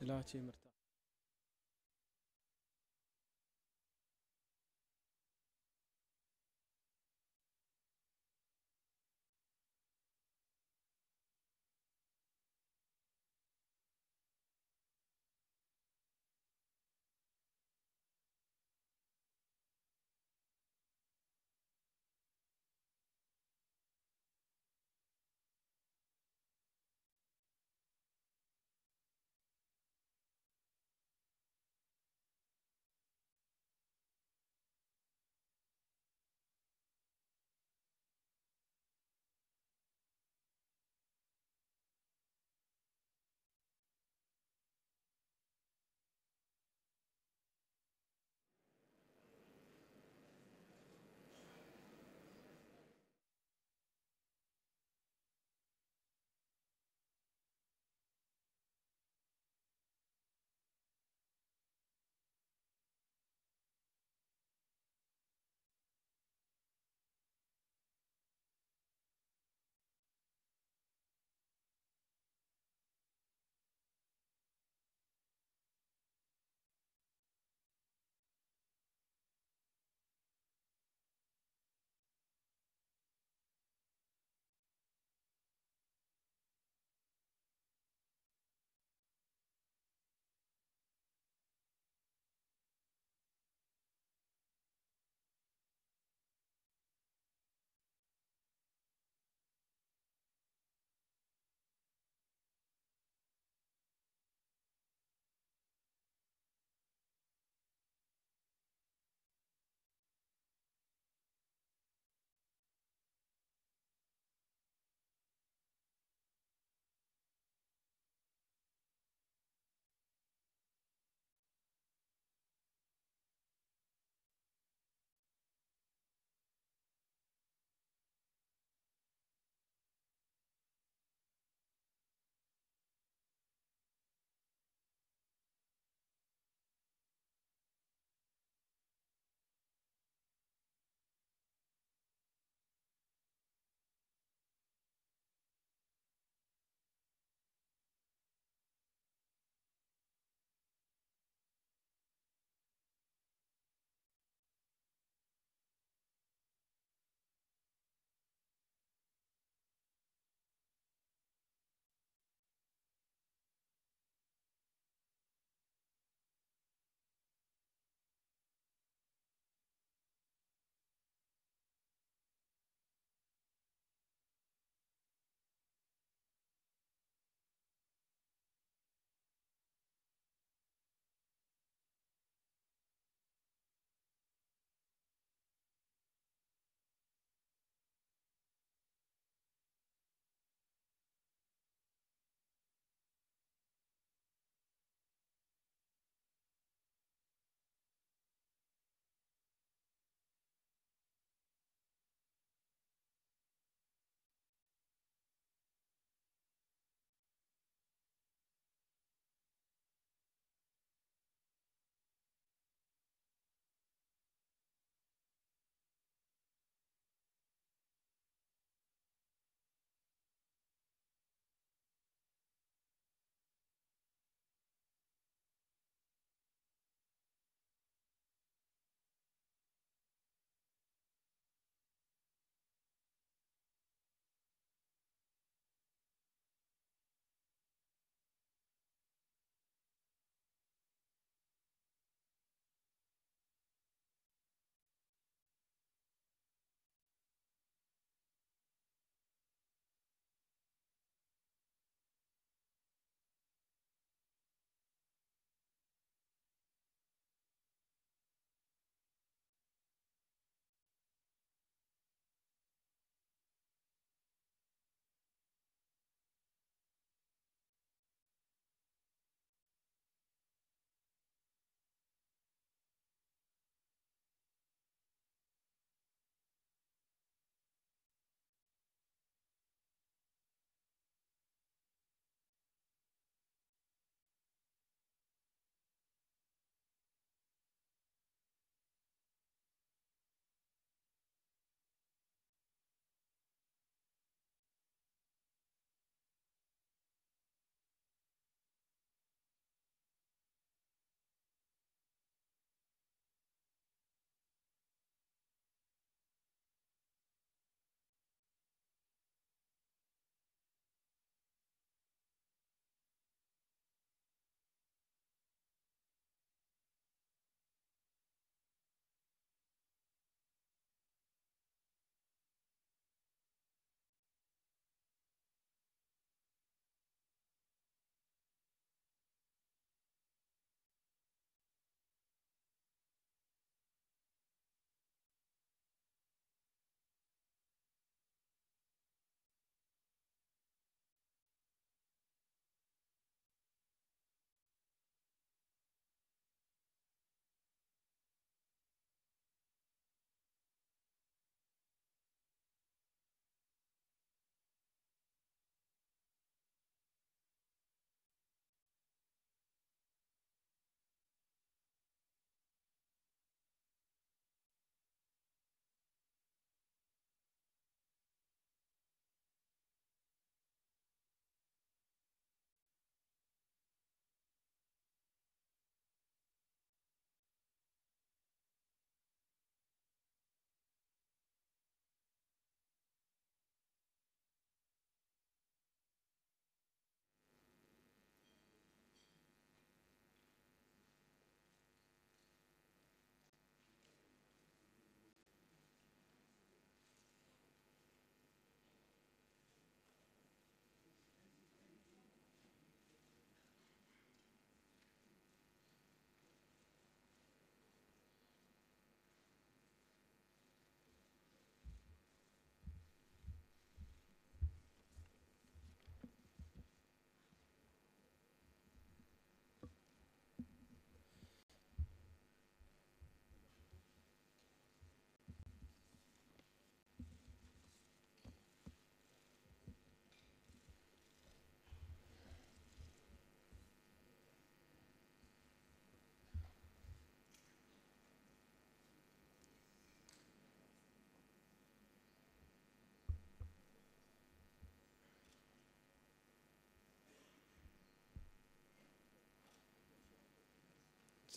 لا شيء مرتاح.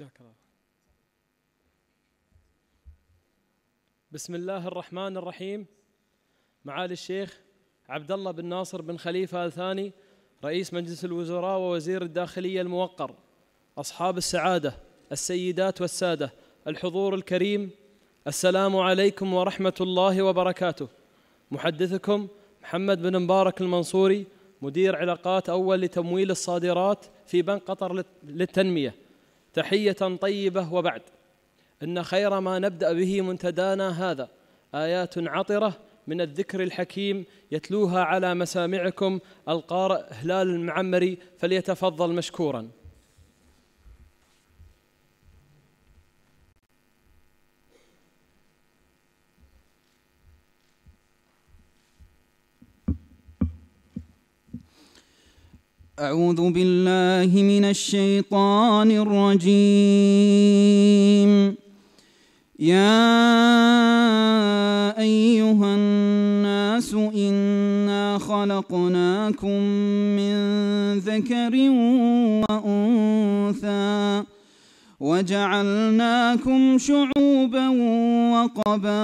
جزاك الله. بسم الله الرحمن الرحيم. معالي الشيخ عبد الله بن ناصر بن خليفة آل ثاني رئيس مجلس الوزراء ووزير الداخلية الموقر، أصحاب السعادة، السيدات والسادة، الحضور الكريم، السلام عليكم ورحمة الله وبركاته. محدثكم محمد بن مبارك المنصوري، مدير علاقات أول لتمويل الصادرات في بنك قطر للتنمية. تحية طيبة وبعد. إن خير ما نبدأ به منتدانا هذا آيات عطرة من الذكر الحكيم يتلوها على مسامعكم القارئ هلال المعمري، فليتفضل مشكورا. أعوذ بالله من الشيطان الرجيم. يا أيها الناس إنا خلقناكم من ذكر وأنثى وجعلناكم شعوبا وقبائل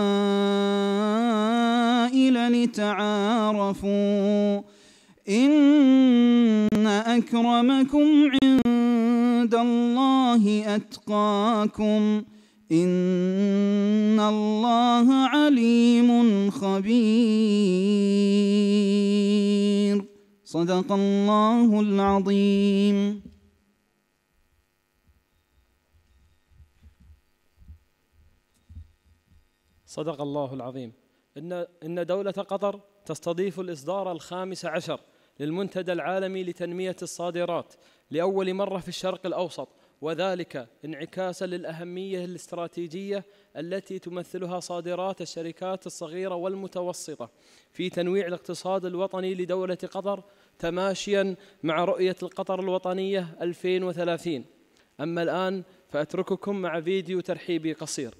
لتعارفوا إن أكرمكم عند الله أتقاكم إن الله عليم خبير. صدق الله العظيم. صدق الله العظيم. إن دولة قطر تستضيف الإصدار ال15 للمنتدى العالمي لتنمية الصادرات لأول مرة في الشرق الأوسط، وذلك انعكاسا للأهمية الاستراتيجية التي تمثلها صادرات الشركات الصغيرة والمتوسطة في تنويع الاقتصاد الوطني لدولة قطر، تماشيا مع رؤية القطر الوطنية 2030. أما الآن فأترككم مع فيديو ترحيبي قصير.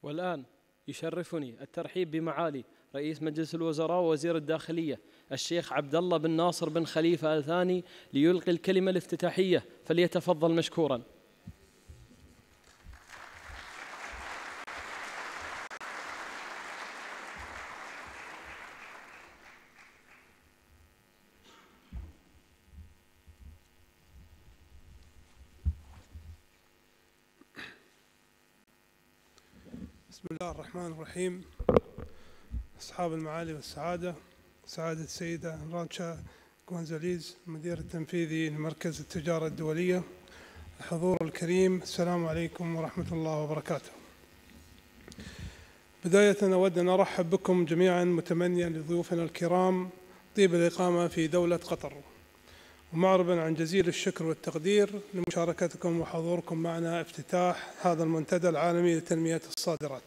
والآن يشرفني الترحيب بمعالي رئيس مجلس الوزراء ووزير الداخلية الشيخ عبد الله بن ناصر بن خليفة آل ثاني ليلقي الكلمة الافتتاحية، فليتفضل مشكورا. بسم الله الرحمن الرحيم. أصحاب المعالي والسعادة، سعادة السيدة رانشا غونزاليز المدير التنفيذي لمركز التجارة الدولية، الحضور الكريم، السلام عليكم ورحمة الله وبركاته. بداية أود أن أرحب بكم جميعا متمنيا لضيوفنا الكرام طيب الإقامة في دولة قطر، ومعربا عن جزيل الشكر والتقدير لمشاركتكم وحضوركم معنا افتتاح هذا المنتدى العالمي لتنمية الصادرات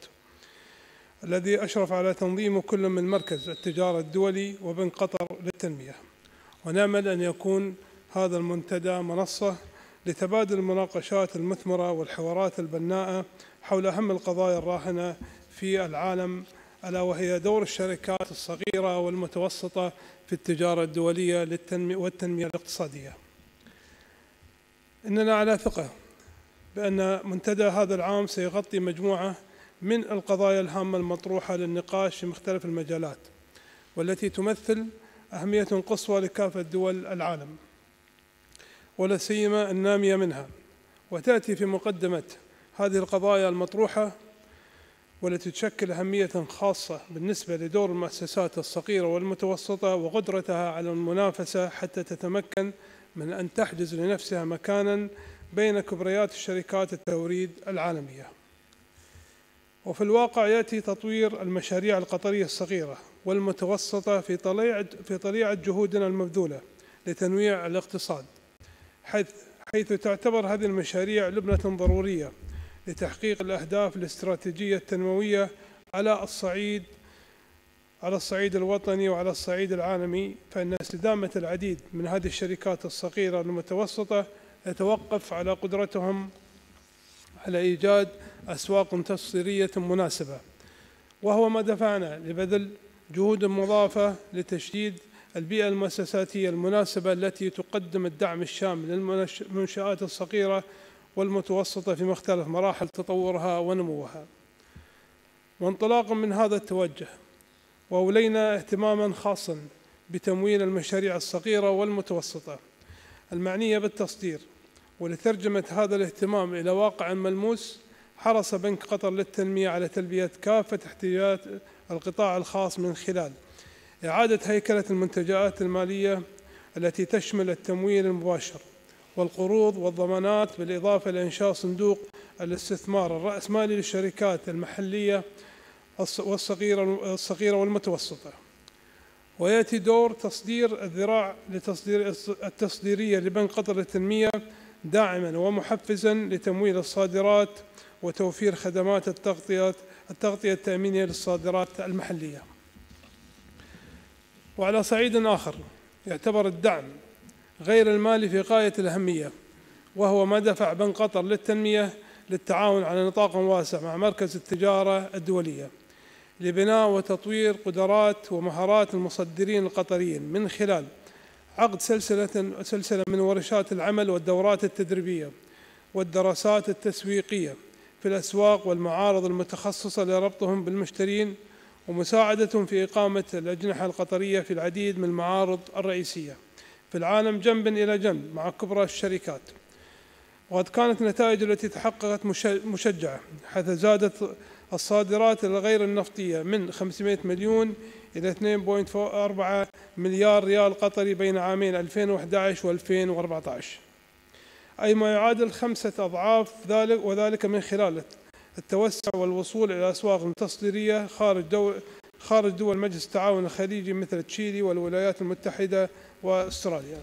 الذي أشرف على تنظيمه كل من مركز التجارة الدولي وبنك قطر للتنمية. ونأمل أن يكون هذا المنتدى منصة لتبادل المناقشات المثمرة والحوارات البناءة حول أهم القضايا الراهنة في العالم، ألا وهي دور الشركات الصغيرة والمتوسطة في التجارة الدولية والتنمية الاقتصادية. إننا على ثقة بأن منتدى هذا العام سيغطي مجموعة من القضايا الهامة المطروحة للنقاش في مختلف المجالات، والتي تمثل أهمية قصوى لكافة دول العالم ولا سيما النامية منها، وتأتي في مقدمة هذه القضايا المطروحة والتي تشكل أهمية خاصة بالنسبة لدور المؤسسات الصغيرة والمتوسطة وقدرتها على المنافسة حتى تتمكن من أن تحجز لنفسها مكاناً بين كبريات الشركات التوريد العالمية. وفي الواقع يأتي تطوير المشاريع القطرية الصغيرة والمتوسطة في طليعة جهودنا المبذولة لتنويع الاقتصاد، حيث تعتبر هذه المشاريع لبنة ضرورية لتحقيق الأهداف الاستراتيجية التنموية على الصعيد الوطني وعلى الصعيد العالمي، فإن استدامة العديد من هذه الشركات الصغيرة والمتوسطة يتوقف على قدرتهم على إيجاد أسواق تصديرية مناسبة، وهو ما دفعنا لبذل جهود مضافة لتشديد البيئة المؤسساتية المناسبة التي تقدم الدعم الشامل للمنشآت الصغيرة والمتوسطة في مختلف مراحل تطورها ونموها. وانطلاقا من هذا التوجه، وأولينا اهتماما خاصا بتمويل المشاريع الصغيرة والمتوسطة المعنية بالتصدير، ولترجمة هذا الاهتمام إلى واقع ملموس، حرص بنك قطر للتنمية على تلبية كافة احتياجات القطاع الخاص من خلال إعادة هيكلة المنتجات المالية التي تشمل التمويل المباشر والقروض والضمانات، بالإضافة لإنشاء صندوق الاستثمار الرأسمالي للشركات المحلية الصغيرة والمتوسطة. ويأتي دور تصدير الذراع التصديرية لبنك قطر للتنمية داعماً ومحفزاً لتمويل الصادرات وتوفير خدمات التغطية التأمينية للصادرات المحلية. وعلى صعيد آخر، يعتبر الدعم غير المالي في غاية الأهمية، وهو ما دفع بنك قطر للتنمية للتعاون على نطاق واسع مع مركز التجارة الدولية لبناء وتطوير قدرات ومهارات المصدرين القطريين من خلال عقد سلسلة من ورشات العمل والدورات التدريبية والدراسات التسويقية في الأسواق والمعارض المتخصصة لربطهم بالمشترين، ومساعدتهم في إقامة الأجنحة القطرية في العديد من المعارض الرئيسية في العالم جنباً إلى جنب مع كبرى الشركات. وقد كانت النتائج التي تحققت مشجعة، حيث زادت الصادرات الغير النفطية من 500 مليون إلى 2.4 مليار ريال قطري بين عامين 2011 و2014، أي ما يعادل 5 أضعاف ذلك، وذلك من خلال التوسع والوصول إلى أسواق تصديرية خارج دول مجلس التعاون الخليجي مثل تشيلي والولايات المتحدة وأستراليا.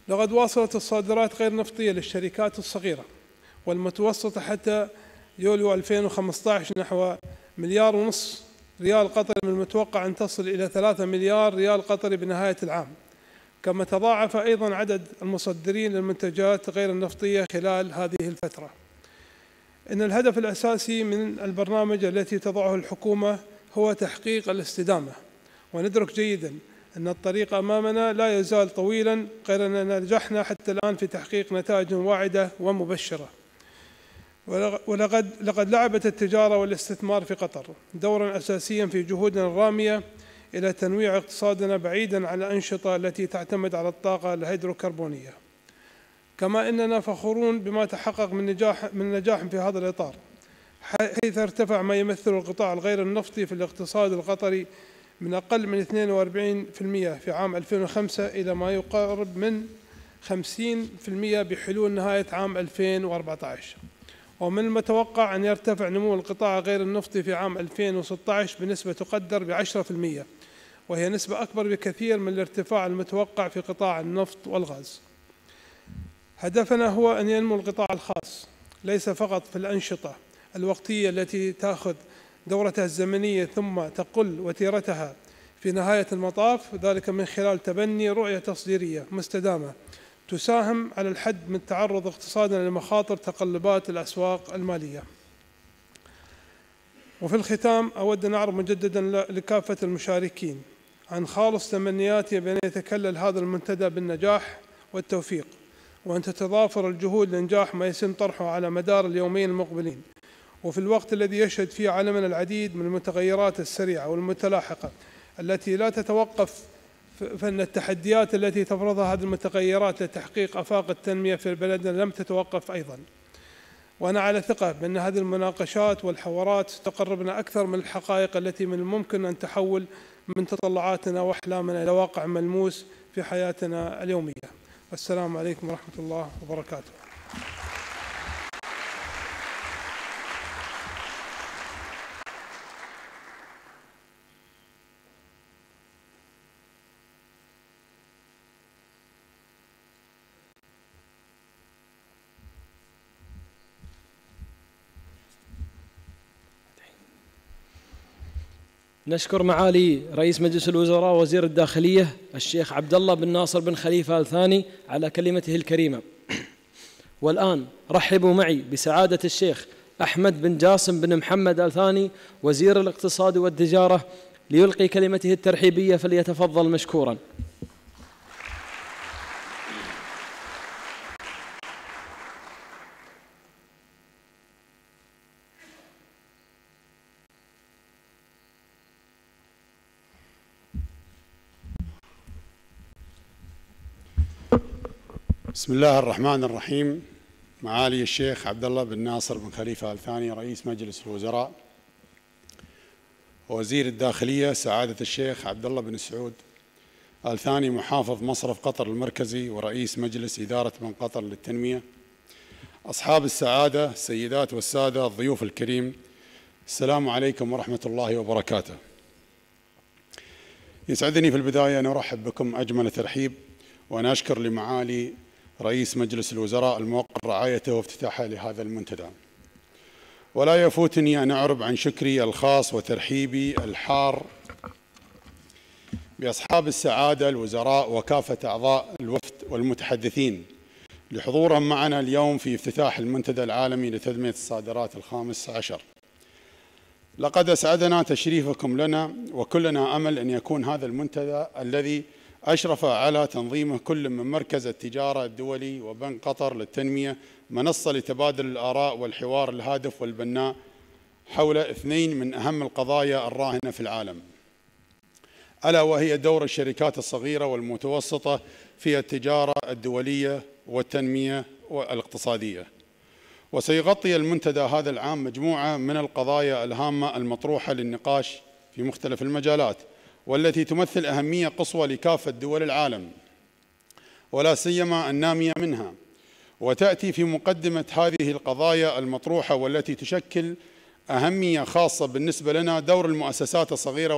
لقد واصلت الصادرات غير النفطية للشركات الصغيرة والمتوسطة حتى يوليو 2015 نحو 1.5 مليار ريال قطري، من المتوقع أن تصل إلى 3 مليار ريال قطري بنهاية العام. كما تضاعف أيضا عدد المصدرين للمنتجات غير النفطية خلال هذه الفترة. إن الهدف الأساسي من البرنامج التي تضعه الحكومة هو تحقيق الاستدامة، وندرك جيدا أن الطريق أمامنا لا يزال طويلا، غير أننا نجحنا حتى الآن في تحقيق نتائج واعدة ومبشرة. ولقد لعبت التجارة والاستثمار في قطر دورا أساسيا في جهودنا الرامية إلى تنويع اقتصادنا بعيدا عن الأنشطة التي تعتمد على الطاقة الهيدروكربونية. كما أننا فخورون بما تحقق من نجاح في هذا الإطار، حيث ارتفع ما يمثل القطاع الغير النفطي في الاقتصاد القطري من أقل من 42% في عام 2005 إلى ما يقارب من 50% بحلول نهاية عام 2014. ومن المتوقع أن يرتفع نمو القطاع غير النفطي في عام 2016 بنسبة تقدر ب10%، وهي نسبة أكبر بكثير من الارتفاع المتوقع في قطاع النفط والغاز. هدفنا هو أن ينمو القطاع الخاص ليس فقط في الأنشطة الوقتية التي تأخذ دورتها الزمنية ثم تقل وتيرتها في نهاية المطاف، ذلك من خلال تبني رؤية تصديرية مستدامة تساهم على الحد من تعرض اقتصادنا لمخاطر تقلبات الأسواق المالية. وفي الختام أود أن أعرض مجددا لكافة المشاركين عن خالص تمنياتي بأن يتكلل هذا المنتدى بالنجاح والتوفيق، وأن تتضافر الجهود لإنجاح ما يتم طرحه على مدار اليومين المقبلين، وفي الوقت الذي يشهد فيه عالمنا العديد من المتغيرات السريعة والمتلاحقة التي لا تتوقف، فإن التحديات التي تفرضها هذه المتغيرات لتحقيق آفاق التنمية في بلدنا لم تتوقف أيضا. وأنا على ثقة بأن هذه المناقشات والحوارات تقربنا أكثر من الحقائق التي من الممكن أن تحول من تطلعاتنا وأحلامنا إلى واقع ملموس في حياتنا اليومية. والسلام عليكم ورحمة الله وبركاته. نشكر معالي رئيس مجلس الوزراء ووزير الداخلية الشيخ عبد الله بن ناصر بن خليفة آل ثاني على كلمته الكريمة. والآن رحبوا معي بسعادة الشيخ أحمد بن جاسم بن محمد آل ثاني وزير الاقتصاد والتجارة ليلقي كلمته الترحيبية، فليتفضل مشكورا. بسم الله الرحمن الرحيم. معالي الشيخ عبد الله بن ناصر بن خليفة آل ثاني رئيس مجلس الوزراء ووزير الداخلية سعادة الشيخ عبد الله بن سعود آل ثاني محافظ مصرف قطر المركزي ورئيس مجلس إدارة بنك قطر للتنمية، أصحاب السعادة السيدات والسادة الضيوف الكريم، السلام عليكم ورحمة الله وبركاته. يسعدني في البداية أن أرحب بكم أجمل ترحيب، وأنا أشكر لمعالي رئيس مجلس الوزراء الموقر رعايته وافتتاحه لهذا المنتدى. ولا يفوتني أن أعرب عن شكري الخاص وترحيبي الحار بأصحاب السعادة الوزراء وكافة أعضاء الوفد والمتحدثين لحضورهم معنا اليوم في افتتاح المنتدى العالمي لتنمية الصادرات الخامس عشر. لقد أسعدنا تشريفكم لنا، وكلنا أمل أن يكون هذا المنتدى الذي أشرف على تنظيمه كل من مركز التجارة الدولي وبنك قطر للتنمية منصة لتبادل الآراء والحوار الهادف والبناء حول اثنين من أهم القضايا الراهنة في العالم، ألا وهي دور الشركات الصغيرة والمتوسطة في التجارة الدولية والتنمية والاقتصادية. وسيغطي المنتدى هذا العام مجموعة من القضايا الهامة المطروحة للنقاش في مختلف المجالات، والتي تمثل أهمية قصوى لكافة دول العالم ولا سيما النامية منها، وتأتي في مقدمة هذه القضايا المطروحة والتي تشكل أهمية خاصة بالنسبة لنا دور المؤسسات الصغيرة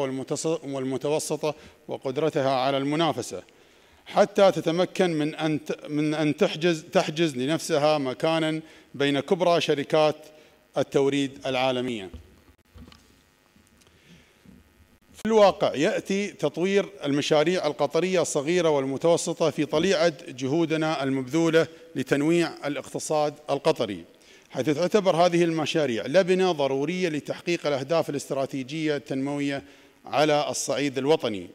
والمتوسطة وقدرتها على المنافسة حتى تتمكن من أن تحجز لنفسها مكانا بين كبرى شركات التوريد العالمية. في الواقع يأتي تطوير المشاريع القطرية الصغيرة والمتوسطة في طليعة جهودنا المبذولة لتنويع الاقتصاد القطري، حيث تعتبر هذه المشاريع لبنة ضرورية لتحقيق الأهداف الاستراتيجية التنموية على الصعيد الوطني.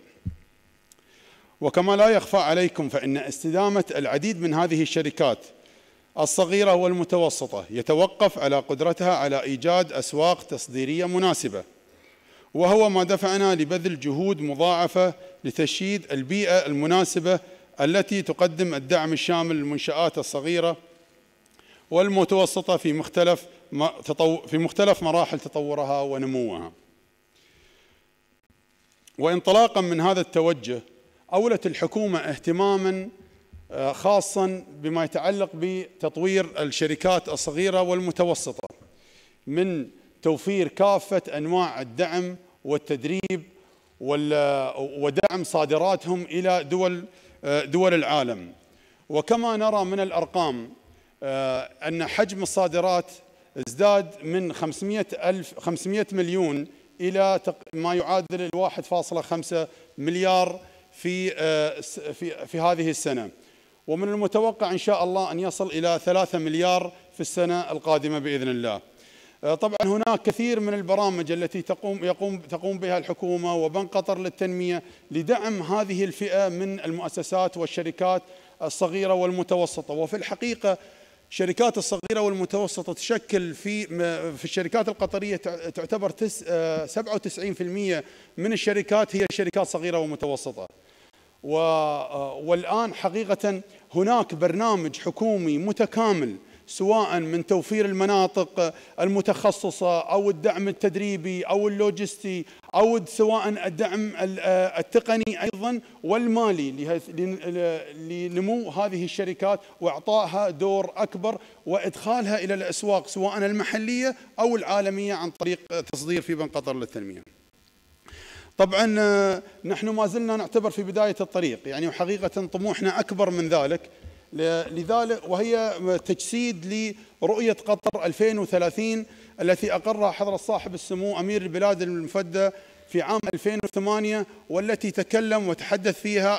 وكما لا يخفى عليكم فإن استدامة العديد من هذه الشركات الصغيرة والمتوسطة يتوقف على قدرتها على إيجاد أسواق تصديرية مناسبة، وهو ما دفعنا لبذل جهود مضاعفة لتشييد البيئة المناسبة التي تقدم الدعم الشامل للمنشآت الصغيرة والمتوسطة في مختلف مراحل تطورها ونموها. وانطلاقا من هذا التوجه أولت الحكومة اهتماما خاصا بما يتعلق بتطوير الشركات الصغيرة والمتوسطة، من توفير كافة أنواع الدعم والتدريب ودعم صادراتهم إلى دول العالم. وكما نرى من الأرقام أن حجم الصادرات ازداد من 500 مليون إلى ما يعادل 1.5 مليار في هذه السنة، ومن المتوقع إن شاء الله أن يصل إلى 3 مليار في السنة القادمة بإذن الله. طبعا هناك كثير من البرامج التي تقوم بها الحكومة وبنك قطر للتنمية لدعم هذه الفئة من المؤسسات والشركات الصغيرة والمتوسطة. وفي الحقيقة الشركات الصغيرة والمتوسطة تشكل في الشركات القطرية تعتبر 97% من الشركات هي شركات صغيرة ومتوسطة. والآن حقيقة هناك برنامج حكومي متكامل، سواء من توفير المناطق المتخصصة أو الدعم التدريبي أو اللوجستي أو سواء الدعم التقني أيضا والمالي لنمو هذه الشركات وإعطائها دور أكبر وإدخالها إلى الأسواق سواء المحلية أو العالمية عن طريق تصدير في بنك قطر للتنمية. طبعا نحن ما زلنا نعتبر في بداية الطريق، يعني وحقيقة طموحنا أكبر من ذلك، لذلك وهي تجسيد لرؤية قطر 2030 التي أقرها حضرة صاحب السمو أمير البلاد المفدى في عام 2008، والتي تكلم وتحدث فيها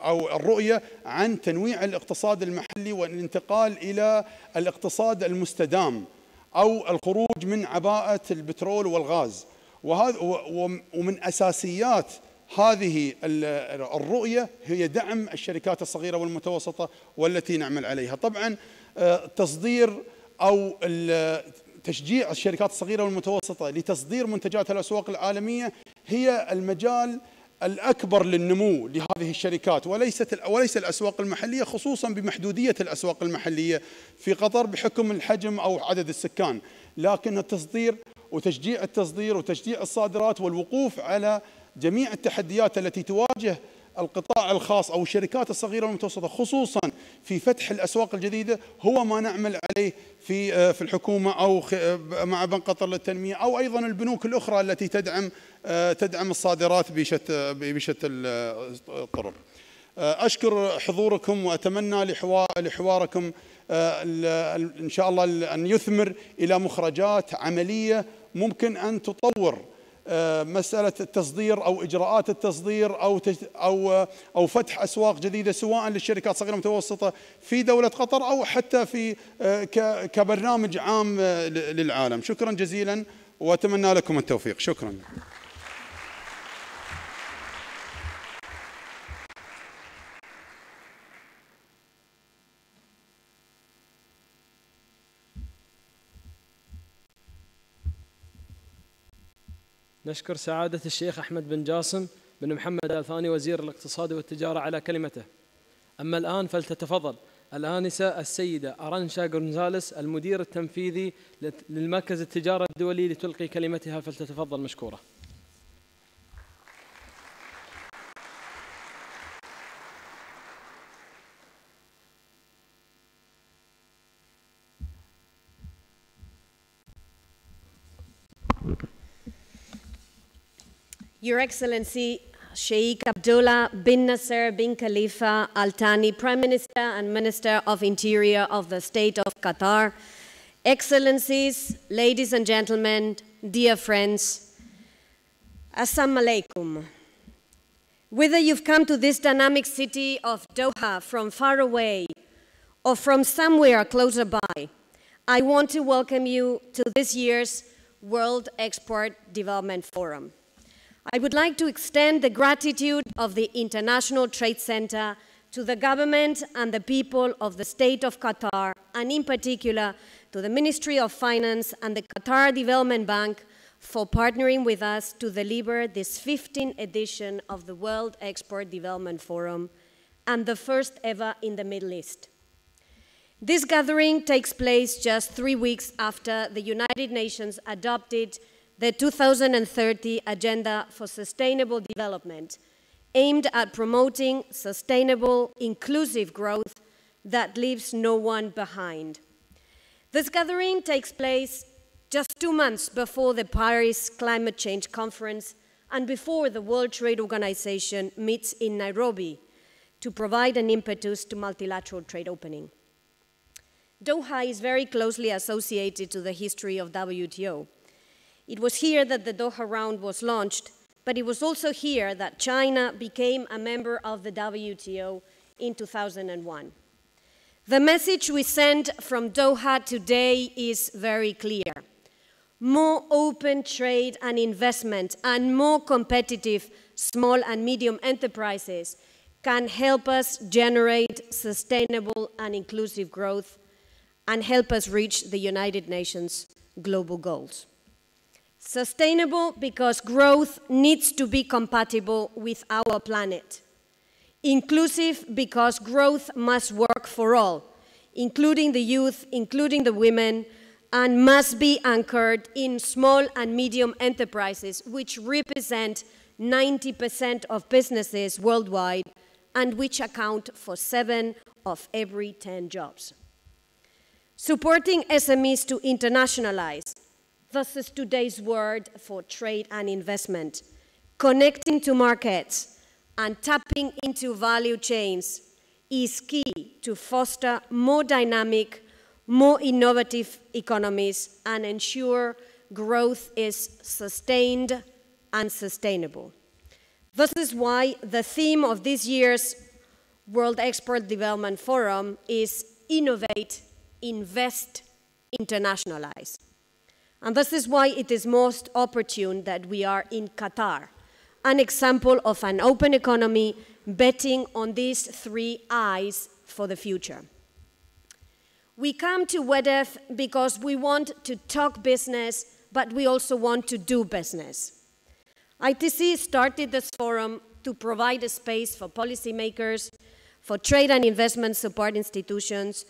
أو الرؤية عن تنويع الاقتصاد المحلي والانتقال إلى الاقتصاد المستدام أو الخروج من عباءة البترول والغاز. ومن أساسيات هذه الرؤية هي دعم الشركات الصغيرة والمتوسطة والتي نعمل عليها. طبعا تصدير أو تشجيع الشركات الصغيرة والمتوسطة لتصدير منتجاتها للأسواق العالمية هي المجال الأكبر للنمو لهذه الشركات، وليس الأسواق المحلية، خصوصا بمحدودية الأسواق المحلية في قطر بحكم الحجم أو عدد السكان. لكن التصدير وتشجيع التصدير وتشجيع الصادرات والوقوف على جميع التحديات التي تواجه القطاع الخاص أو الشركات الصغيرة والمتوسطة خصوصا في فتح الأسواق الجديدة هو ما نعمل عليه في الحكومة أو مع بنك قطر للتنمية أو أيضا البنوك الأخرى التي تدعم الصادرات بشتى الطرق. أشكر حضوركم وأتمنى لحواركم إن شاء الله أن يثمر إلى مخرجات عملية ممكن أن تطور مسألة التصدير أو إجراءات التصدير أو فتح أسواق جديدة سواء للشركات الصغيرة والمتوسطة في دولة قطر أو حتى في كبرنامج عام للعالم. شكرا جزيلا وأتمنى لكم التوفيق. شكرا. نشكر سعادة الشيخ أحمد بن جاسم بن محمد آل ثاني وزير الاقتصاد والتجارة على كلمته. أما الآن فلتتفضل الآنسة السيدة أرنشا غونزاليس المدير التنفيذي للمركز التجارة الدولي لتلقي كلمتها، فلتتفضل مشكورة. Your Excellency, Sheikh Abdullah bin Nasser bin Khalifa Al Thani, Prime Minister and Minister of Interior of the State of Qatar, Excellencies, ladies and gentlemen, dear friends, Assalamu alaikum. Whether you've come to this dynamic city of Doha from far away or from somewhere closer by, I want to welcome you to this year's World Export Development Forum. I would like to extend the gratitude of the International Trade Center to the government and the people of the State of Qatar, and in particular to the Ministry of Finance and the Qatar Development Bank for partnering with us to deliver this 15th edition of the World Export Development Forum and the first ever in the Middle East. This gathering takes place just 3 weeks after the United Nations adopted the 2030 Agenda for Sustainable Development, aimed at promoting sustainable, inclusive growth that leaves no one behind. This gathering takes place just 2 months before the Paris Climate Change Conference and before the World Trade Organization meets in Nairobi to provide an impetus to multilateral trade opening. Doha is very closely associated to the history of WTO. It was here that the Doha Round was launched, but it was also here that China became a member of the WTO in 2001. The message we send from Doha today is very clear. More open trade and investment and more competitive small and medium enterprises can help us generate sustainable and inclusive growth and help us reach the United Nations global goals. Sustainable because growth needs to be compatible with our planet. Inclusive because growth must work for all, including the youth, including the women, and must be anchored in small and medium enterprises, which represent 90% of businesses worldwide and which account for 7 of every 10 jobs. Supporting SMEs to internationalize, this is today's word for trade and investment, connecting to markets and tapping into value chains is key to foster more dynamic, more innovative economies and ensure growth is sustained and sustainable. This is why the theme of this year's World Export Development Forum is Innovate, Invest, Internationalize. And this is why it is most opportune that we are in Qatar, an example of an open economy betting on these 3 I's for the future. We come to WEDEF because we want to talk business, but we also want to do business. ITC started this forum to provide a space for policymakers, for trade and investment support institutions,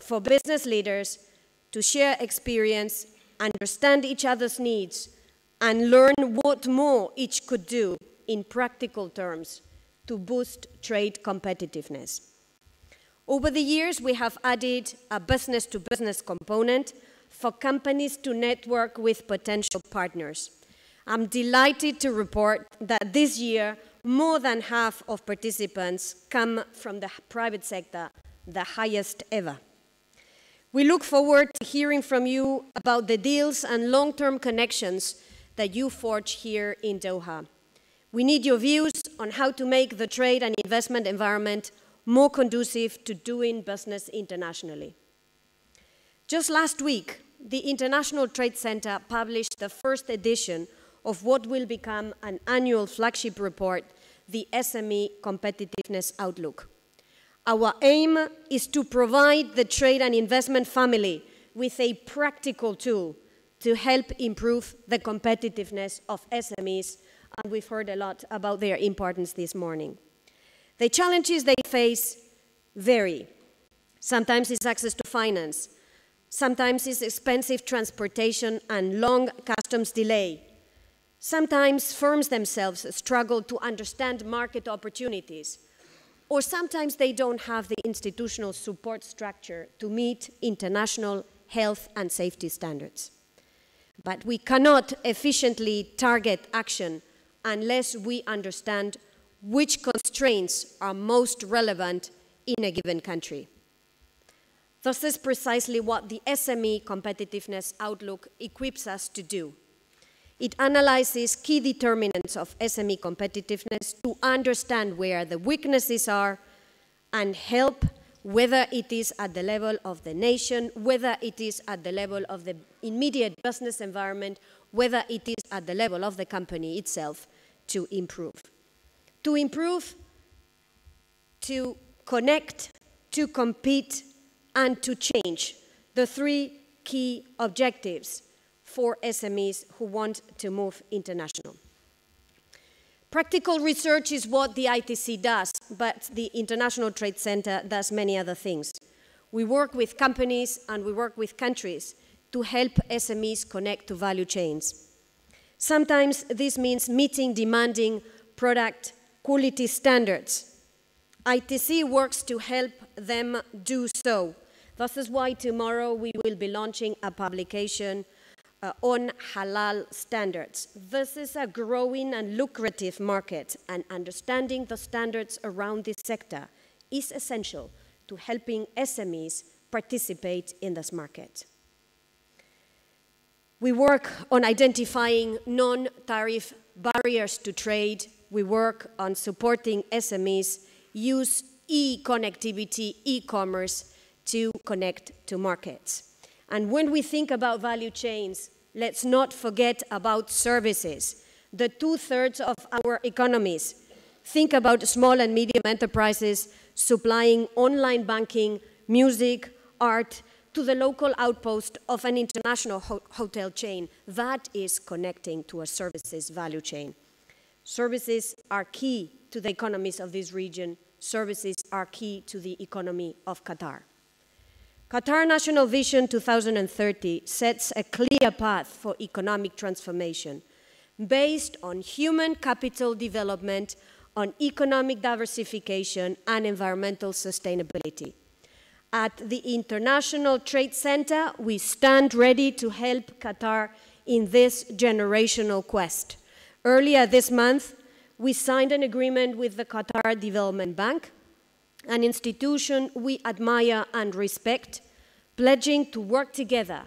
for business leaders to share experience, understand each other's needs, and learn what more each could do in practical terms to boost trade competitiveness. Over the years, we have added a business-to-business component for companies to network with potential partners. I'm delighted to report that this year, more than half of participants come from the private sector, the highest ever. We look forward to hearing from you about the deals and long-term connections that you forge here in Doha. We need your views on how to make the trade and investment environment more conducive to doing business internationally. Just last week, the International Trade Center published the first edition of what will become an annual flagship report, the SME Competitiveness Outlook. Our aim is to provide the trade and investment family with a practical tool to help improve the competitiveness of SMEs, and we've heard a lot about their importance this morning. The challenges they face vary. Sometimes it's access to finance. Sometimes it's expensive transportation and long customs delay. Sometimes firms themselves struggle to understand market opportunities. Or sometimes they don't have the institutional support structure to meet international health and safety standards. But we cannot efficiently target action unless we understand which constraints are most relevant in a given country. This is precisely what the SME Competitiveness Outlook equips us to do. It analyzes key determinants of SME competitiveness to understand where the weaknesses are and help, whether it is at the level of the nation, whether it is at the level of the immediate business environment, whether it is at the level of the company itself, to improve. To improve, to connect, to compete, and to change, the 3 key objectives for SMEs who want to move international. Practical research is what the ITC does, but the International Trade Center does many other things. We work with companies and we work with countries to help SMEs connect to value chains. Sometimes this means meeting demanding product quality standards. ITC works to help them do so. This is why tomorrow we will be launching a publication on halal standards. This is a growing and lucrative market, and understanding the standards around this sector is essential to helping SMEs participate in this market. We work on identifying non-tariff barriers to trade. We work on supporting SMEs use e-connectivity, e-commerce to connect to markets. And when we think about value chains, let's not forget about services. The 2/3 of our economies. Think about small and medium enterprises supplying online banking, music, art, to the local outpost of an international hotel chain. That is connecting to a services value chain. Services are key to the economies of this region. Services are key to the economy of Qatar. Qatar National Vision 2030 sets a clear path for economic transformation based on human capital development, on economic diversification, and environmental sustainability. At the International Trade Center, we stand ready to help Qatar in this generational quest. Earlier this month, we signed an agreement with the Qatar Development Bank, an institution we admire and respect, pledging to work together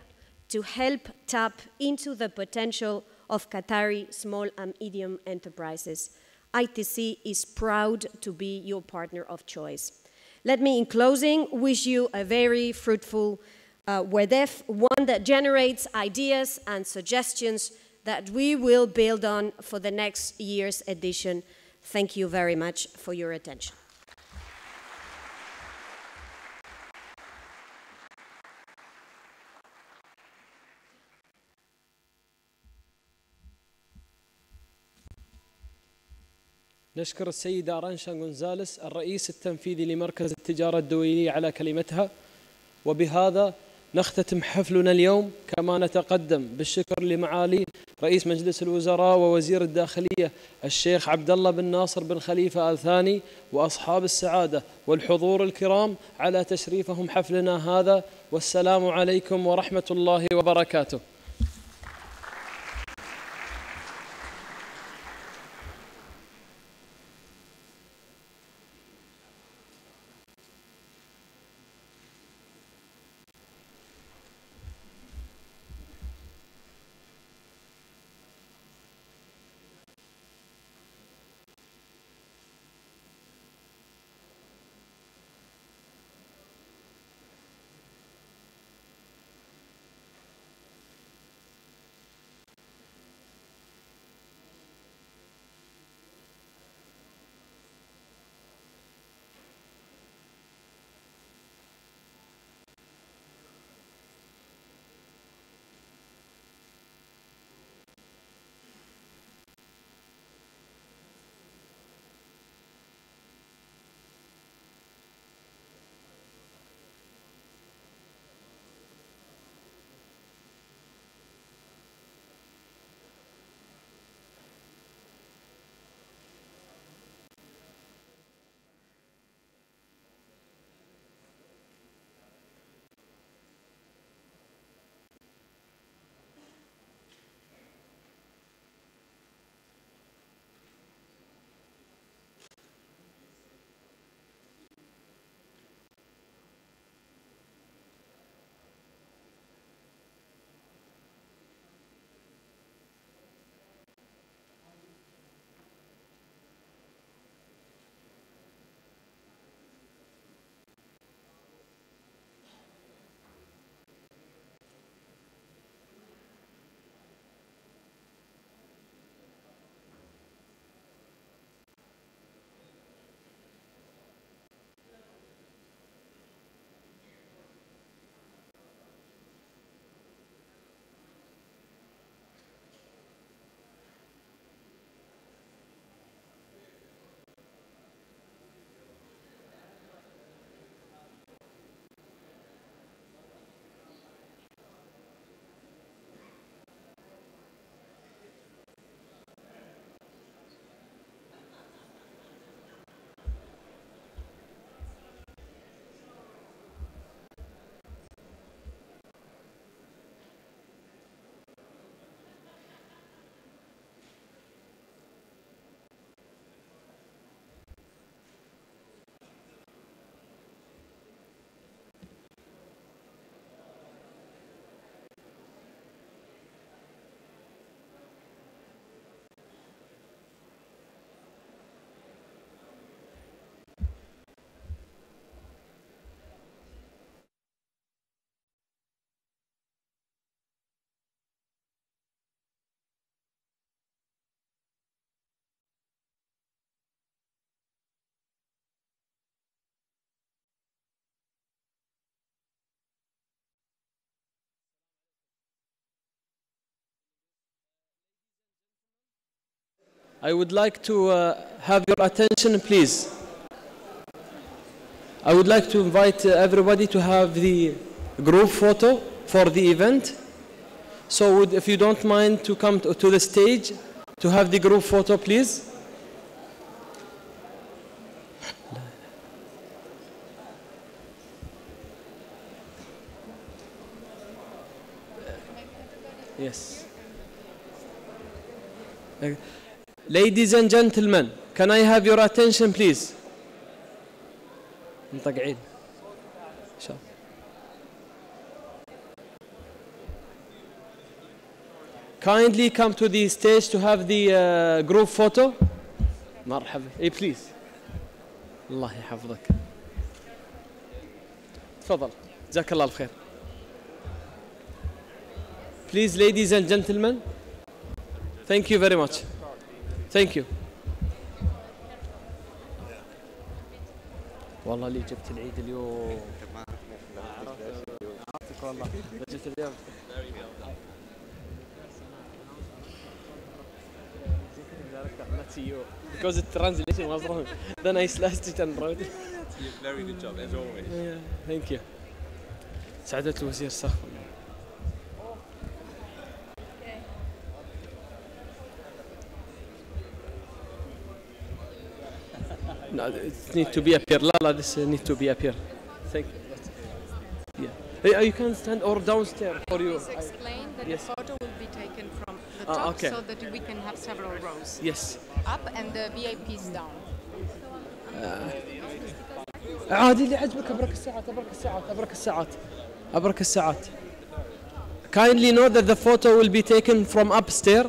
to help tap into the potential of Qatari small and medium enterprises. ITC is proud to be your partner of choice. Let me, in closing, wish you a very fruitful WEDEF, one that generates ideas and suggestions that we will build on for the next year's edition. Thank you very much for your attention. نشكر السيدة أرانشا غونزاليس الرئيس التنفيذي لمركز التجارة الدولية على كلمتها. وبهذا نختتم حفلنا اليوم، كما نتقدم بالشكر لمعالي رئيس مجلس الوزراء ووزير الداخلية الشيخ عبد الله بن ناصر بن خليفة آل ثاني وأصحاب السعادة والحضور الكرام على تشريفهم حفلنا هذا. والسلام عليكم ورحمة الله وبركاته. I would like to have your attention, please. I would like to invite everybody to have the group photo for the event. So if you don't mind to come to the stage to have the group photo, please. Yes. Ladies and gentlemen, can I have your attention, please? مطقعين. Kindly come to the stage to have the group photo. مرحبا. Please. الله يحفظك. تفضل. جزاك الله الخير. Please, ladies and gentlemen. Thank you very much. Thank you. والله اللي جبت العيد اليوم. عرفتك والله. جبت اليوم. Not see you because the translation was wrong. Then I slashed it and wrote it. Very good job as always. Yeah, thank you. سعادة الوزير استغفر الله. No, it needs to be up here. La, this needs to be up here. Thank you. Yeah. You can stand or downstairs for you. Please explain that yes. the photo will be taken from the top okay. so that we can have several rows. Yes. Up and the VIPs down. عادي اللي عجبك أبرك الساعات أبرك الساعات أبرك الساعات أبرك الساعات. Kindly note that the photo will be taken from upstairs,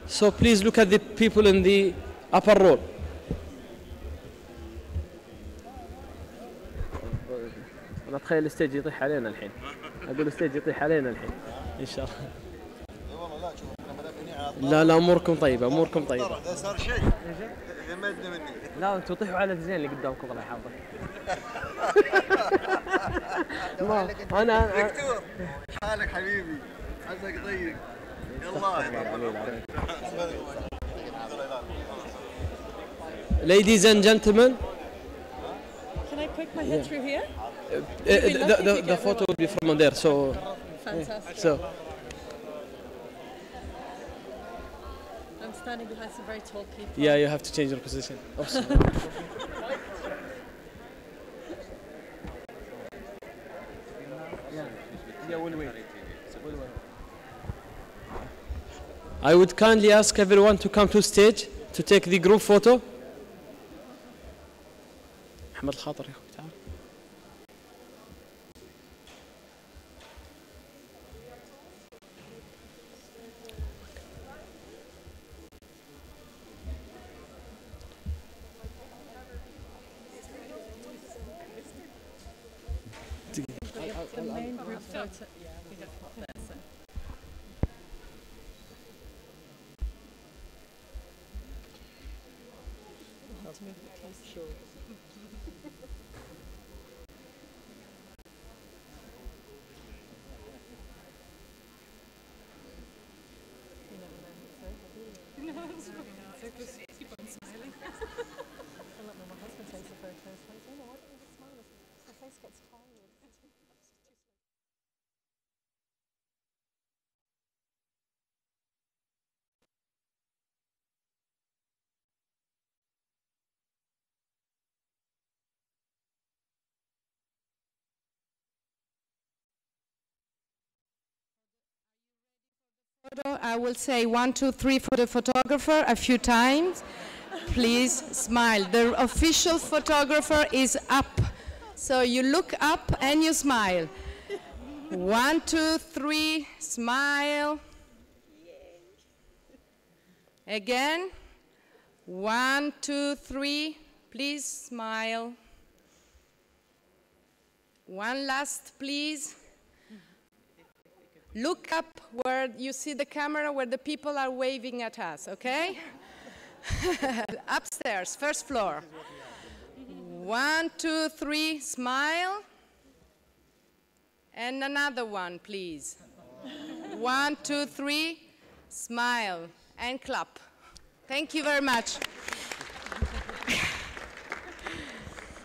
so please look at the people in the upper row. أنا أتخيل الستيج يطيح علينا الحين. أقول الستيج يطيح علينا الحين. إن شاء الله. لا أموركم طيبة أموركم طيبة. هذا صار شيء. جمدنا مني. لا أنتوا طيحوا على الزين اللي قدامكم الله يحفظك. أنا دكتور حالك حبيبي عساك طيب. يلا. Ladies and gentlemen. Can I poke my head through here? The photo will be from there, so. Fantastic. So. I'm standing behind some very tall people. Yeah, you have to change your position. Oh, sorry. I would kindly ask everyone to come to stage to take the group photo. محمد الخاطر يا اخوي تعال. The main group photo. Yeah, we have there, so. We'll have to move it closer. Sure. I will say 1, 2, 3 for the photographer a few times. Please smile. The official photographer is up. So you look up and you smile. 1, 2, 3, smile. Again. 1, 2, 3, please smile. One last, please. Look up where you see the camera, where the people are waving at us, okay? Upstairs, first floor. 1, 2, 3, smile. And another one, please. 1, 2, 3, smile and clap. Thank you very much.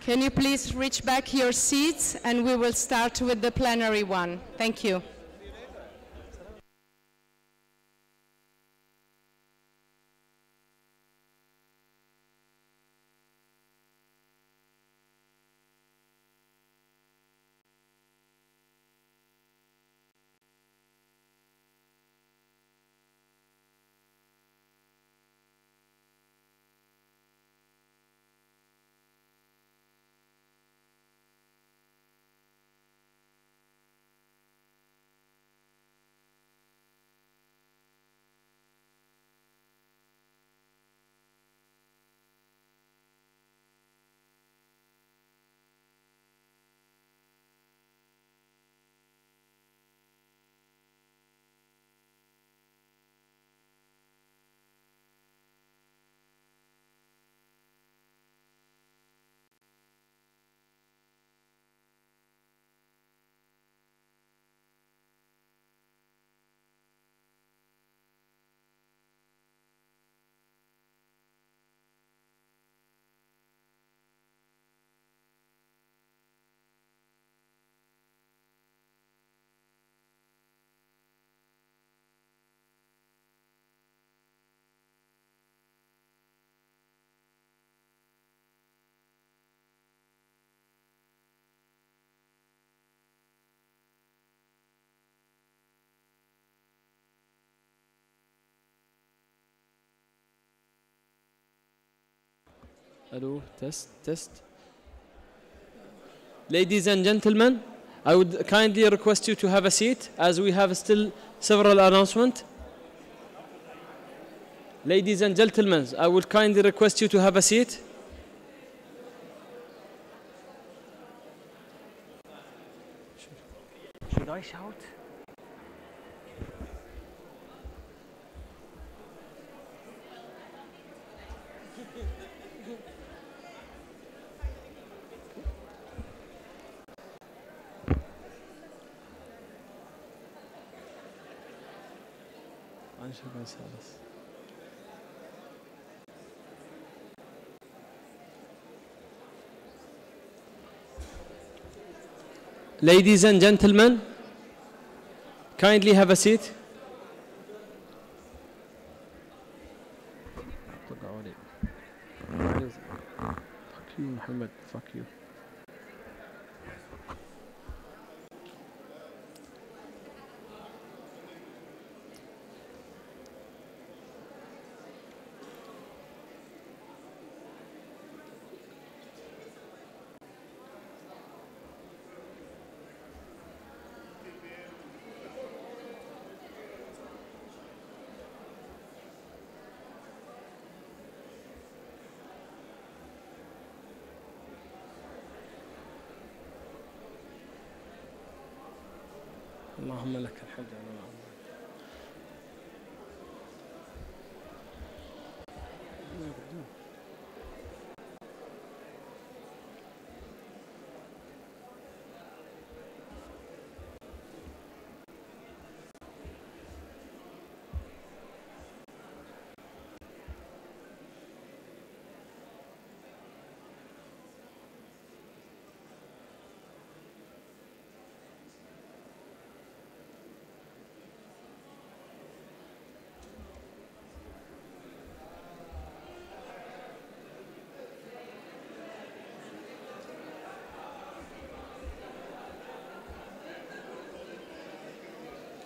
Can you please reach back your seats and we will start with the plenary one. Thank you. Hello, test. Ladies and gentlemen, I would kindly request you to have a seat as we have still several announcements. Ladies and gentlemen, I would kindly request you to have a seat. Should I shout? Ladies and gentlemen, kindly have a seat. Fuck you, Muhammad. Fuck you. اللهم لك الحمد على ما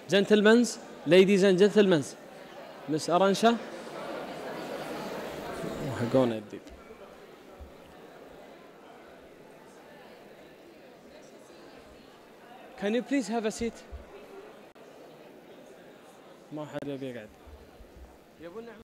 Gentlemen, ladies and gentlemen, Miss Aransha. حقونا الدين. Can you please have a seat? ما حد يبي يقعد. يا ابو النعم.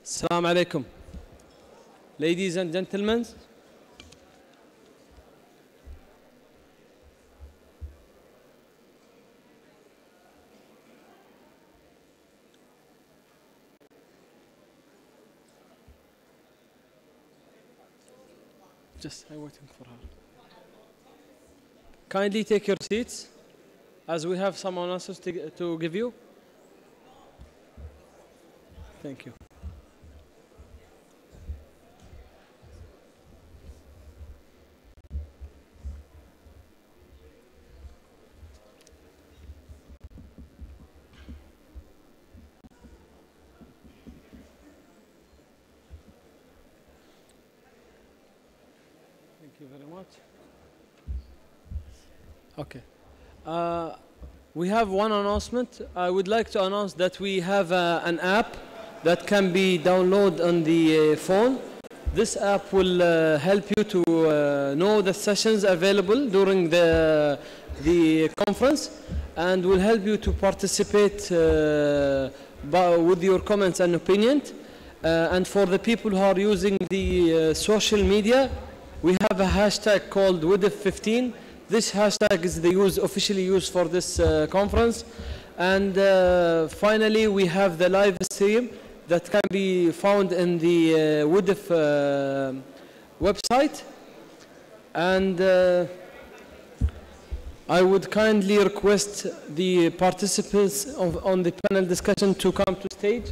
Assalamu alaikum. Ladies and gentlemen, I'm waiting for her. Kindly take your seats, as we have some announcements to give you. Thank you. Thank you very much. Okay. We have one announcement. I would like to announce that we have an app that can be downloaded on the phone. This app will help you to know the sessions available during the conference, and will help you to participate with your comments and opinions. And for the people who are using the social media, we have a hashtag called WIDF15. This hashtag is officially used for this conference. And finally, we have the live stream that can be found in the WIDF website. And I would kindly request the participants on the panel discussion to come to stage.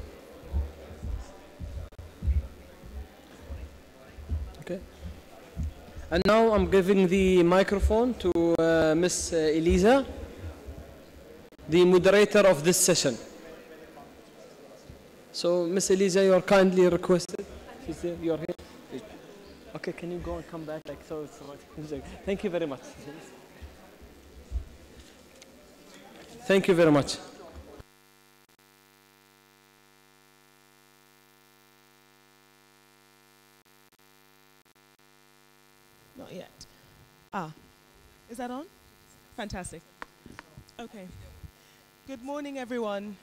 Okay. And now I'm giving the microphone to Ms. Elisa, the moderator of this session. So, Ms. Elisa, you are kindly requested. She's there, you are here. Okay, can you go and come back like so? It's right. Thank you very much. Thank you very much. Not yet. Is that on? Fantastic. Okay. Good morning, everyone.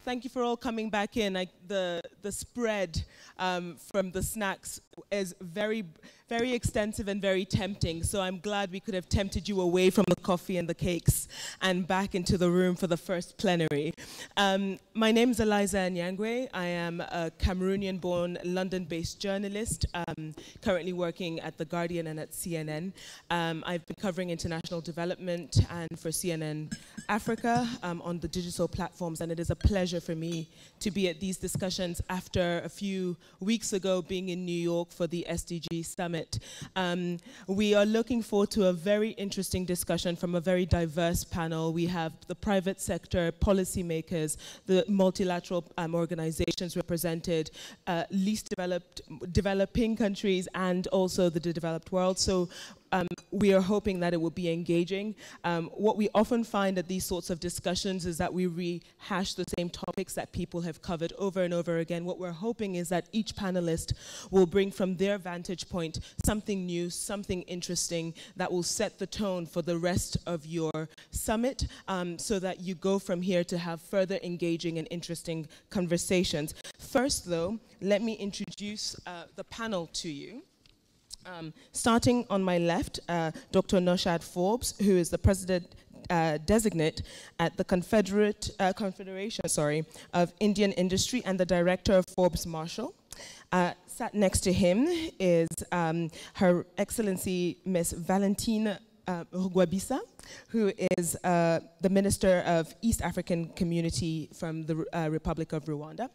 Thank you for all coming back in. The spread from the snacks is very, very extensive and very tempting. So I'm glad we could have tempted you away from the coffee and the cakes and back into the room for the first plenary. My name is Eliza Nyangwe. I am a Cameroonian-born, London-based journalist, currently working at The Guardian and at CNN. I've been covering international development and for CNN Africa on the digital platforms, and it is a pleasure for me to be at these discussions after a few weeks ago being in New York for the SDG Summit. We are looking forward to a very interesting discussion from a very diverse panel. We have the private sector, policymakers, the multilateral organizations represented, least developed, developing countries, and also the developed world. So we are hoping that it will be engaging. What we often find at these sorts of discussions is that we rehash the same topics that people have covered over and over again. What we're hoping is that each panelist will bring from their vantage point something new, something interesting that will set the tone for the rest of your summit, so that you go from here to have further engaging and interesting conversations. First, though, let me introduce the panel to you. Starting on my left, Dr. Naushad Forbes, who is the president designate at the Confederation of Indian Industry and the director of Forbes Marshall. Sat next to him is Her Excellency Miss Valentina Rugwabisa, who is the Minister of East African Community from the Republic of Rwanda.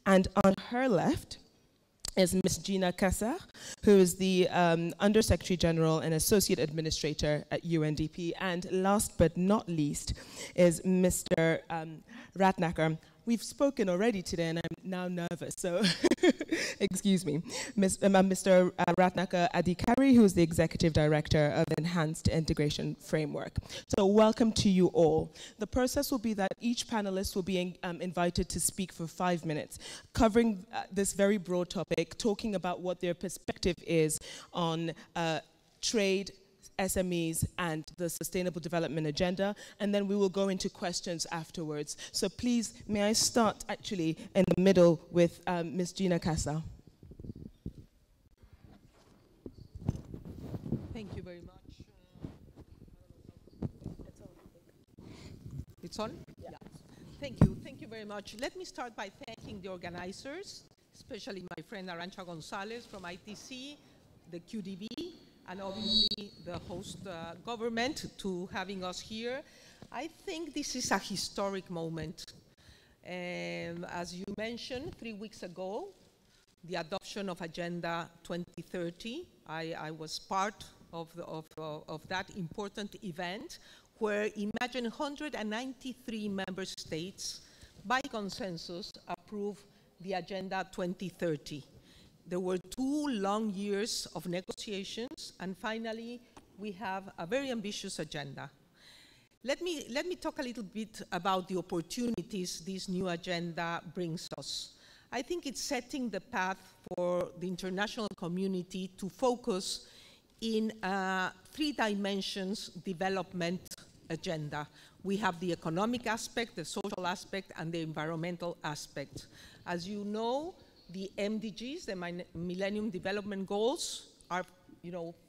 And on her left is Ms. Gina Kassar, who is the Undersecretary General and Associate Administrator at UNDP. And last but not least is Mr. Ratnaker. We've spoken already today, and I'm now nervous, so excuse me. Mr. Ratnaker Adhikari, who is the Executive Director of Enhanced Integration Framework. So welcome to you all. The process will be that each panelist will be invited to speak for 5 minutes, covering this very broad topic, talking about what their perspective is on trade, SMEs and the Sustainable Development Agenda, and then we will go into questions afterwards. So please, may I start actually in the middle with Ms. Gina Casa. Thank you very much. It's on? Yeah. Thank you very much. Let me start by thanking the organizers, especially my friend Arantxa Gonzalez from ITC, the QDB, and obviously the host government to having us here. I think this is a historic moment. As you mentioned, 3 weeks ago, the adoption of Agenda 2030, I was part of that important event where, imagine, 193 member states by consensus approved the Agenda 2030. There were 2 long years of negotiations, and finally we have a very ambitious agenda. Let me talk a little bit about the opportunities this new agenda brings us. I think it's setting the path for the international community to focus in 3 dimensions development agenda. We have the economic aspect, the social aspect, and the environmental aspect. As you know, the MDGs, the Millennium Development Goals, are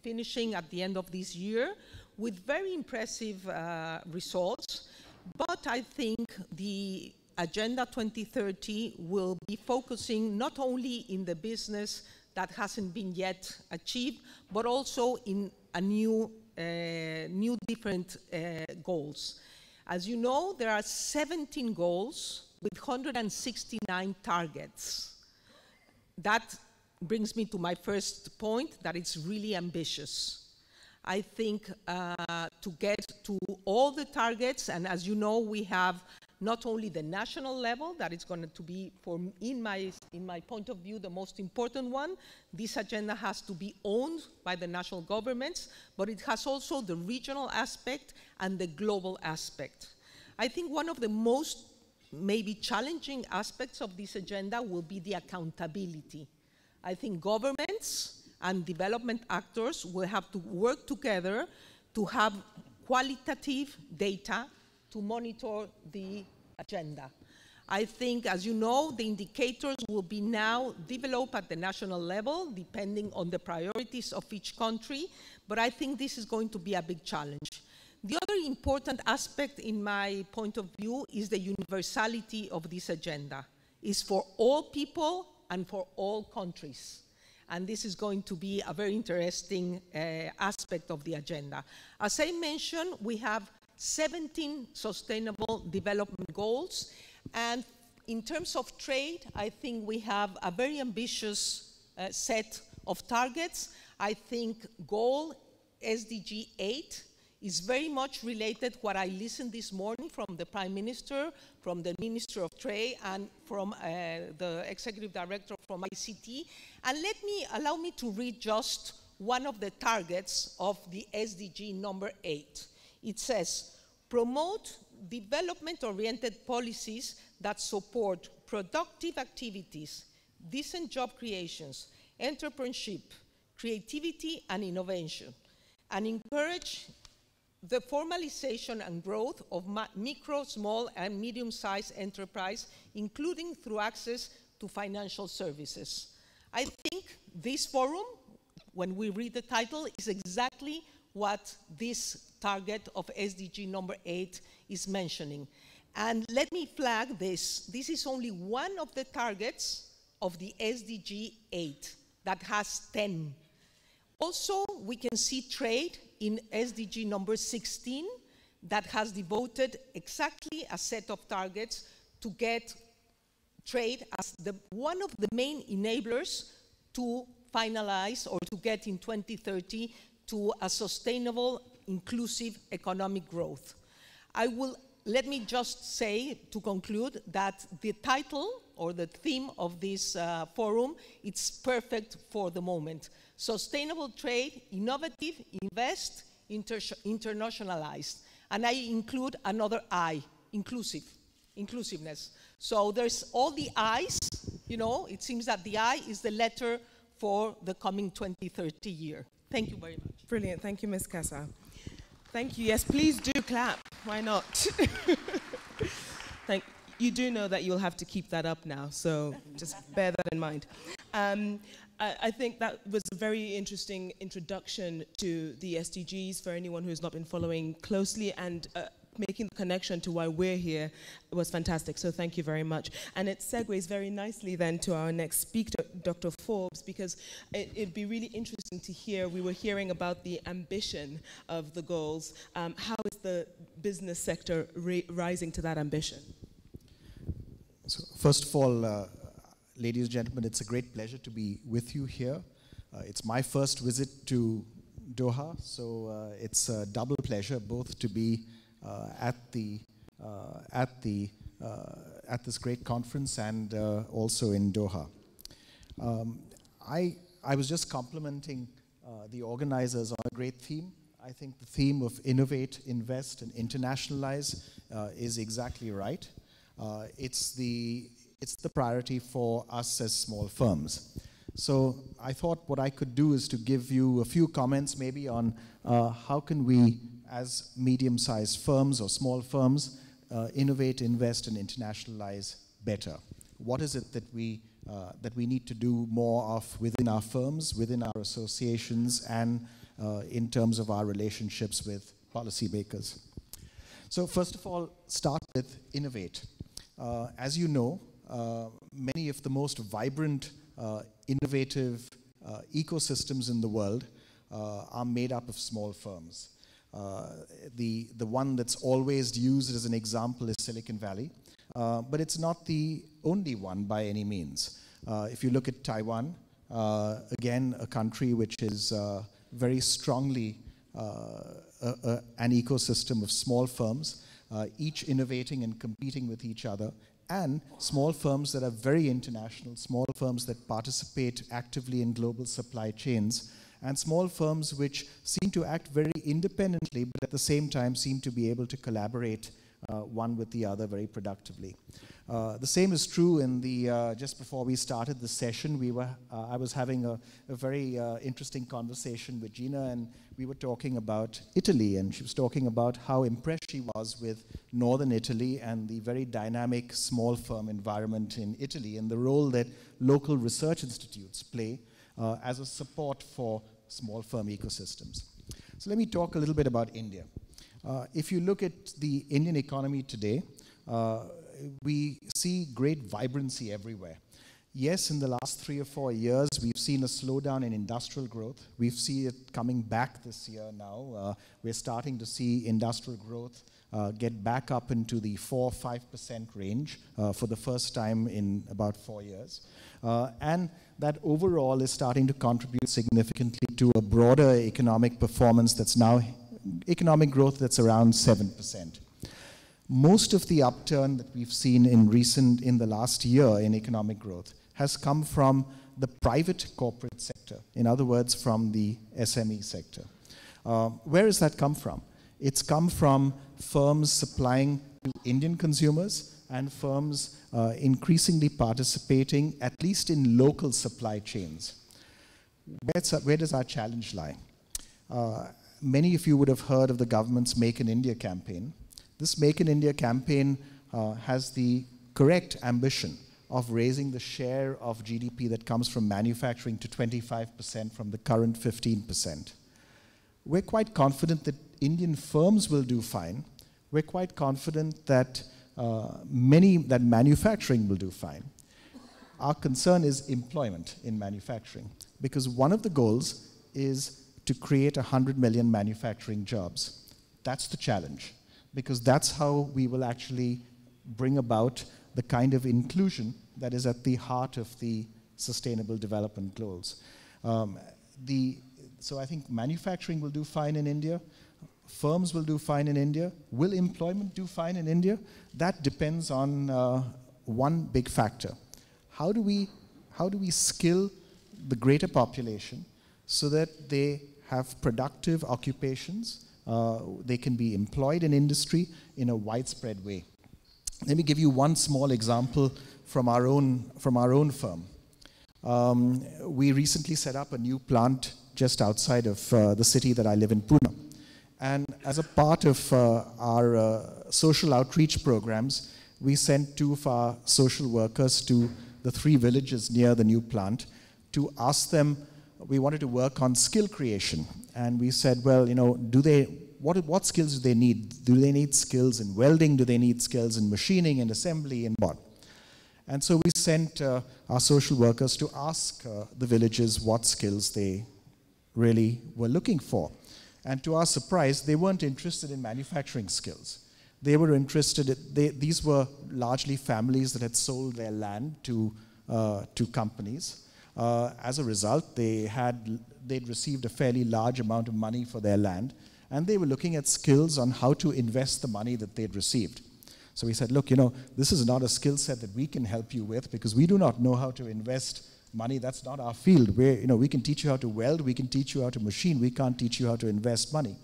finishing at the end of this year with very impressive results. But I think the Agenda 2030 will be focusing not only in the business that hasn't been yet achieved, but also in a new different goals. As you know, there are 17 goals with 169 targets. That brings me to my first point, that it's really ambitious. I think to get to all the targets, and as you know, we have not only the national level, that is going to be, in my point of view, the most important one. This agenda has to be owned by the national governments, but it has also the regional aspect and the global aspect. I think one of the most maybe challenging aspects of this agenda will be the accountability. I think governments and development actors will have to work together to have qualitative data to monitor the agenda. I think, as you know, the indicators will be now developed at the national level, depending on the priorities of each country, but I think this is going to be a big challenge. The other important aspect, in my point of view, is the universality of this agenda. It's for all people and for all countries. And this is going to be a very interesting aspect of the agenda. As I mentioned, we have 17 sustainable development goals. And in terms of trade, I think we have a very ambitious set of targets. I think goal SDG 8 is very much related what I listened this morning from the Prime Minister, from the Minister of Trade, and from the Executive Director from ICT. And allow me to read just one of the targets of the SDG number 8. It says, promote development-oriented policies that support productive activities, decent job creations, entrepreneurship, creativity, and innovation, and encourage the formalization and growth of micro, small, and medium-sized enterprise, including through access to financial services. I think this forum, when we read the title, is exactly what this target of SDG number 8 is mentioning. And let me flag this. This is only one of the targets of the SDG 8 that has 10. Also, we can see trade in SDG number 16 that has devoted exactly a set of targets to get trade as one of the main enablers to finalize or to get in 2030 to a sustainable, inclusive economic growth. Let me just say, to conclude, that the title or the theme of this forum, it's perfect for the moment. Sustainable trade, innovative, invest, internationalized. And I include another I, inclusiveness. So there's all the I's, it seems that the I is the letter for the coming 2030 year. Thank you very much. Brilliant. Thank you, Ms. Kassa. Thank you. Yes, please do clap. Why not? You do know that you'll have to keep that up now, so just bear that in mind. I think that was a very interesting introduction to the SDGs for anyone who's not been following closely, and making the connection to why we're here was fantastic, so thank you very much. And it segues very nicely then to our next speaker, Dr. Forbes, because it'd be really interesting to hear, we were hearing about the ambition of the goals. How is the business sector rising to that ambition? So first of all, ladies and gentlemen, it's a great pleasure to be with you here. It's my first visit to Doha, so it's a double pleasure both to be at this great conference and also in Doha. I was just complimenting the organizers on a great theme. I think the theme of innovate, invest, and internationalize is exactly right. It's the priority for us as small firms. So I thought what I could do is to give you a few comments maybe on how can we, as medium-sized firms or small firms, innovate, invest, and internationalize better. What is it that we need to do more of within our firms, within our associations, and in terms of our relationships with policymakers? So first of all, start with innovate. As you know, many of the most vibrant, innovative ecosystems in the world are made up of small firms. The one that's always used as an example is Silicon Valley, but it's not the only one by any means. If you look at Taiwan, again, a country which is very strongly an ecosystem of small firms, each innovating and competing with each other, and small firms that are very international, small firms that participate actively in global supply chains, and small firms which seem to act very independently, but at the same time seem to be able to collaborate one with the other very productively. The same is true in the, just before we started the session, I was having a very interesting conversation with Gina, and we were talking about Italy, and she was talking about how impressed she was with northern Italy and the very dynamic small firm environment in Italy, and the role that local research institutes play as a support for small firm ecosystems. So let me talk a little bit about India. If you look at the Indian economy today, we see great vibrancy everywhere. Yes, in the last 3 or 4 years, we've seen a slowdown in industrial growth. We've seen it coming back this year now. We're starting to see industrial growth get back up into the 4-5% range for the first time in about 4 years. And that overall is starting to contribute significantly to a broader economic performance that's now economic growth that's around 7%. Most of the upturn that we've seen in the last year in economic growth has come from the private corporate sector, in other words, from the SME sector. Where has that come from? It's come from firms supplying to Indian consumers and firms increasingly participating, at least in local supply chains. Where does our challenge lie? Many of you would have heard of the government's Make in India campaign. This Make in India campaign has the correct ambition of raising the share of GDP that comes from manufacturing to 25% from the current 15%. We're quite confident that Indian firms will do fine. We're quite confident that that manufacturing will do fine. Our concern is employment in manufacturing, because one of the goals is to create 100 million manufacturing jobs. That's the challenge, because that's how we will actually bring about the kind of inclusion that is at the heart of the Sustainable Development Goals. So I think manufacturing will do fine in India, firms will do fine in India. Will employment do fine in India? That depends on one big factor. How do we skill the greater population so that they have productive occupations, they can be employed in industry in a widespread way? Let me give you one small example from our own firm. We recently set up a new plant just outside of the city that I live in, Pune. And as a part of our social outreach programs, we sent 2 of our social workers to the 3 villages near the new plant to ask them, we wanted to work on skill creation. And we said, well, what skills do they need? Do they need skills in welding? Do they need skills in machining and assembly and what? And so we sent our social workers to ask the villages what skills they really were looking for. And to our surprise, they weren't interested in manufacturing skills. They were interested, these were largely families that had sold their land to companies. As a result, they'd received a fairly large amount of money for their land, and they were looking at skills on how to invest the money that they'd received. So we said, look, this is not a skill set that we can help you with because we do not know how to invest money. That's not our field. We can teach you how to weld, we can teach you how to machine, we can't teach you how to invest money.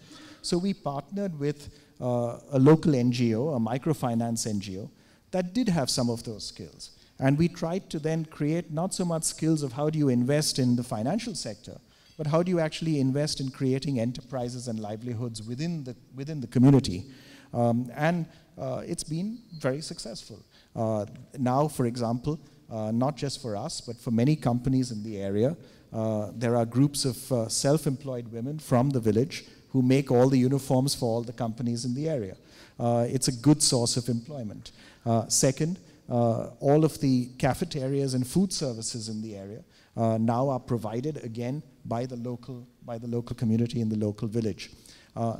So we partnered with a local NGO, a microfinance NGO, that did have some of those skills. And we tried to then create not so much skills of how do you invest in the financial sector, but how do you actually invest in creating enterprises and livelihoods within the community. It's been very successful. Now, for example, not just for us, but for many companies in the area, there are groups of self-employed women from the village who make all the uniforms for all the companies in the area. It's a good source of employment. Second, all of the cafeterias and food services in the area now are provided again by the local community in the local village.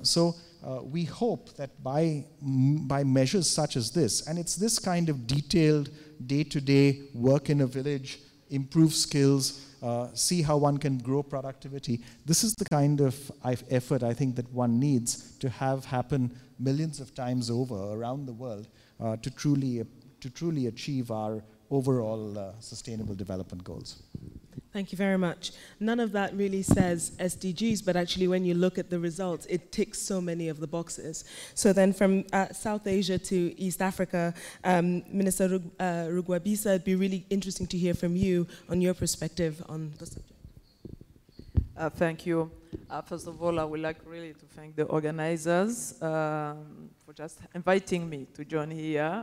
So we hope that by measures such as this, and it's this kind of detailed day-to-day work in a village, improve skills, see how one can grow productivity. This is the kind of effort I think that one needs to have happen millions of times over around the world to truly achieve our overall sustainable development goals. Thank you very much. None of that really says SDGs, but actually when you look at the results, it ticks so many of the boxes. So then from South Asia to East Africa, Minister Rugwabisa, it'd be really interesting to hear from you on your perspective on the subject. Thank you. First of all, I would like really to thank the organizers for just inviting me to join here.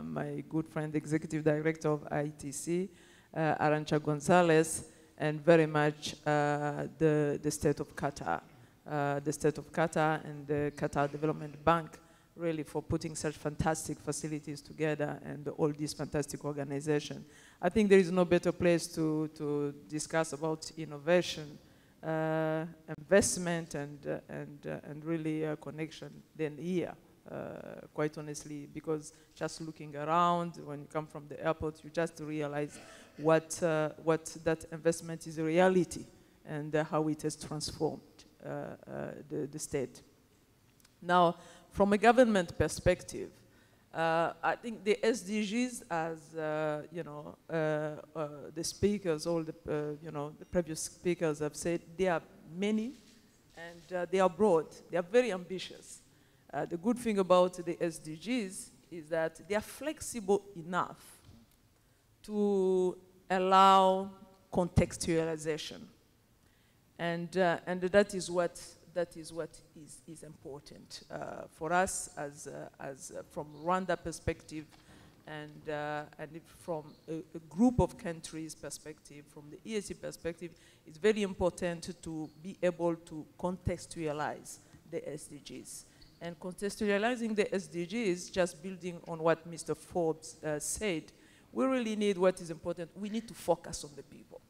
My good friend, Executive Director of ITC, Arantxa Gonzalez, and very much the State of Qatar. The State of Qatar and the Qatar Development Bank really for putting such fantastic facilities together and all these fantastic organizations. I think there is no better place to discuss about innovation, investment, and really connection than here. Quite honestly, because just looking around, when you come from the airport, you just realize what that investment is a reality and how it has transformed the state. Now, from a government perspective, I think the SDGs, as the speakers, all the the previous speakers have said, they are many and they are broad. They are very ambitious. The good thing about the SDGs is that they are flexible enough to allow contextualization, and that is what is important for us as from Rwanda perspective, and from a group of countries perspective, from the EAC perspective. It's very important to be able to contextualize the SDGs. And contextualizing the SDGs, just building on what Mr. Forbes said, we really need what is important. We need to focus on the people.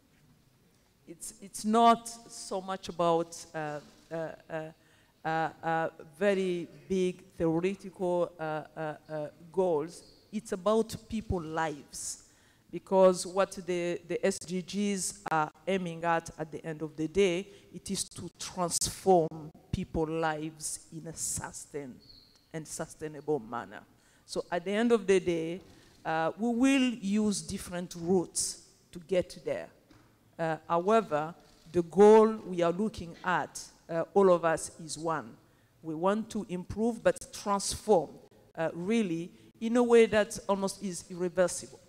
It's not so much about very big theoretical goals. It's about people's lives. Because what the SDGs are aiming at the end of the day, it is to transform people's lives in a sustained and sustainable manner. So at the end of the day, we will use different routes to get there. However, the goal we are looking at, all of us, is one. We want to improve but transform, really, in a way that almost is irreversible.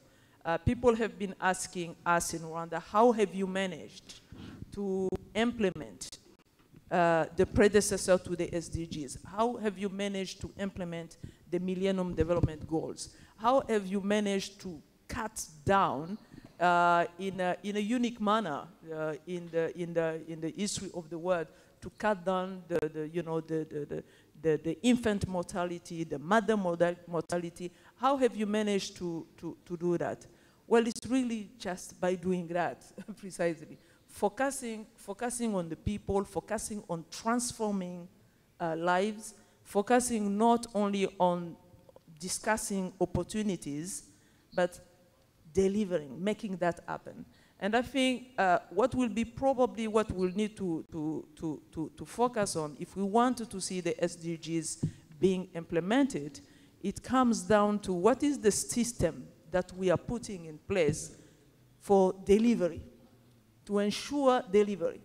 People have been asking us in Rwanda, how have you managed to implement the predecessor to the SDGs? How have you managed to implement the Millennium Development Goals? How have you managed to cut down in a unique manner in the history of the world, to cut down the infant mortality, the mother mortality? How have you managed to do that? Well, it's really just by doing that, precisely. Focusing on the people, focusing on transforming lives, focusing not only on discussing opportunities, but delivering, making that happen. And I think what will be probably what we'll need to focus on if we want to see the SDGs being implemented, it comes down to what is the system that we are putting in place for delivery, to ensure delivery.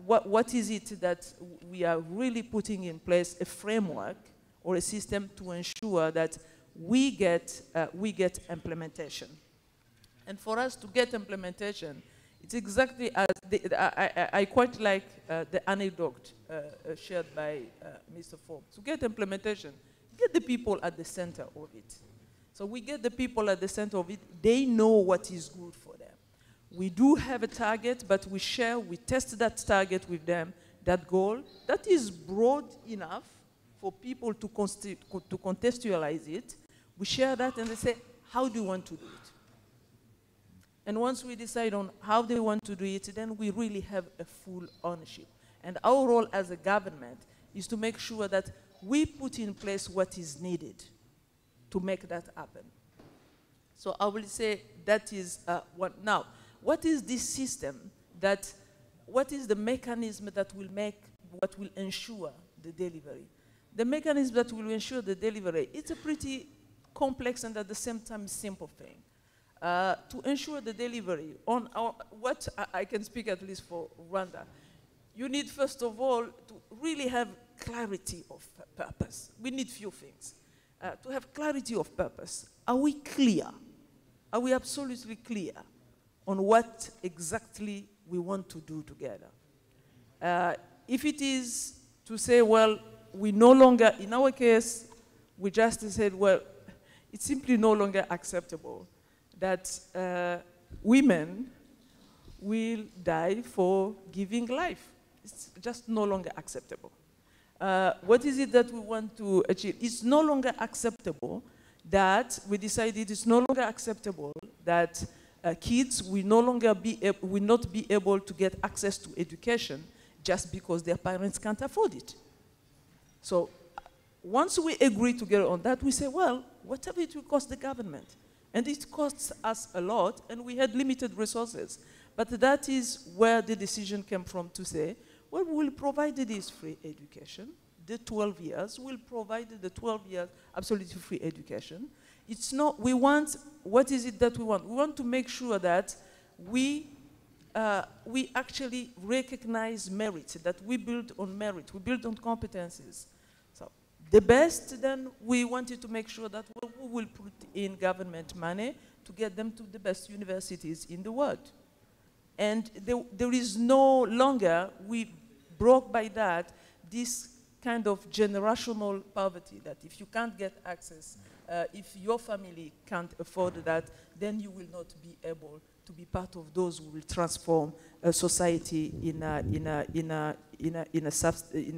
What is it that we are really putting in place, a framework or a system to ensure that we get implementation? And for us to get implementation, it's exactly as I quite like the anecdote shared by Mr. Forbes. To get implementation, get the people at the center of it. So we get the people at the center of it. They know what is good for them. We do have a target, but we test that target with them, that goal, that is broad enough for people to contextualize it. We share that and they say, how do you want to do it? And once we decide on how they want to do it, then we really have a full ownership. And our role as a government is to make sure that we put in place what is needed to make that happen. So I will say that is what. Now, what is this system what is the mechanism that will ensure the delivery? The mechanism that will ensure the delivery, it's a pretty complex and at the same time simple thing. To ensure the delivery on what I can speak at least for Rwanda, you need first of all to really have clarity of purpose. We need few things. To have clarity of purpose, are we clear? Are we absolutely clear on what exactly we want to do together? If it is to say, well, we no longer, in our case, we just said, well, it's simply no longer acceptable that women will die for giving life. It's just no longer acceptable. What is it that we want to achieve? It's no longer acceptable that we decided it's no longer acceptable that kids will not be able to get access to education just because their parents can't afford it. So once we agree together on that, we say, well, whatever it will cost the government. And it costs us a lot, and we had limited resources. But that is where the decision came from to say, well, we will provide this free education. The 12 years, we'll provide the 12 years absolutely free education. It's not, we want, what is it that we want? We want to make sure that we actually recognize merit, that we build on merit, we build on competencies. So the best, then we wanted to make sure that we will put in government money to get them to the best universities in the world. And there is no longer, we broke by that, this kind of generational poverty, that if you can't get access, if your family can't afford that, then you will not be able to be part of those who will transform a society in a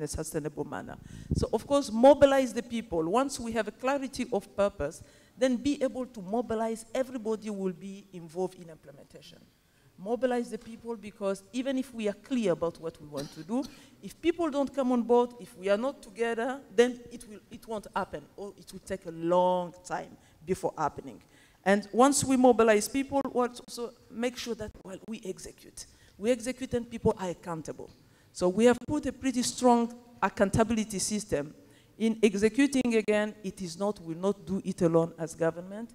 sustainable manner. So of course, mobilize the people. Once we have a clarity of purpose, then be able to mobilize everybody who will be involved in implementation. Mobilize the people, because even if we are clear about what we want to do, if people don't come on board, if we are not together, then it won't happen, or it will take a long time before happening. And once we mobilize people, we'll also make sure that, well, we execute. We execute and people are accountable. So we have put a pretty strong accountability system. In executing, again, we'll not do it alone as government.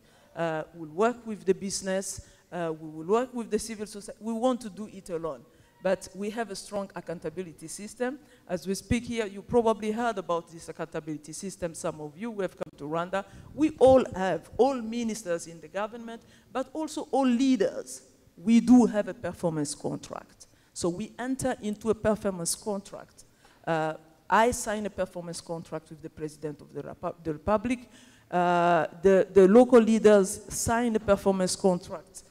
We'll work with the business. We will work with the civil society. We want to do it alone. But we have a strong accountability system. As we speak here, you probably heard about this accountability system. Some of you who have come to Rwanda. We all have, all ministers in the government, but also all leaders. We do have a performance contract. So we enter into a performance contract. I sign a performance contract with the President of the Republic. The local leaders sign a performance contract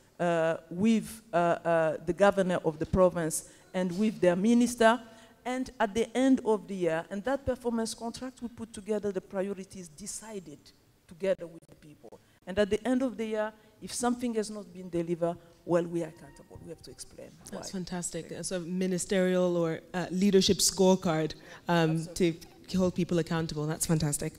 with the governor of the province and with their minister. And at the end of the year, and that performance contract, we put together the priorities decided together with the people. And at the end of the year, if something has not been delivered, well, we are accountable. We have to explain. That's why. fantastic. It's a ministerial or leadership scorecard to hold people accountable. That's fantastic.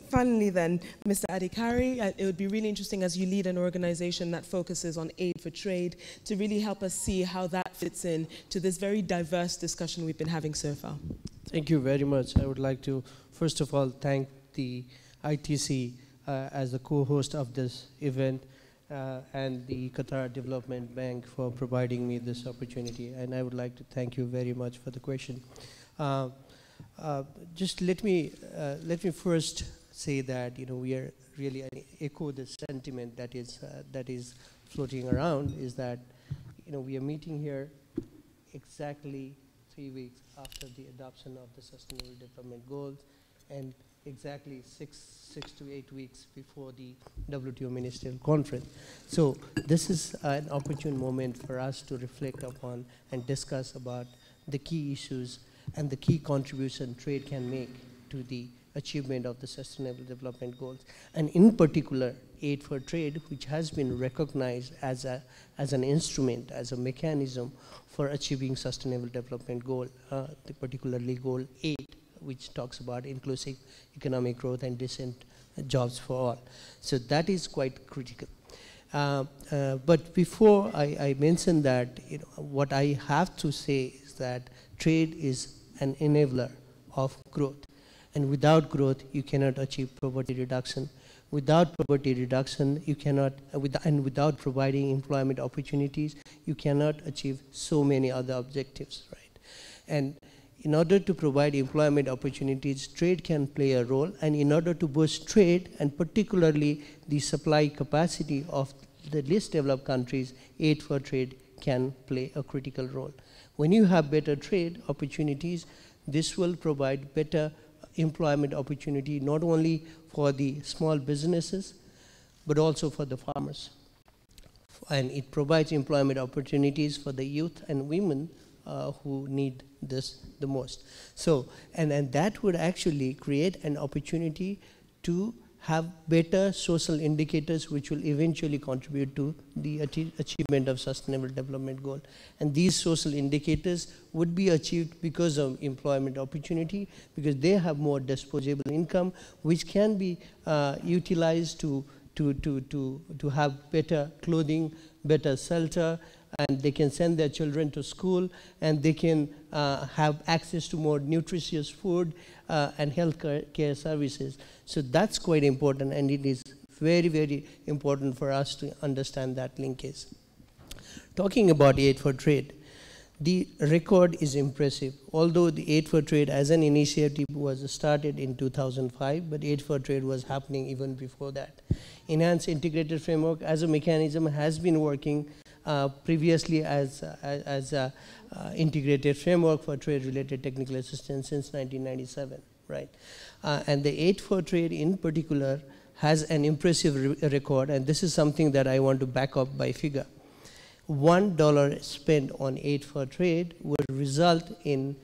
Finally then, Mr. Adhikari, it would be really interesting as you lead an organization that focuses on aid for trade to really help us see how that fits in to this very diverse discussion we've been having so far. Thank you very much. I would like to, first of all, thank the ITC as the co-host of this event and the Qatar Development Bank for providing me this opportunity. And I would like to thank you very much for the question. Just let me first say that we are really echo the sentiment that is floating around, is that we are meeting here exactly 3 weeks after the adoption of the Sustainable Development Goals and exactly six to 8 weeks before the WTO Ministerial Conference. So this is an opportune moment for us to reflect upon and discuss about the key issues and the key contribution trade can make to the achievement of the Sustainable Development Goals, and in particular, aid for trade, which has been recognized as an instrument, as a mechanism for achieving Sustainable Development Goal, particularly Goal 8, which talks about inclusive economic growth and decent jobs for all. So that is quite critical. But before I mention that, what I have to say is that trade is an enabler of growth. And without growth, you cannot achieve poverty reduction. Without poverty reduction, you cannot, and without providing employment opportunities, you cannot achieve so many other objectives, right? And in order to provide employment opportunities, trade can play a role. And in order to boost trade, and particularly the supply capacity of the least developed countries, aid for trade can play a critical role. When you have better trade opportunities, this will provide better employment opportunity, not only for the small businesses, but also for the farmers. And it provides employment opportunities for the youth and women who need this the most. So, and that would actually create an opportunity to have better social indicators which will eventually contribute to the achievement of Sustainable Development Goal. And these social indicators would be achieved because of employment opportunity, because they have more disposable income, which can be utilized to have better clothing, better shelter, and they can send their children to school, and they can have access to more nutritious food and health care services. So that's quite important, and it is very, very important for us to understand that linkage. Talking about aid for trade, the record is impressive. Although the aid for trade as an initiative was started in 2005, but aid for trade was happening even before that. Enhanced integrated framework as a mechanism has been working previously as a integrated framework for trade-related technical assistance since 1997, right? And the aid for trade in particular has an impressive record, and this is something that I want to back up by figure. $1 spent on aid for trade would result in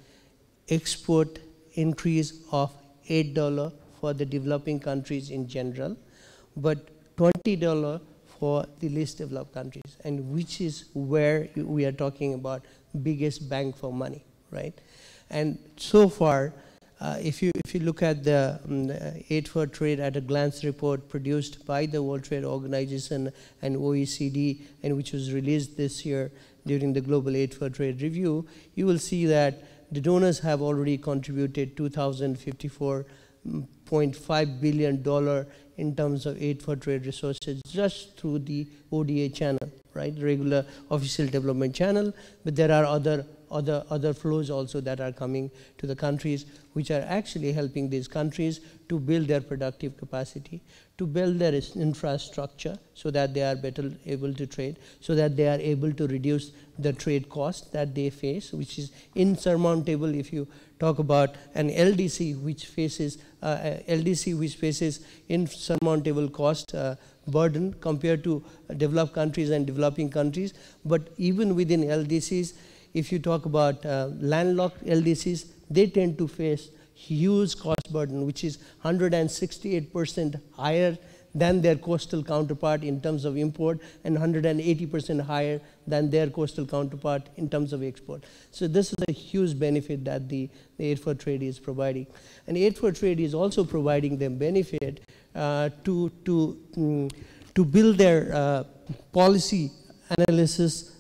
export increase of $8 for the developing countries in general, but $20 for the least developed countries, and which is where we are talking about biggest bang for money, right? And so far, if you look at the Aid for Trade at a Glance report produced by the World Trade Organization and OECD, and which was released this year during the Global Aid for Trade review, you will see that the donors have already contributed $2,054.5 billion in terms of aid for trade resources just through the ODA channel, right? Regular official development channel, but there are other other flows also that are coming to the countries, which are actually helping these countries to build their productive capacity, to build their infrastructure so that they are better able to trade, so that they are able to reduce the trade cost that they face, which is insurmountable if you talk about an LDC which faces insurmountable cost burden compared to developed countries and developing countries. But even within LDCs, if you talk about landlocked LDCs, they tend to face huge cost burden, which is 168% higher than their coastal counterpart in terms of import, and 180% higher than their coastal counterpart in terms of export. So this is a huge benefit that the Aid for Trade is providing. And Aid for Trade is also providing them benefit to build their policy analysis,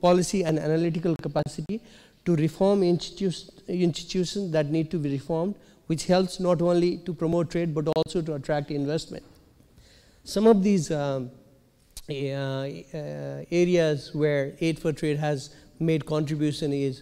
policy and analytical capacity, to reform institutions that need to be reformed, which helps not only to promote trade but also to attract investment. Some of these areas where Aid for Trade has made contribution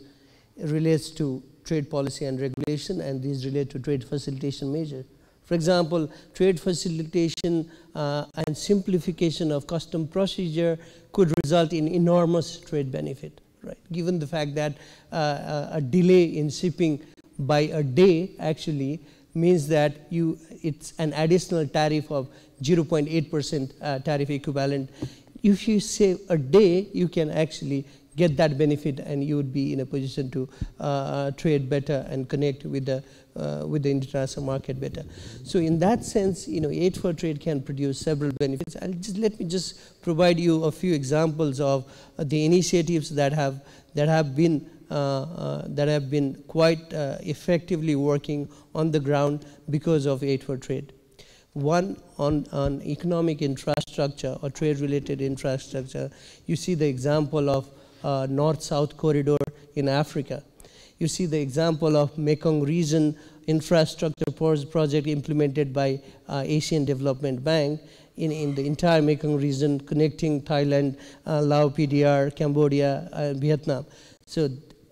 relates to trade policy and regulation, and these relate to trade facilitation measures. For example, trade facilitation and simplification of custom procedure could result in enormous trade benefit, right? Given the fact that a delay in shipping by a day actually means that it's an additional tariff of 0.8% tariff equivalent. If you save a day, you can actually get that benefit, and you would be in a position to trade better and connect with the international market better. So in that sense, Aid for Trade can produce several benefits. Let me just provide you a few examples of the initiatives that have been quite effectively working on the ground because of Aid for Trade. One, on economic infrastructure or trade-related infrastructure, you see the example of North-South corridor in Africa. You see the example of Mekong region infrastructure project implemented by Asian Development Bank in the entire Mekong region, connecting Thailand, Laos, PDR, Cambodia, and Vietnam. So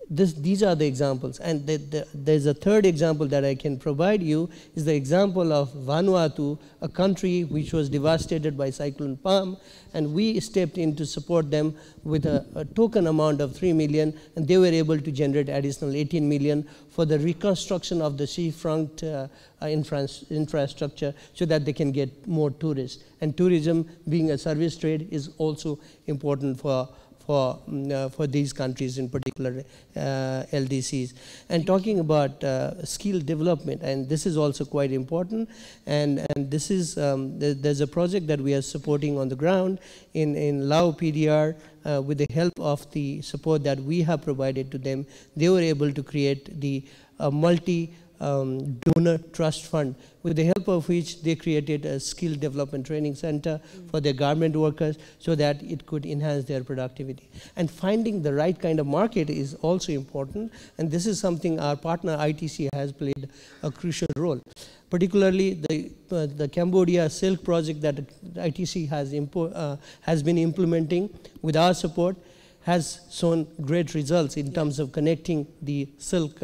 these are the examples. And there's a third example that I can provide you, is the example of Vanuatu, a country which was devastated by Cyclone Palm, and we stepped in to support them with a token amount of 3 million, and they were able to generate additional 18 million for the reconstruction of the seafront infrastructure so that they can get more tourists. And tourism, being a service trade, is also important for these countries, in particular LDCs. And talking about skill development, and this is also quite important, and this is, there's a project that we are supporting on the ground in Laos PDR with the help of the support that we have provided to them. They were able to create the donor trust fund, with the help of which they created a skill development training center for their garment workers so that it could enhance their productivity. And finding the right kind of market is also important, and this is something our partner ITC has played a crucial role. Particularly the Cambodia Silk project that ITC has been implementing with our support has shown great results in terms of connecting the silk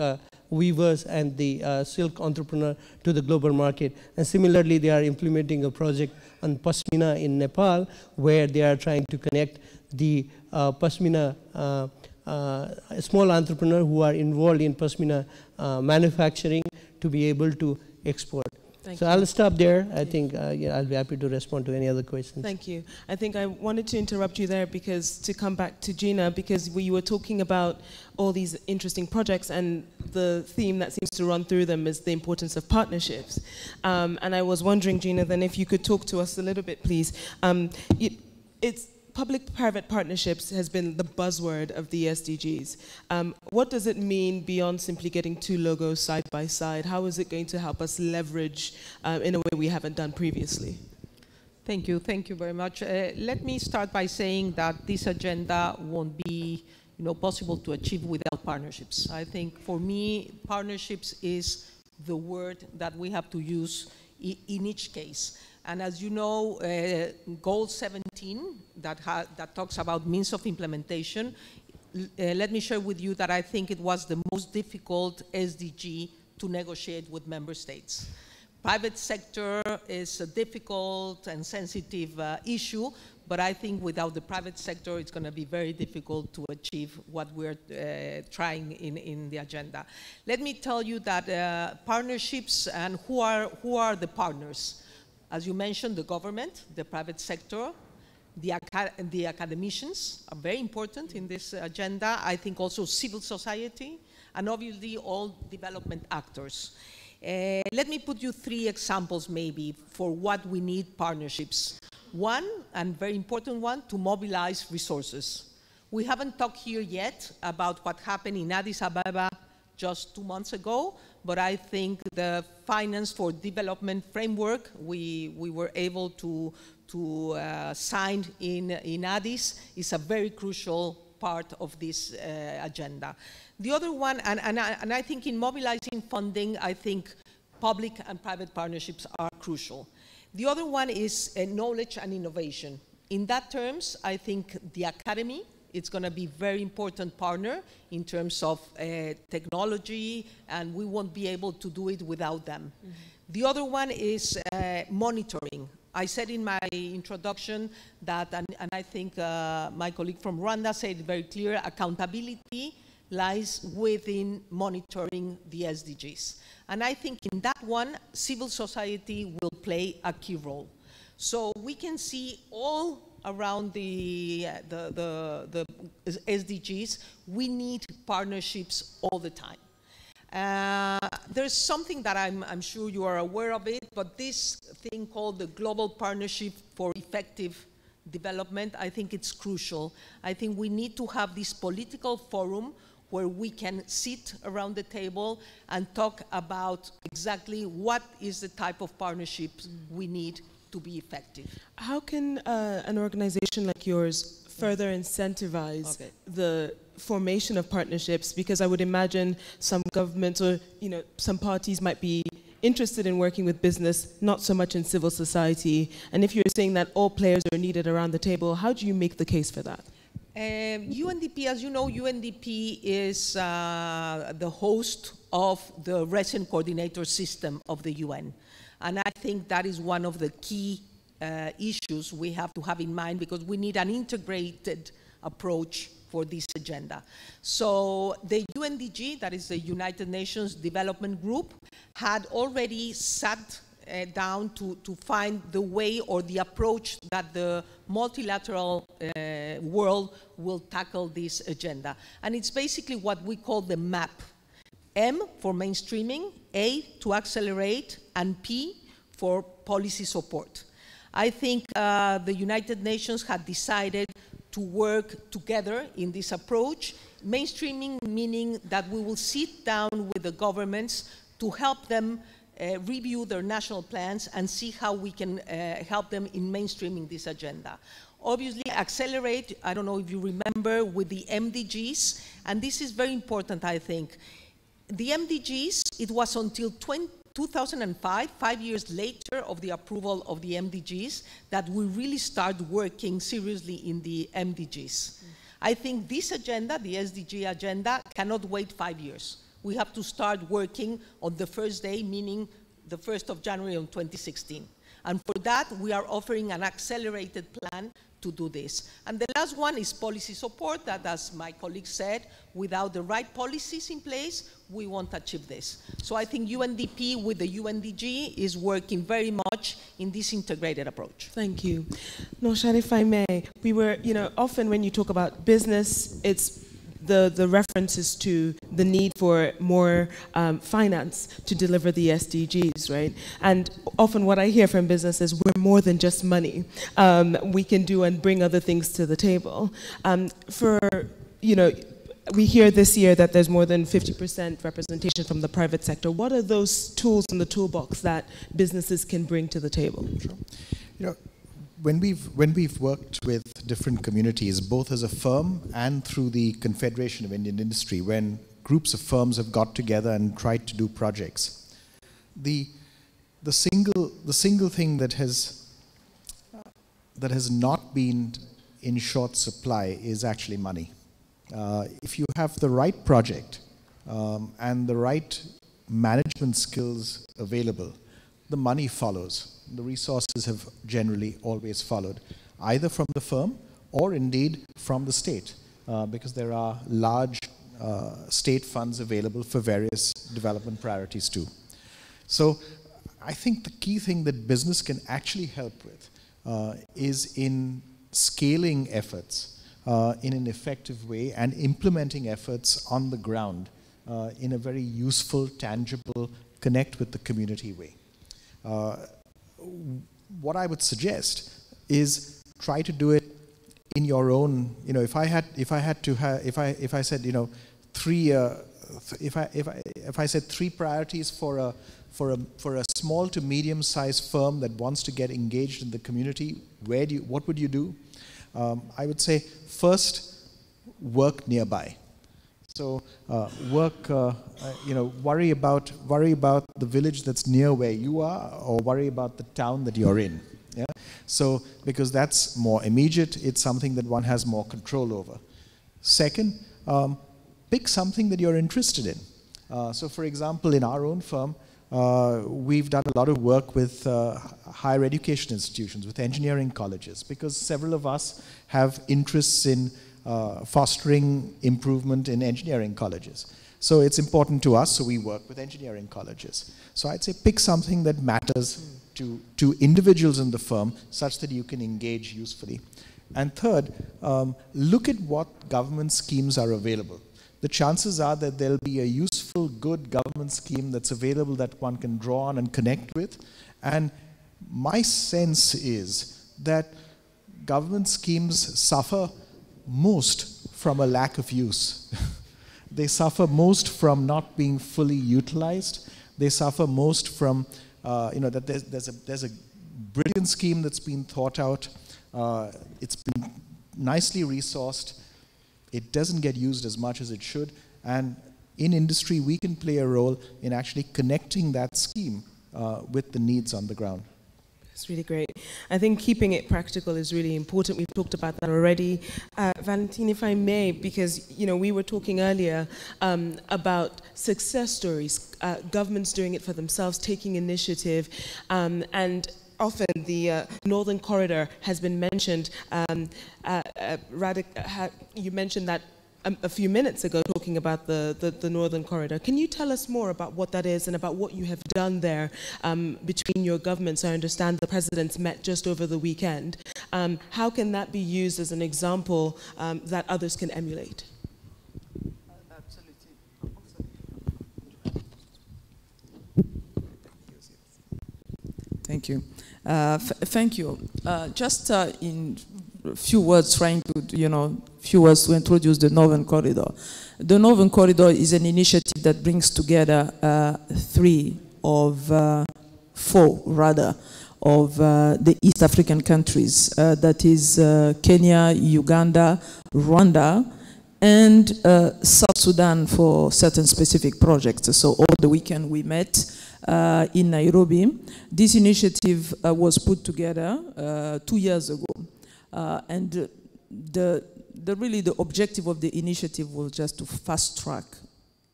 weavers and the silk entrepreneur to the global market. And similarly, they are implementing a project on Pashmina in Nepal, where they are trying to connect the Pashmina small entrepreneur who are involved in Pashmina manufacturing to be able to export. So I'll stop there. I think I'll be happy to respond to any other questions. Thank you. I think I wanted to interrupt you there because to come back to Gina, because we were talking about all these interesting projects, and the theme that seems to run through them is the importance of partnerships. And I was wondering, Gina, then if you could talk to us a little bit, please. It's public-private partnerships has been the buzzword of the SDGs. What does it mean beyond simply getting two logos side by side? How is it going to help us leverage in a way we haven't done previously? Thank you very much. Let me start by saying that this agenda won't be possible to achieve without partnerships. I think for me, partnerships is the word that we have to use in each case. And as you know, Goal 17 that talks about means of implementation let me share with you that I think it was the most difficult SDG to negotiate with member states. Private sector is a difficult and sensitive issue, but I think without the private sector, it's going to be very difficult to achieve what we're trying in the agenda. Let me tell you that partnerships and who are the partners? As you mentioned, the government, the private sector, the academicians are very important in this agenda. I think also civil society, and obviously all development actors. Let me put you 3 examples maybe for what we need partnerships. One, and very important one, to mobilize resources. We haven't talked here yet about what happened in Addis Ababa just 2 months ago, but I think the Finance for Development framework we were able to sign in Addis is a very crucial part of this agenda. The other one, and I think in mobilizing funding, I think public and private partnerships are crucial. The other one is knowledge and innovation. In that terms, I think the academy, it's going to be a very important partner in terms of technology, and we won't be able to do it without them. Mm-hmm. The other one is monitoring. I said in my introduction that, and I think my colleague from Rwanda said it very clear, accountability lies within monitoring the SDGs. And I think in that one, civil society will play a key role. So we can see all around the SDGs, we need partnerships all the time. There's something that I'm sure you are aware of it, but this thing called the Global Partnership for Effective Development, I think it's crucial. I think we need to have this political forum where we can sit around the table and talk about exactly what is the type of partnerships we need to be effective. How can an organization like yours further incentivize the formation of partnerships? Because I would imagine some governments or some parties might be interested in working with business, not so much in civil society. And if you're saying that all players are needed around the table, how do you make the case for that? UNDP, as you know, UNDP is the host of the Resident Coordinator System of the UN. And I think that is one of the key issues we have to have in mind, because we need an integrated approach for this agenda. So the UNDG, that is the United Nations Development Group, had already sat down to find the way or the approach that the multilateral world will tackle this agenda. And it's basically what we call the MAP. M for mainstreaming, A to accelerate, and P for policy support. I think the United Nations had decided to work together in this approach. Mainstreaming meaning that we will sit down with the governments to help them review their national plans and see how we can help them in mainstreaming this agenda. Obviously, accelerate, I don't know if you remember, with the MDGs, and this is very important, I think. The MDGs, it was until 2005, 5 years later of the approval of the MDGs, that we really start working seriously in the MDGs. I think this agenda, the SDG agenda, cannot wait 5 years. We have to start working on the first day, meaning the 1st of January of 2016. And for that, we are offering an accelerated plan to do this. And the last one is policy support, that, as my colleague said, without the right policies in place, we won't achieve this. So I think UNDP with the UNDG is working very much in this integrated approach. Thank you. Noshad, if I may, we were, often when you talk about business, it's the references to the need for more finance to deliver the SDGs, right? And often what I hear from business is we're more than just money. We can do and bring other things to the table. We hear this year that there's more than 50% representation from the private sector. What are those tools in the toolbox that businesses can bring to the table? Sure. When we've worked with different communities, both as a firm and through the Confederation of Indian Industry, when groups of firms have got together and tried to do projects, the single thing that has not been in short supply is actually money. If you have the right project and the right management skills available, the money follows. The resources have generally always followed, either from the firm or indeed from the state, because there are large state funds available for various development priorities too. So I think the key thing that business can actually help with is in scaling efforts in an effective way and implementing efforts on the ground in a very useful, tangible, connect with the community way. What I would suggest is try to do it in your own. You know, if I said, you know, if I said three priorities for a small to medium-sized firm that wants to get engaged in the community, what would you do? I would say first, work nearby. So worry about the village that's near where you are, or worry about the town that you're in. Yeah. So because that's more immediate, it's something that one has more control over. Second, pick something that you're interested in. So for example, in our own firm, we've done a lot of work with higher education institutions, with engineering colleges, because several of us have interests in fostering improvement in engineering colleges. So it's important to us, so we work with engineering colleges. So I'd say pick something that matters to individuals in the firm such that you can engage usefully. And third, look at what government schemes are available. The chances are that there'll be a useful, good government scheme that's available that one can draw on and connect with. And my sense is that government schemes suffer most from a lack of use. They suffer most from not being fully utilized. They suffer most from, that there's a brilliant scheme that's been thought out. It's been nicely resourced. It doesn't get used as much as it should. And in industry, we can play a role in actually connecting that scheme with the needs on the ground. That's really great. I think keeping it practical is really important. We've talked about that already. Valentine, if I may, because we were talking earlier about success stories, governments doing it for themselves, taking initiative, and often the Northern Corridor has been mentioned. You mentioned that a few minutes ago, talking about the Northern Corridor. Can you tell us more about what that is and about what you have done there between your governments? I understand the presidents met just over the weekend. How can that be used as an example that others can emulate? Thank you. Thank you. Just in a few words, trying to, few words to introduce the Northern Corridor. The Northern Corridor is an initiative that brings together four of the East African countries. That is Kenya, Uganda, Rwanda, and South Sudan for certain specific projects. So over the weekend we met in Nairobi. This initiative was put together 2 years ago. And really the objective of the initiative was just to fast-track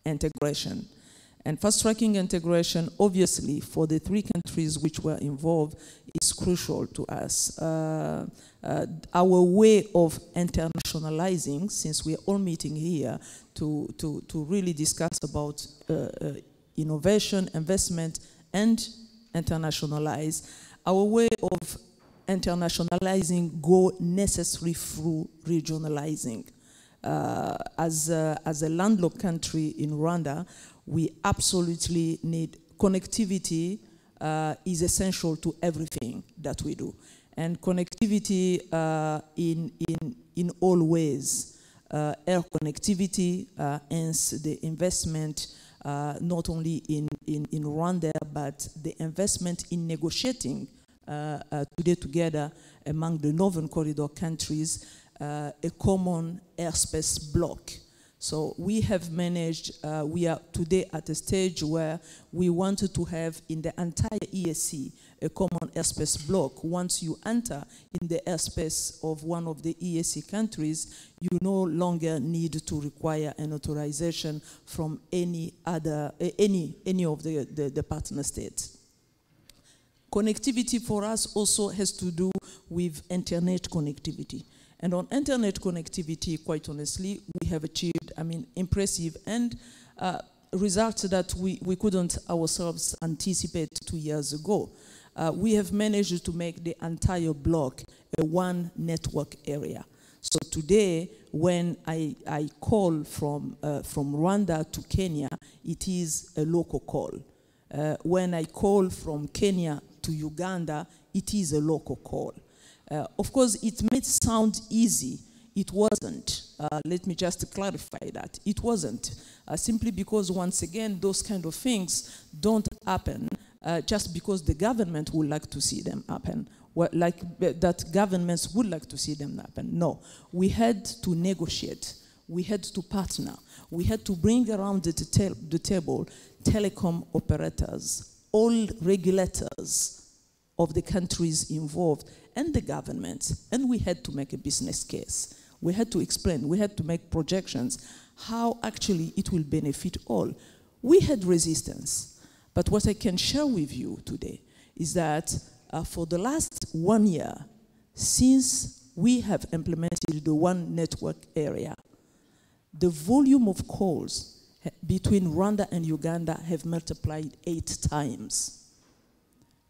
integration. And fast-tracking integration, obviously, for the three countries which were involved, is crucial to us. Our way of internationalizing, since we're all meeting here to really discuss about innovation, investment, and internationalize, our way of internationalizing go necessarily through regionalizing. As a landlocked country in Rwanda, we absolutely need connectivity. Is essential to everything that we do, and connectivity in all ways. Air connectivity, hence the investment not only in Rwanda, but the investment in negotiating today together among the Northern Corridor countries a common airspace block So we have managed, we are today at a stage where we wanted to have in the entire EAC a common airspace block. Once you enter in the airspace of one of the EAC countries, you no longer need to require an authorization from any of the partner states. Connectivity for us also has to do with internet connectivity. And on internet connectivity, quite honestly, we have achieved, impressive and results that we couldn't ourselves anticipate 2 years ago. We have managed to make the entire block a one network area. So today, when I call from Rwanda to Kenya, it is a local call. When I call from Kenya to Uganda, it is a local call. Of course, it may sound easy. It wasn't. Let me just clarify that. It wasn't. Simply because, once again, those kind of things don't happen just because the government would like to see them happen. That governments would like to see them happen. No. We had to negotiate. We had to partner. We had to bring around the table telecom operators, all regulators of the countries involved, and the government, and we had to make a business case. We had to explain, we had to make projections, how actually it will benefit all. We had resistance, but what I can share with you today is that for the last 1 year, since we have implemented the one network area, the volume of calls between Rwanda and Uganda have multiplied 8 times.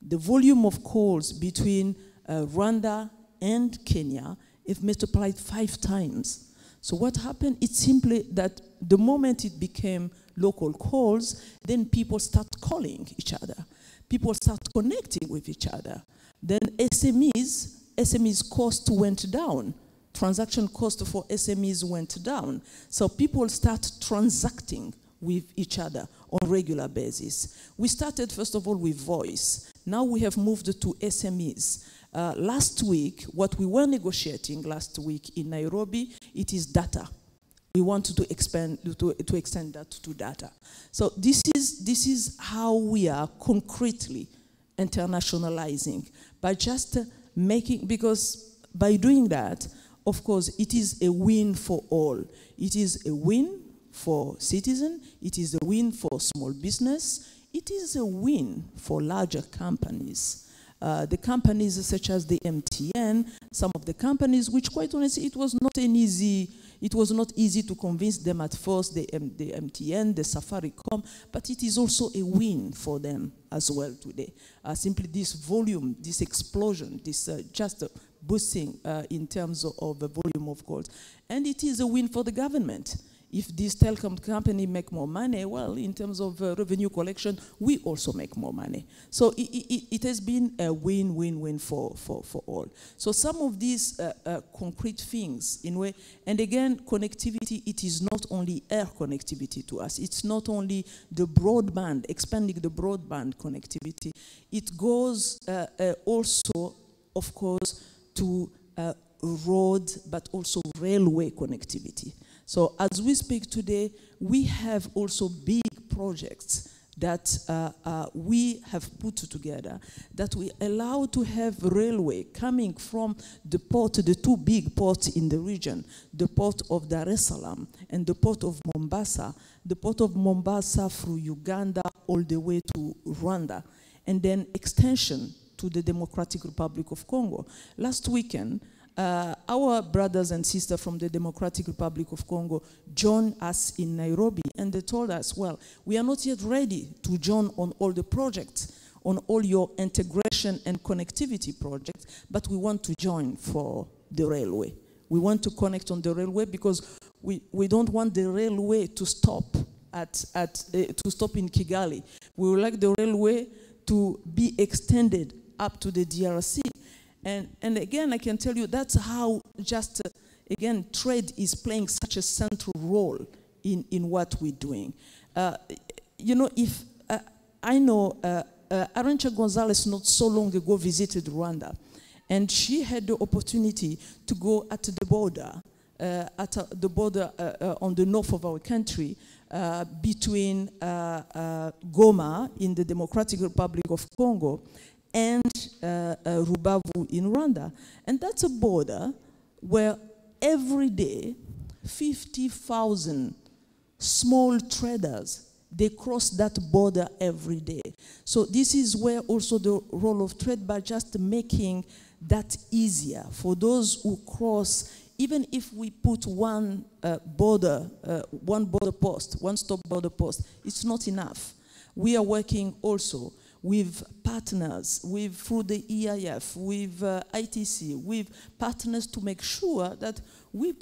The volume of calls between Rwanda and Kenya have multiplied 5 times. So what happened? It's simply that the moment it became local calls, then people start calling each other. People start connecting with each other. Then SMEs cost went down. Transaction cost for SMEs went down. So people start transacting with each other on a regular basis. We started, first of all, with voice. Now we have moved to SMEs. Last week, what we were negotiating last week in Nairobi, it is data. We want to extend that to data. So this is how we are concretely internationalizing by just making, because by doing that, of course, it is a win for all. It is a win for citizens, it is a win for small business, it is a win for larger companies. The companies such as the MTN, some of the companies which, quite honestly, it was not easy to convince them at first, the MTN, the Safaricom, but it is also a win for them as well today. Simply this volume, this explosion, this just boosting in terms of the volume of calls. And it is a win for the government. If this telecom company make more money, well, in terms of revenue collection, we also make more money. So it has been a win-win-win for all. So some of these concrete things, in way, and again, connectivity, it is not only air connectivity to us. It's not only the broadband, expanding the broadband connectivity. It goes also, of course, to road, but also railway connectivity. So as we speak today, we have also big projects that we have put together that we allow to have railway coming from the port, the 2 big ports in the region, the port of Dar es Salaam and the port of Mombasa through Uganda all the way to Rwanda, and then extension to the Democratic Republic of Congo. Last weekend, our brothers and sisters from the Democratic Republic of Congo joined us in Nairobi, and they told us, well, we are not yet ready to join on all the projects, on all your integration and connectivity projects, but we want to join for the railway. We want to connect on the railway because we don't want the railway to stop in Kigali. We would like the railway to be extended up to the DRC. And again, I can tell you that's how just, again, trade is playing such a central role in what we're doing. You know, if I know Arantxa Gonzalez not so long ago visited Rwanda, and she had the opportunity to go at the border at the border on the north of our country between Goma in the Democratic Republic of Congo and Rubavu in Rwanda. And that's a border where every day 50,000 small traders, they cross that border every day. So this is where also the role of trade, by just making that easier for those who cross. Even if we put one border post, one-stop border post, it's not enough. We are working also with partners, through the EIF, with ITC, with partners to make sure that we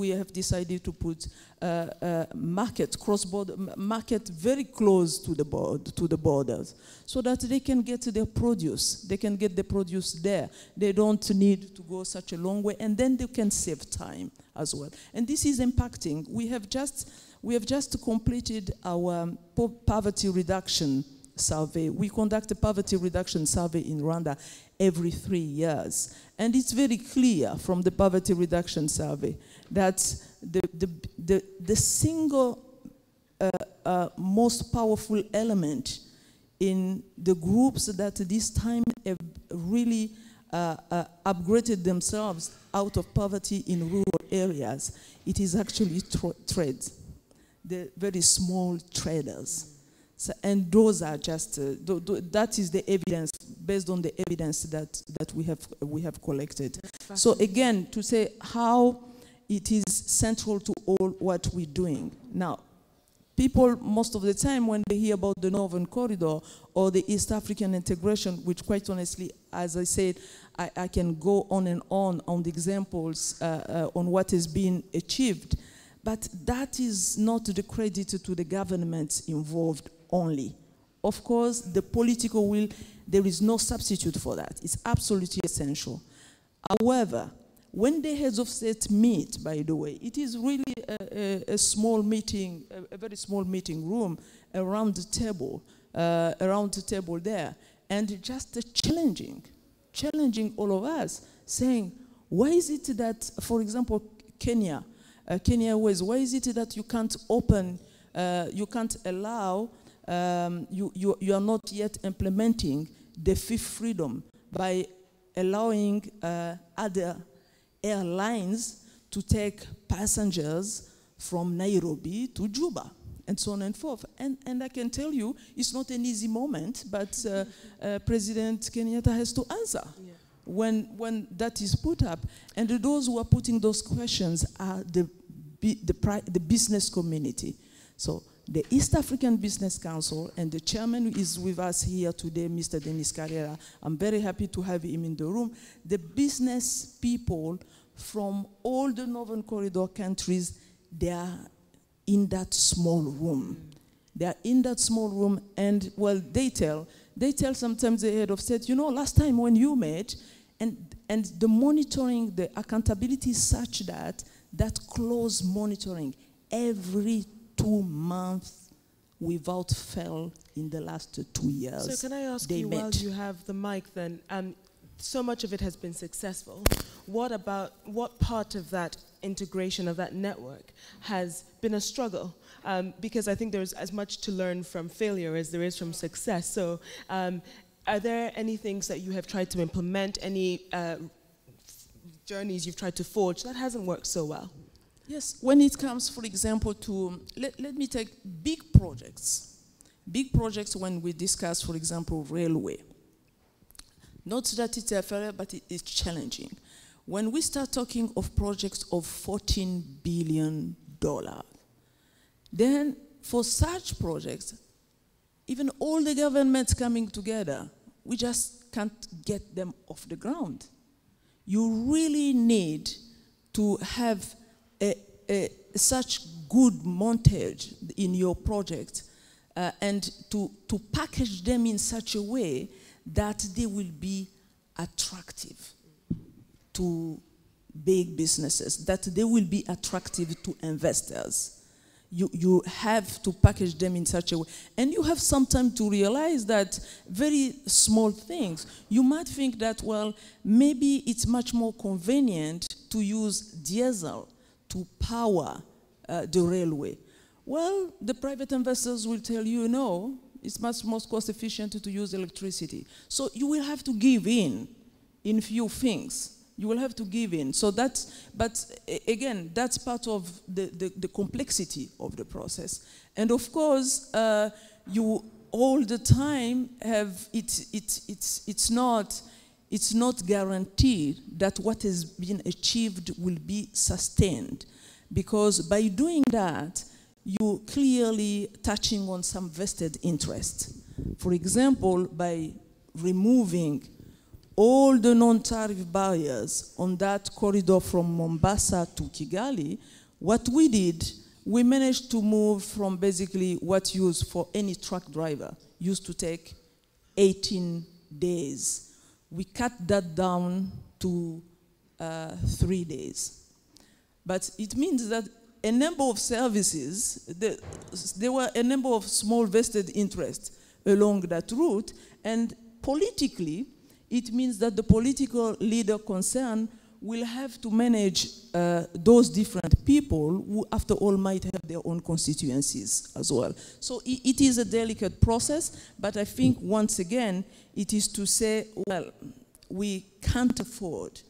have decided to put cross-border market very close to the borders, so that they can get their produce. They can get the produce there. They don't need to go such a long way, and then they can save time as well. And this is impacting. We have just completed our poverty reduction survey. We conduct a poverty reduction survey in Rwanda every 3 years. And it's very clear from the poverty reduction survey that the single most powerful element in the groups that this time have really upgraded themselves out of poverty in rural areas, it is actually trade, the very small traders. So, and those are just, that is the evidence, based on the evidence that we have collected. So again, to say how it is central to all what we're doing. Now, people, most of the time, when they hear about the Northern Corridor or the East African integration, which quite honestly, as I said, I can go on and on the examples on what has been achieved, but that is not the credit to the governments involved only. Of course, the political will, there is no substitute for that. It's absolutely essential. However, when the heads of state meet, by the way, it is really a small meeting, a very small meeting room around the table there, and just challenging all of us, saying, why is it that, for example, Kenya Airways, why is it that you can't open, you can't allow, you are not yet implementing the fifth freedom by allowing other airlines to take passengers from Nairobi to Juba, and so on and forth. And I can tell you, it's not an easy moment, but President Kenyatta has to answer when that is put up. And those who are putting those questions are the business community. So the East African Business Council, and the chairman is with us here today, Mr. Denis Carrera. I'm very happy to have him in the room. The business people from all the Northern Corridor countries, they are in that small room. They are in that small room, and well, they tell sometimes the head of state, you know, last time when you met, and the monitoring, the accountability is such that close monitoring every 2 months without fail in the last 2 years. So can I ask you, while you have the mic then, so much of it has been successful. What part of that integration of that network has been a struggle? Because I think there's as much to learn from failure as there is from success. So are there any things that you have tried to implement, any journeys you've tried to forge that hasn't worked so well? Yes, when it comes, for example, to, let me take big projects. Big projects when we discuss, for example, railway. Not that it's a failure, but it's challenging. When we start talking of projects of $14 billion, then for such projects, even all the governments coming together, we just can't get them off the ground. You really need to have such good montage in your project and to package them in such a way that they will be attractive to big businesses, that they will be attractive to investors. you have to package them in such a way. And you have some time to realize that very small things. You might think that, well, maybe it's much more convenient to use diesel to power the railway. Well, the private investors will tell you, no, it's much more cost efficient to use electricity. So you will have to give in few things. You will have to give in. So that's, but again, that's part of the complexity of the process. And of course, you all the time have, it's not guaranteed that what has been achieved will be sustained. Because by doing that, you clearly touching on some vested interest. For example, by removing all the non-tariff barriers on that corridor from Mombasa to Kigali, what we did, we managed to move from basically what used for any truck driver used to take 18 days. We cut that down to 3 days. But it means that a number of services, there were a number of small vested interests along that route, and politically, it means that the political leader concerned will have to manage those different people who, after all, might have their own constituencies as well. So it is a delicate process, but I think, once again, it is to say, well, we can't afford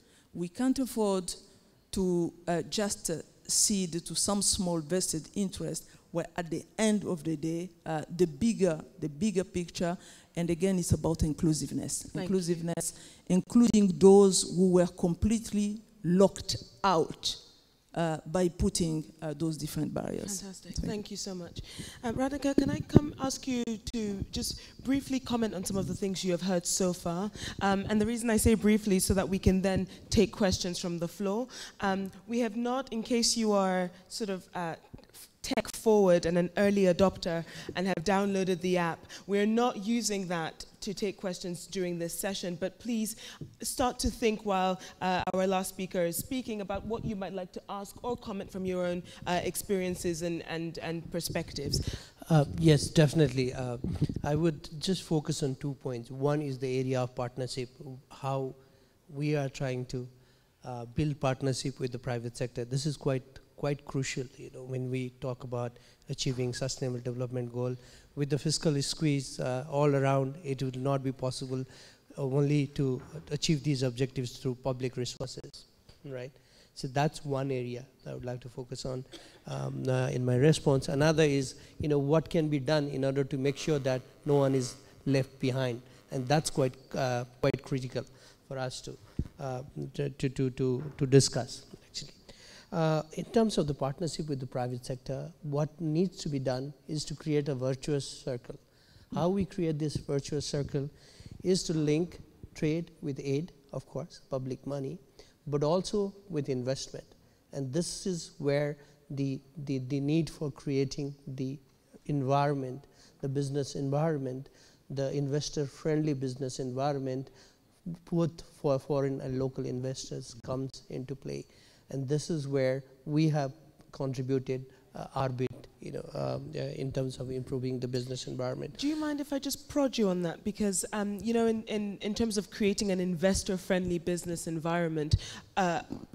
to just cede to some small vested interest, where at the end of the day, the bigger picture, and again, it's about inclusiveness. Inclusiveness, including those who were completely locked out by putting those different barriers. Fantastic. Thank you so much. Radhika, can I ask you to just briefly comment on some of the things you have heard so far? And the reason I say briefly is so that we can then take questions from the floor. We have not, in case you are sort of tech forward and an early adopter and have downloaded the app, we're not using that to take questions during this session, but please start to think while our last speaker is speaking about what you might like to ask or comment from your own experiences and perspectives. Yes, definitely. I would just focus on 2 points. One is the area of partnership, how we are trying to build partnership with the private sector. This is quite crucial, when we talk about achieving sustainable development goal. With the fiscal squeeze all around, it will not be possible only to achieve these objectives through public resources, right? So that's one area I would like to focus on in my response. Another is, what can be done in order to make sure that no one is left behind, and that's quite critical for us to discuss. In terms of the partnership with the private sector, what needs to be done is to create a virtuous circle. How we create this virtuous circle is to link trade with aid, of course, public money, but also with investment. And this is where the need for creating the environment, the business environment, the investor-friendly business environment, both for foreign and local investors, comes into play. And this is where we have contributed our bit, in terms of improving the business environment. Do you mind if I just prod you on that? Because, in terms of creating an investor-friendly business environment,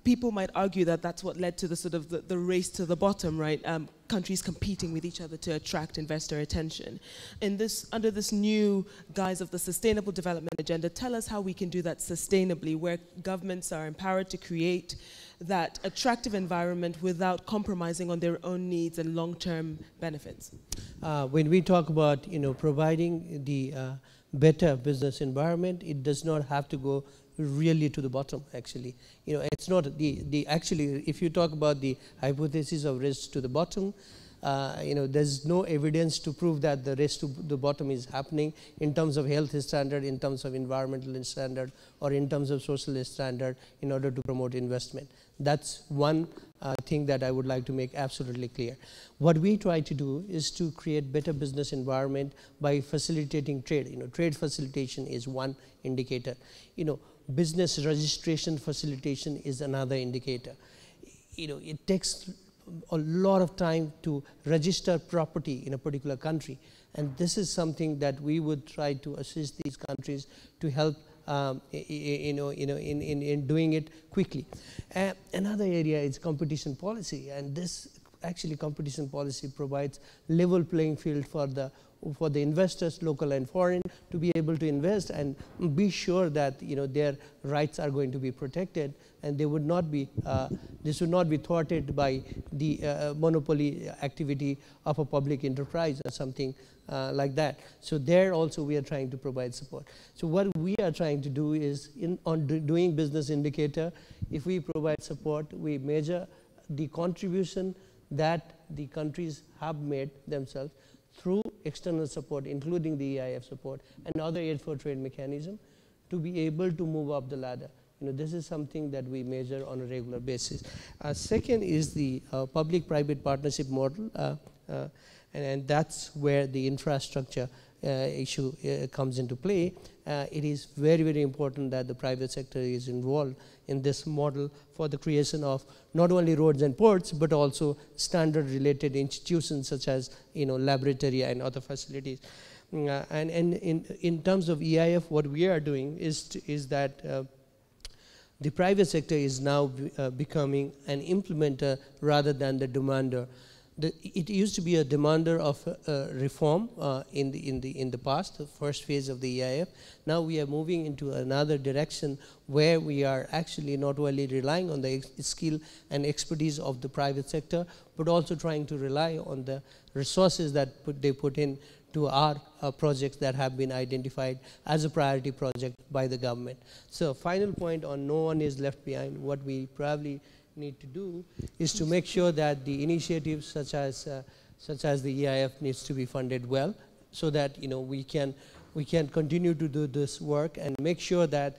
people might argue that that's what led to the sort of the race to the bottom, right? Countries competing with each other to attract investor attention. Under this new guise of the Sustainable Development Agenda, tell us how we can do that sustainably, where governments are empowered to create that attractive environment without compromising on their own needs and long-term benefits. When we talk about providing the better business environment, it does not have to go really to the bottom. Actually, it's not actually, if you talk about the hypothesis of race to the bottom, there's no evidence to prove that the race to the bottom is happening in terms of health standard, in terms of environmental standard, or in terms of social standard in order to promote investment. That's one thing that I would like to make absolutely clear. What we try to do is to create better business environment by facilitating trade. Trade facilitation is one indicator. Business registration facilitation is another indicator. It takes a lot of time to register property in a particular country. And this is something that we would try to assist these countries to help in doing it quickly. Another area is competition policy, and this actually competition policy provides level playing field for the investors, local and foreign, to be able to invest and be sure that their rights are going to be protected, and they would not be this would not be thwarted by the monopoly activity of a public enterprise or something like that. So there also we are trying to provide support. So what we are trying to do is on doing business indicator, if we provide support, we measure the contribution that the countries have made themselves through external support, including the EIF support and other aid for trade mechanism, to be able to move up the ladder. This is something that we measure on a regular basis. Second is the public-private partnership model, and that's where the infrastructure issue comes into play. It is very, very important that the private sector is involved in this model for the creation of not only roads and ports, but also standard related institutions such as laboratory and other facilities. And in terms of EIF, what we are doing is that the private sector is now becoming an implementer rather than the demander. It used to be a demander of reform in the past, the first phase of the EIF. Now we are moving into another direction where we are actually not only relying on the skill and expertise of the private sector, but also trying to rely on the resources that they put in to our projects that have been identified as a priority project by the government. So final point on no one is left behind. What we probably need to do is to make sure that the initiatives such as the EIF needs to be funded well, so that we can continue to do this work and make sure that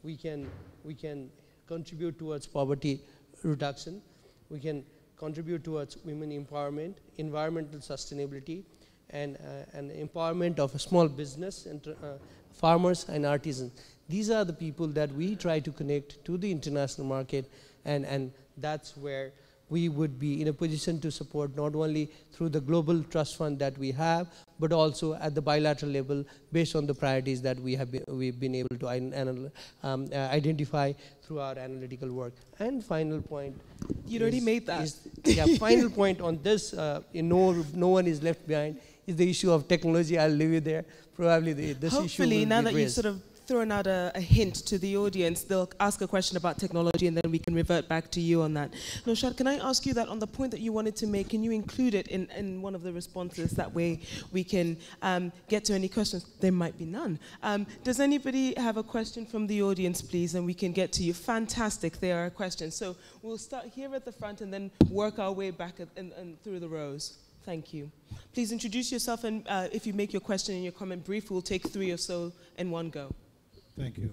we can contribute towards poverty reduction, we can contribute towards women empowerment, environmental sustainability, and empowerment of a small business and farmers and artisans. These are the people that we try to connect to the international market, and that's where we would be in a position to support not only through the global trust fund that we have, but also at the bilateral level based on the priorities that we've been able to identify through our analytical work. And final point. You already made that. Final point on this, no one is left behind, is the issue of technology. I'll leave you there. Probably this issue will be raised. Hopefully, now that you've sort of thrown out a hint to the audience, they'll ask a question about technology and then we can revert back to you on that. Naushad, can I ask you that on the point that you wanted to make, can you include it in one of the responses? That way we can get to any questions. There might be none. Does anybody have a question from the audience, please, and we can get to you? Fantastic, there are questions. So we'll start here at the front and then work our way back and through the rows. Thank you. Please introduce yourself, and if you make your question and your comment brief, we'll take 3 or so in one go. Thank you.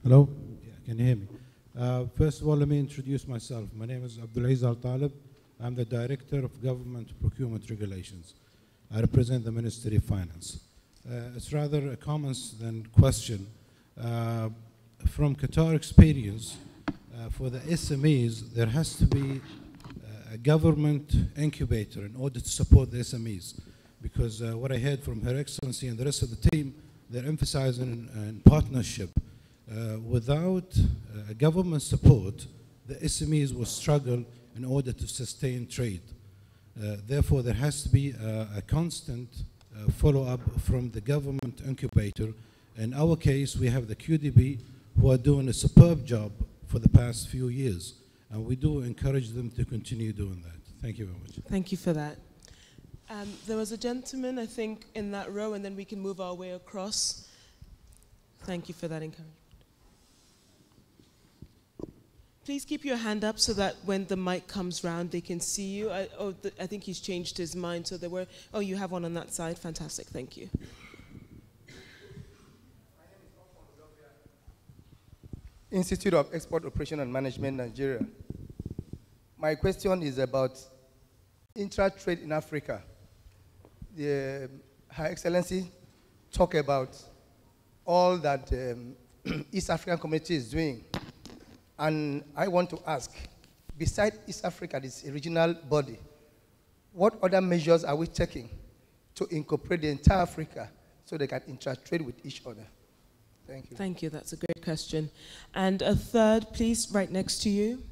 Hello? Yeah, can you hear me? First of all, let me introduce myself. My name is Abdulaziz Al-Talib. I'm the Director of Government Procurement Regulations. I represent the Ministry of Finance. It's rather a comment than question. From Qatar experience, for the SMEs, there has to be a government incubator in order to support the SMEs. Because what I heard from Her Excellency and the rest of the team, they're emphasizing partnership. Without government support, the SMEs will struggle in order to sustain trade. Therefore, there has to be a constant follow-up from the government incubator. In our case, we have the QDB, who are doing a superb job for the past few years. And we do encourage them to continue doing that. Thank you very much. Thank you for that. There was a gentleman, I think, in that row, and then we can move our way across. Thank you for that encouragement. Please keep your hand up so that when the mic comes round, they can see you. I think he's changed his mind, so there were... Oh, you have one on that side. Fantastic. Thank you. Institute of Export Operation and Management, Nigeria. My question is about intra-trade in Africa. Her Excellency talked about all that East African Community is doing. And I want to ask, Besides East Africa, this regional body, what other measures are we taking to incorporate the entire Africa so they can intertrade with each other? Thank you. Thank you. That's a great question. And a third, please, right next to you.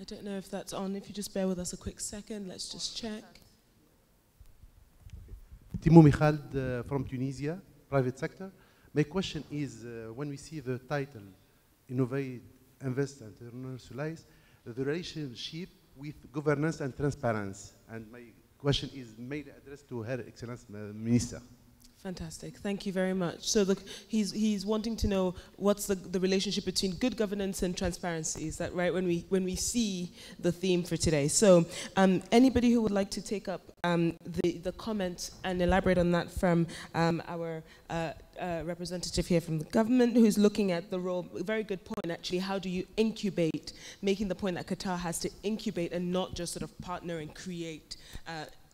I don't know if that's on. If you just bear with us a quick second, let's just check. Timo Michald from Tunisia, private sector. My question is, when we see the title, Innovate, Invest, and Internationalize, the relationship with governance and transparency. And my question is mainly addressed to Her Excellency Minister. Fantastic. Thank you very much. So he's wanting to know what's the relationship between good governance and transparency. Is that right? When we see the theme for today. So anybody who would like to take up the comment and elaborate on that from our representative here from the government, who's looking at the role. Very good point, actually. How do you incubate? Making the point that Qatar has to incubate and not just sort of partner and create.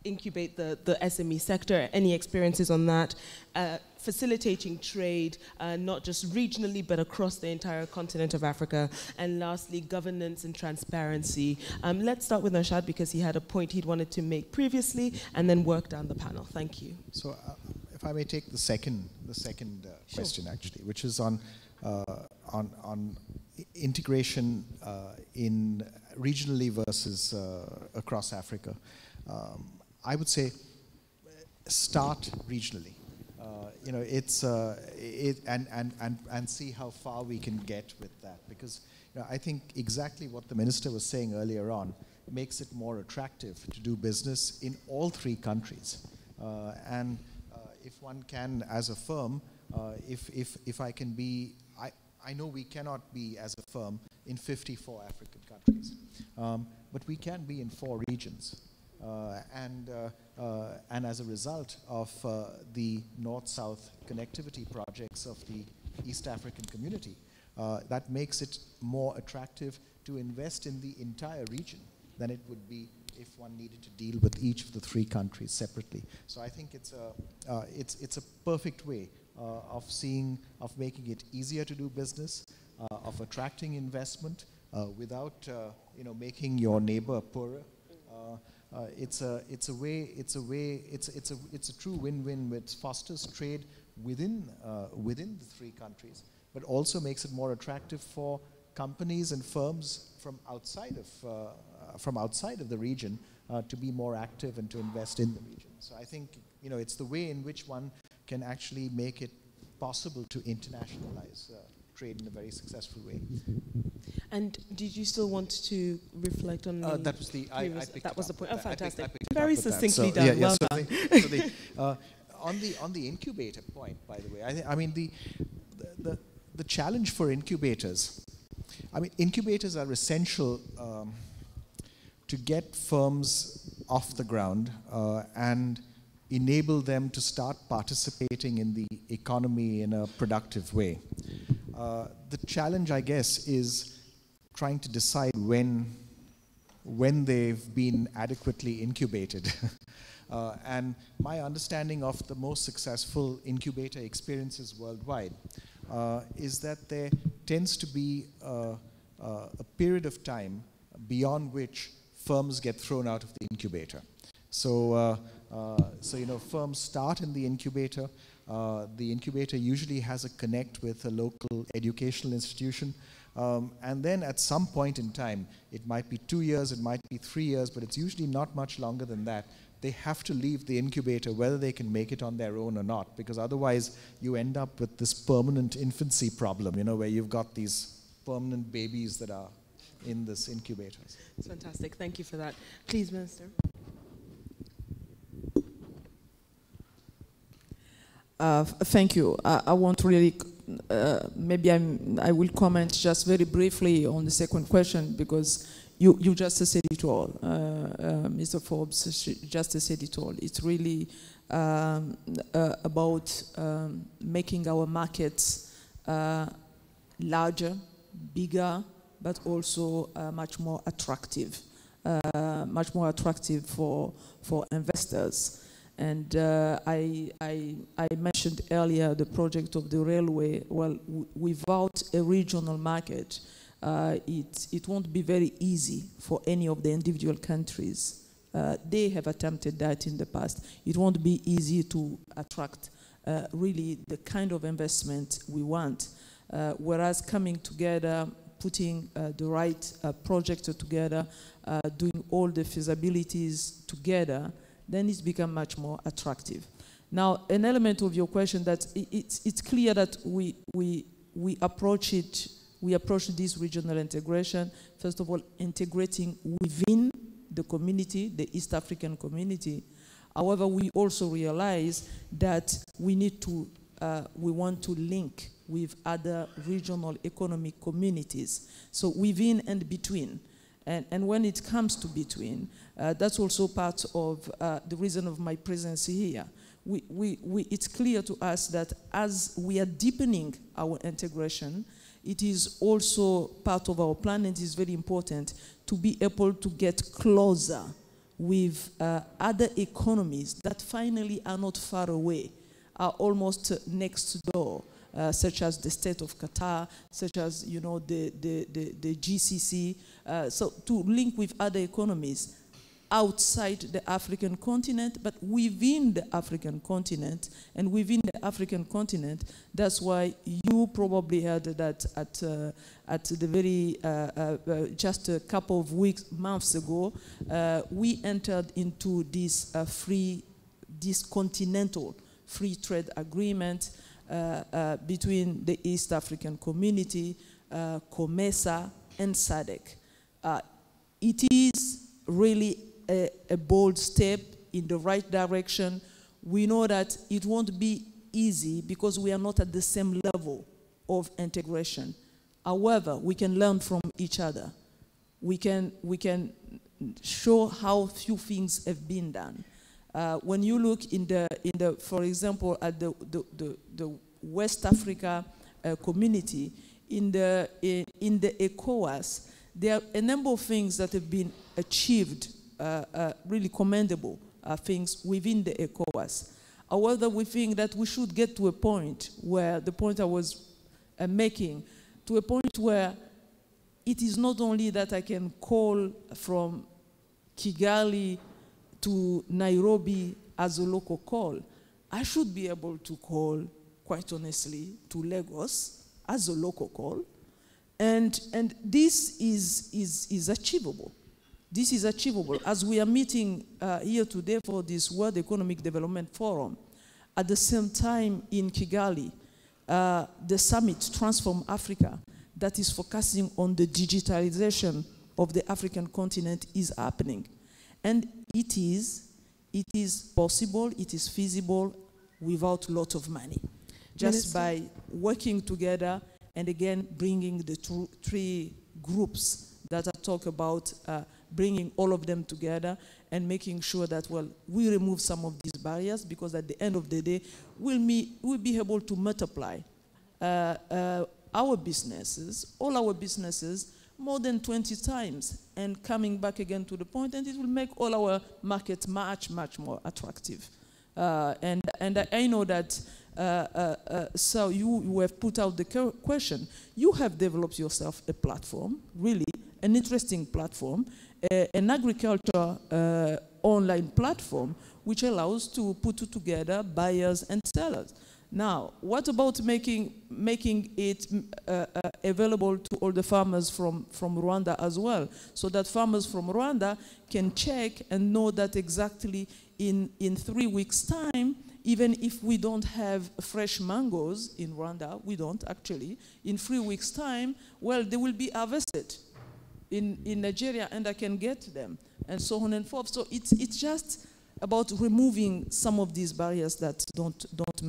Incubate the SME sector. Any experiences on that? Facilitating trade, not just regionally, but across the entire continent of Africa. And lastly, governance and transparency. Let's start with Nashad, because he had a point he'd wanted to make previously, and then work down the panel. Thank you. So if I may take the second question, actually, which is on integration in regionally versus across Africa. I would say start regionally. And see how far we can get with that, because I think exactly what the minister was saying earlier on makes it more attractive to do business in all three countries. If one can, as a firm, if I can be, I know we cannot be as a firm in 54 African countries, but we can be in 4 regions. And as a result of the North-South connectivity projects of the East African community, that makes it more attractive to invest in the entire region than it would be if one needed to deal with each of the 3 countries separately. So I think it's a perfect way of making it easier to do business, of attracting investment without making your neighbor poorer. It's a true win-win, which fosters trade within the 3 countries, but also makes it more attractive for companies and firms from outside of the region to be more active and to invest in the region. So I think it's the way in which one can actually make it possible to internationalize trade in a very successful way. And did you still want to reflect on that was the that was the point. Oh, fantastic! Very succinctly done. Well done. On the incubator point, by the way, I mean the challenge for incubators. I mean, incubators are essential to get firms off the ground and enable them to start participating in the economy in a productive way. The challenge, I guess, is trying to decide when they've been adequately incubated. And my understanding of the most successful incubator experiences worldwide is that there tends to be a period of time beyond which firms get thrown out of the incubator. So firms start in the incubator. The incubator usually has a connect with a local educational institution. And then at some point in time, it might be 2 years, it might be 3 years, but it's usually not much longer than that. They have to leave the incubator whether they can make it on their own or not, because otherwise you end up with this permanent infancy problem, where you've got these permanent babies that are in this incubator. It's fantastic. Thank you for that. Please, Minister. Thank you. I want to really, maybe I will comment just very briefly on the second question, because you just said it all. Mr. Forbes just said it all. It's really about making our markets larger, bigger, but also much more attractive for investors. And I mentioned earlier the project of the railway. Well, without a regional market, it won't be very easy for any of the individual countries. They have attempted that in the past. It won't be easy to attract really the kind of investment we want. Whereas coming together, putting the right project together, doing all the feasibilities together, then it's become much more attractive. Now, an element of your question that it's clear that we approach this regional integration, first of all, integrating within the community, the East African community. However, we also realize that we want to link with other regional economic communities. So within and between. And when it comes to between, that's also part of the reason of my presence here. It's clear to us that as we are deepening our integration, it is also part of our plan, and it is very important to be able to get closer with other economies that finally are not far away, are almost next door, such as the state of Qatar, such as the GCC. So to link with other economies outside the African continent, but within the African continent. And within the African continent, that's why you probably heard that at the very, just a couple of months ago, we entered into this continental free trade agreement between the East African community, COMESA, and SADC. It is really a bold step in the right direction. We know that it won't be easy because we are not at the same level of integration. However, we can learn from each other. We can show how few things have been done. When you look for example, at the West Africa community, in the ECOWAS, there are a number of things that have been achieved, really commendable things within the ECOWAS. However, we think that we should get to a point where, the point I was making, to a point where it is not only that I can call from Kigali to Nairobi as a local call. I should be able to call, quite honestly, to Lagos as a local call. And this is achievable. This is achievable. As we are meeting here today for this World Economic Development Forum, at the same time in Kigali, the summit Transform Africa, that is focusing on the digitalization of the African continent, is happening. And it is possible, it is feasible without a lot of money. Just by working together and again bringing the three groups that I talk about, bringing all of them together and making sure that, well, we remove some of these barriers, because at the end of the day, we'll be able to multiply our businesses, all our businesses, more than 20 times, and coming back again to the point, and it will make all our markets much, much more attractive. And I know that, so you have put out the question. You have developed yourself a platform, really, an interesting platform, an agriculture online platform, which allows to put together buyers and sellers. Now, what about making it available to all the farmers from Rwanda as well, so that farmers from Rwanda can check and know that exactly in 3 weeks' time, even if we don't have fresh mangoes in Rwanda, we don't actually, in 3 weeks' time, well, they will be harvested in Nigeria and I can get them, and so on and forth. So it's just about removing some of these barriers that don't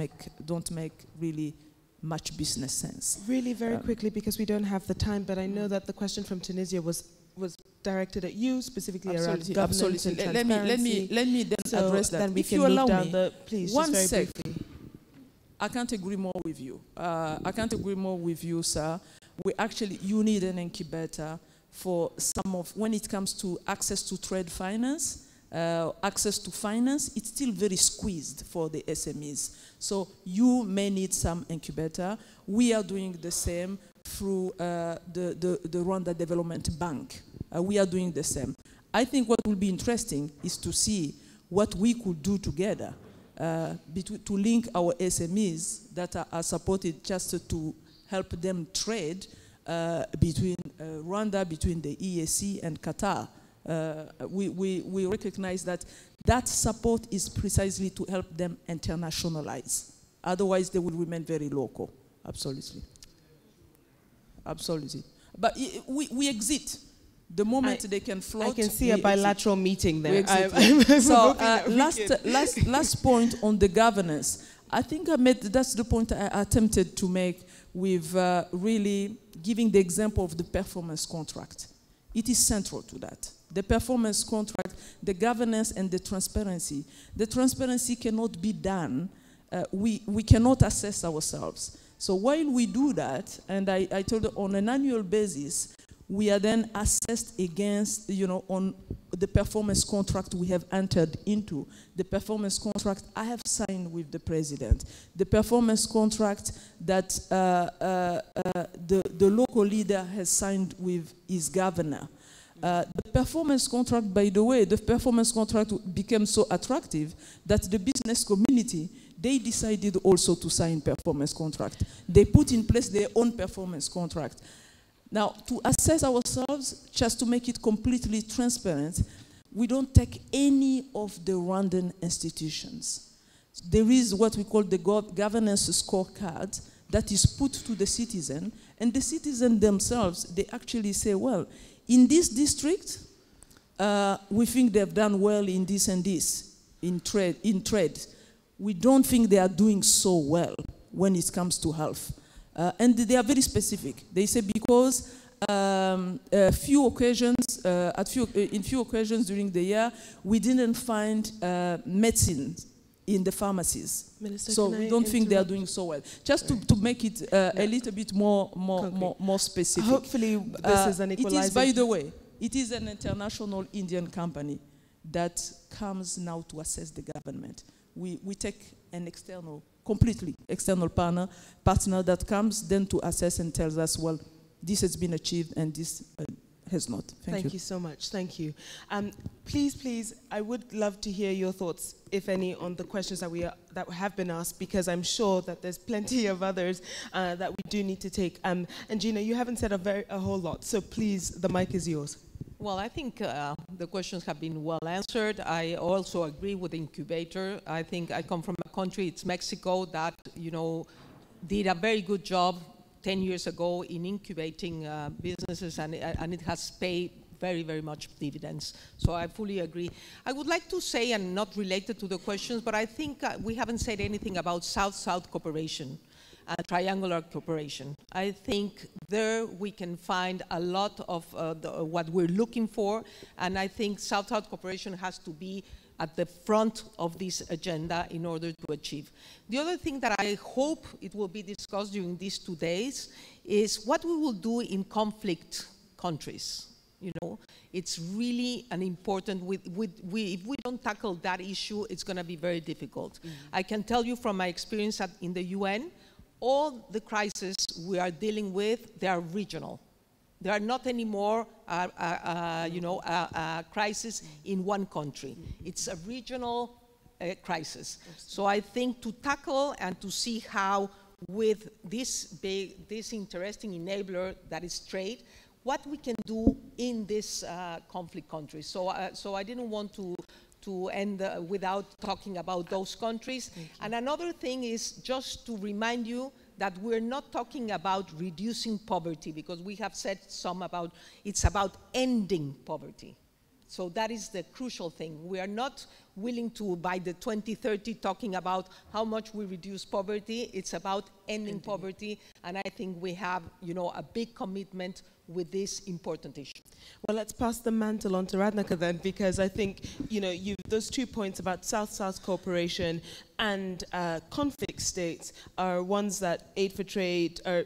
make really much business sense. Really, very quickly, because we don't have the time, but I know that the question from Tunisia was directed at you, specifically around governance and transparency. Let me then address that. Then we if can you allow move down me, the, please, one just very sec. briefly. I can't agree more with you. I can't agree more with you, sir. You need an incubator for some of, when it comes to access to trade finance, access to finance, it's still very squeezed for the SMEs. So you may need some incubator. We are doing the same through the Rwanda Development Bank. We are doing the same. I think what will be interesting is to see what we could do together to link our SMEs that are supported just to help them trade between Rwanda, between the EAC and Qatar. We recognize that that support is precisely to help them internationalize. Otherwise, they will remain very local. Absolutely. Absolutely. But we exit. The moment they can float, I can see a bilateral meeting there. So last point on the governance. I think that's the point I attempted to make with really giving the example of the performance contract. It is central to that. The performance contract, the governance and the transparency. The transparency cannot be done. We cannot assess ourselves. So while we do that, and I told you on an annual basis, we are then assessed against, on the performance contract we have entered into, the performance contract I have signed with the president, the performance contract that the local leader has signed with his governor. The performance contract, by the way, the performance contract became so attractive that the business community, they decided also to sign performance contract. They put in place their own performance contract. Now, to assess ourselves, just to make it completely transparent, we don't take any of the Rwandan institutions. There is what we call the governance scorecard that is put to the citizen, and the citizen themselves, they actually say, well, in this district, we think they've done well in this and this, in trade. We don't think they are doing so well when it comes to health. And they are very specific. They say because in few occasions during the year, we didn't find medicine in the pharmacies. Minister, so we don't think they are doing so well. Just to make it a little bit more specific. Hopefully this is an equalizer. It is, by the way, it is an international Indian company that comes now to assess the government. We take an completely external partner that comes then to assess and tells us, well, this has been achieved and this has not. Thank you so much. Thank you. Please, I would love to hear your thoughts, if any, on the questions that have been asked, because I'm sure that there's plenty of others that we do need to take. And Gina, you haven't said a whole lot, so please, the mic is yours. Well, I think the questions have been well answered. I also agree with the incubator. I think I come from a country, it's Mexico, that did a very good job 10 years ago in incubating businesses, and it has paid very, very much dividends. So I fully agree. I would like to say, and not related to the questions, but I think we haven't said anything about South-South cooperation. Triangular cooperation. I think there we can find a lot of what we're looking for, and I think South-South cooperation has to be at the front of this agenda in order to achieve. The other thing that I hope it will be discussed during these 2 days is what we will do in conflict countries. It's really an important, if we don't tackle that issue, it's going to be very difficult. I can tell you from my experience in the UN, all the crises we are dealing with, they are regional. They are not anymore a crisis in one country. It's a regional crisis. So I think to tackle and to see how with this interesting enabler that is trade, what we can do in this conflict countries. So I didn't want to end without talking about those countries. And another thing is just to remind you that we're not talking about reducing poverty, because we have said it's about ending poverty. So that is the crucial thing. We are not willing to, by the 2030, talking about how much we reduce poverty. It's about ending poverty, and I think we have, a big commitment with this important issue. Well, let's pass the mantle on to Radhika then, because I think, those 2 points about South-South cooperation and conflict states are ones that Aid for Trade are,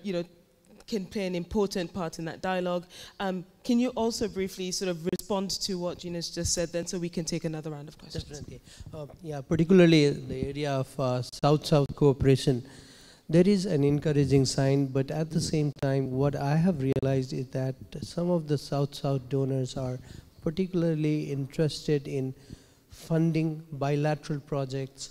can play an important part in that dialogue. Can you also briefly sort of respond to what Gina's just said then, so we can take another round of questions? Definitely. Yeah, particularly the area of South-South cooperation, there is an encouraging sign, but at the same time, what I have realized is that some of the South-South donors are particularly interested in funding bilateral projects,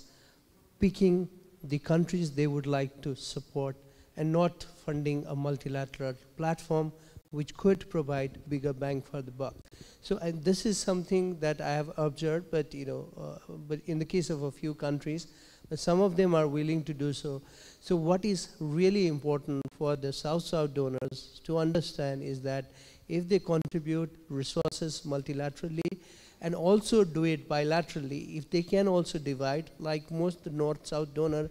picking the countries they would like to support, and not funding a multilateral platform which could provide bigger bang for the buck. So this is something that I have observed, but but in the case of a few countries, but some of them are willing to do so. So what is really important for the South-South donors to understand is that if they contribute resources multilaterally and also do it bilaterally, if they can also divide, like most the North-South donors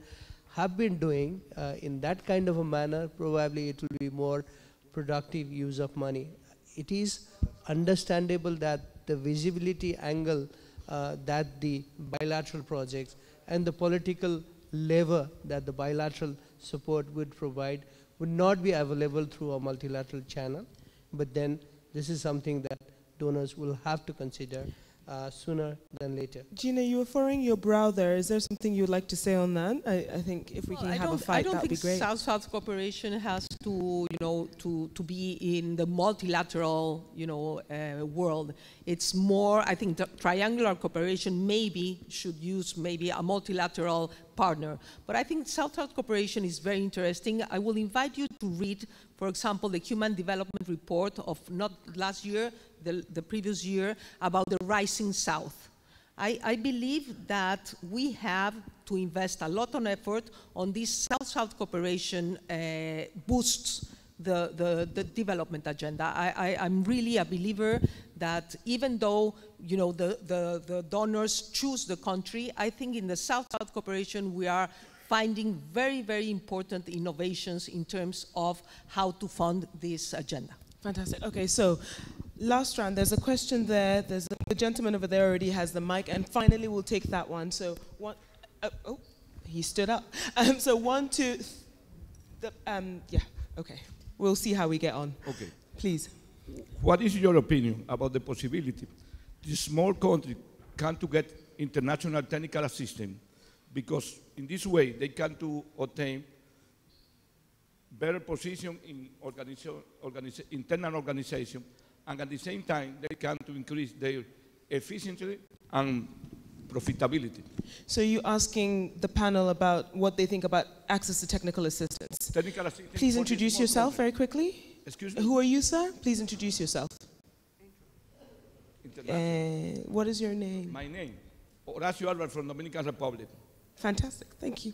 have been doing in that kind of a manner, probably it will be more productive use of money. It is understandable that the visibility angle that the bilateral projects and the political lever that the bilateral support would provide would not be available through a multilateral channel. But then this is something that donors will have to consider sooner than later. Gina, you were furrowing your brow there. Is there something you'd like to say on that? I think if we can have a fight, that would be great. I don't think South-South cooperation has to, to be in the multilateral, world. It's more, I think, triangular cooperation maybe should use maybe a multilateral partner. But I think South-South cooperation is very interesting. I will invite you to read, for example, the Human Development Report of not last year, the previous year, about the rising South. I believe that we have to invest a lot of effort on this South-South cooperation boosts the development agenda. I'm really a believer that even though the donors choose the country, I think in the South-South cooperation we are finding very, very important innovations in terms of how to fund this agenda. Fantastic. Okay, so last round, there's a question there. There's the gentleman over there already has the mic, and finally we'll take that one. So one, oh, he stood up. So 1, 2, yeah, okay. We'll see how we get on. Okay. Please. What is your opinion about the possibility this small country can to get international technical assistance, because in this way they can to obtain better position in internal organization, and at the same time they can to increase their efficiency and profitability. So you're asking the panel about what they think about access to technical assistance. Technical assistance. Please introduce yourself very quickly. Excuse me? Who are you, sir? Please introduce yourself. What is your name? My name, Horacio Alvar from Dominican Republic. Fantastic, thank you.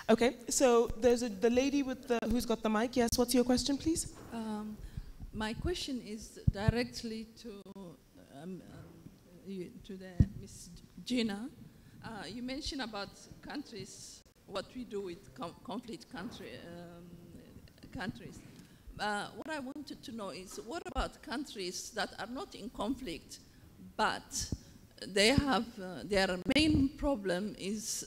Okay, so there's the lady with who's got the mic. Yes, what's your question, please? My question is directly to Ms. Gina. You mentioned about countries, what we do with conflict countries. What I wanted to know is, what about countries that are not in conflict, but they have their main problem is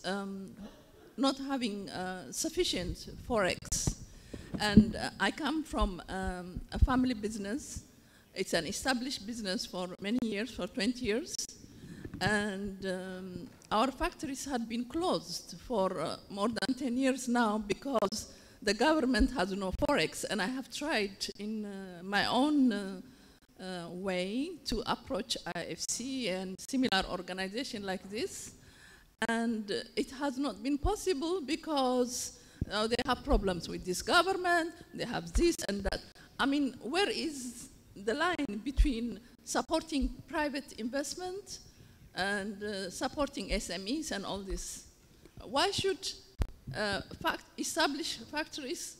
not having sufficient forex. And I come from a family business. It's an established business for many years, for 20 years. And our factories had been closed for more than 10 years now because the government has no forex. And I have tried in my own way to approach IFC and similar organization like this. And it has not been possible because they have problems with this government, they have this and that. I mean, where is the line between supporting private investment and supporting SMEs and all this? Why should established factories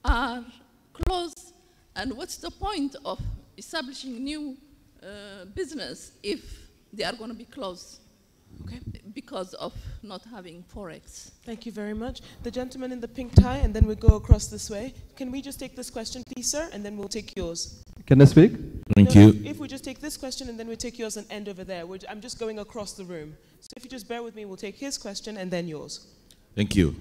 are closed, and what's the point of establishing new business if they are going to be closed? Okay. Because of not having forex. Thank you very much. The gentleman in the pink tie, and then we'll go across this way. Can we just take this question, please, sir, and then we'll take yours. Can I speak? Thank you. If we just take this question, and then we'll take yours and end over there. I'm just going across the room. So if you just bear with me, we'll take his question and then yours. Thank you.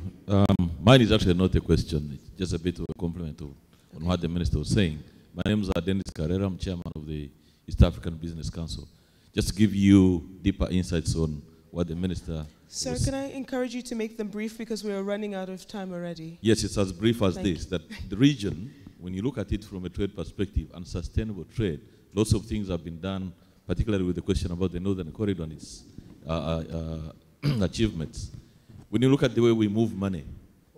Mine is actually not a question. It's just a bit of a compliment to on what the minister was saying. My name is Dennis Carrera. I'm chairman of the East African Business Council. Just to give you deeper insights on what the minister Sir, can I encourage you to make them brief because we are running out of time already? Yes, it's as brief as this, that the region, when you look at it from a trade perspective and sustainable trade, lots of things have been done, particularly with the question about the Northern Corridor and its achievements. When you look at the way we move money,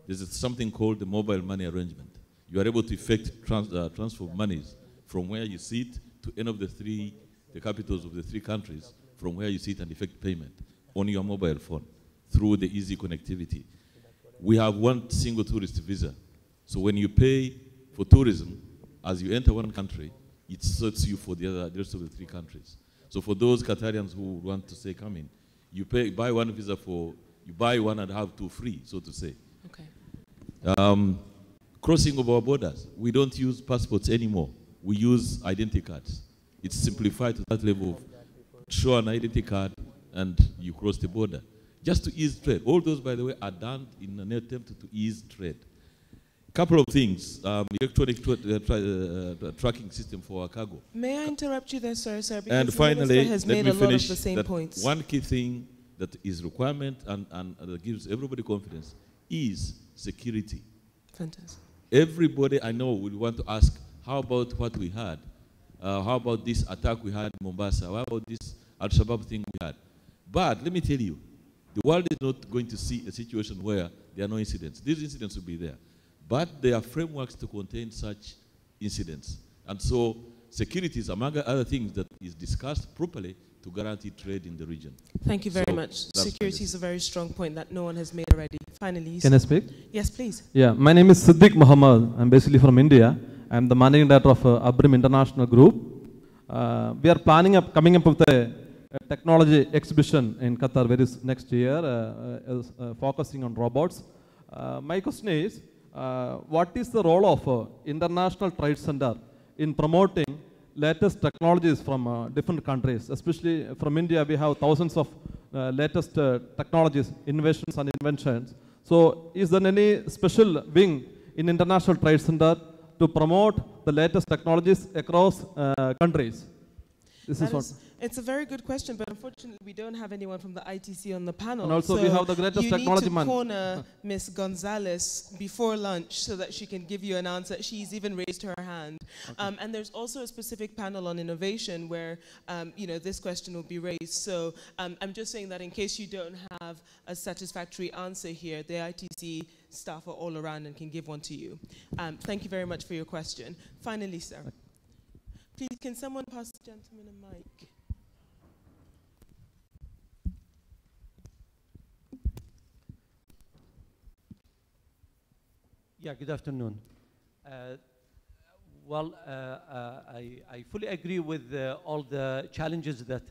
there's something called the mobile money arrangement. You are able to effect transfer monies from where you sit to any of the capitals of the 3 countries, from where you sit and effect payment on your mobile phone through the easy connectivity. We have one single tourist visa. So when you pay for tourism, as you enter one country, it sorts you for the rest of the 3 countries. So for those Qatarians who want to say come in, you buy one visa you buy one and have 2 free, so to say. Okay. Crossing of our borders, we don't use passports anymore. We use identity cards. It's simplified to that level of show an identity card and you cross the border. Just to ease trade. All those, by the way, are done in an attempt to ease trade. Couple of things. Electronic tracking system for our cargo. May I interrupt you there, sir? Because and finally, the minister has made a lot of the same that points. one key thing that is requirement and that gives everybody confidence is security. Fantastic. Everybody I know will want to ask, how about what we had? How about this attack we had in Mombasa? How about this Al-Shabaab thing we had? But let me tell you, the world is not going to see a situation where there are no incidents. These incidents will be there. But there are frameworks to contain such incidents. And so security is, among other things, that is discussed properly to guarantee trade in the region. Thank you very much. Security is a very strong point that no one has made already. Finally, can I speak? Yes, please. Yeah, my name is Siddiq Muhammad. I'm basically from India. I'm the managing director of Abrim International Group. We are coming up with a technology exhibition in Qatar next year, focusing on robots. My question is, what is the role of International Trade Center in promoting latest technologies from different countries? Especially from India, we have thousands of latest technologies, innovations and inventions. So is there any special wing in International Trade Center to promote the latest technologies across countries? It's a very good question, but unfortunately we don't have anyone from the ITC on the panel. And also we have the greatest technology man. You need to corner Ms. Gonzalez before lunch so that she can give you an answer. She's even raised her hand. Okay. And there's also a specific panel on innovation where this question will be raised. So I'm just saying that in case you don't have a satisfactory answer here, the ITC staff are all around and can give one to you. Thank you very much for your question. Finally, sir. Please, can someone pass the gentleman a mic? Yeah, good afternoon. I fully agree with all the challenges that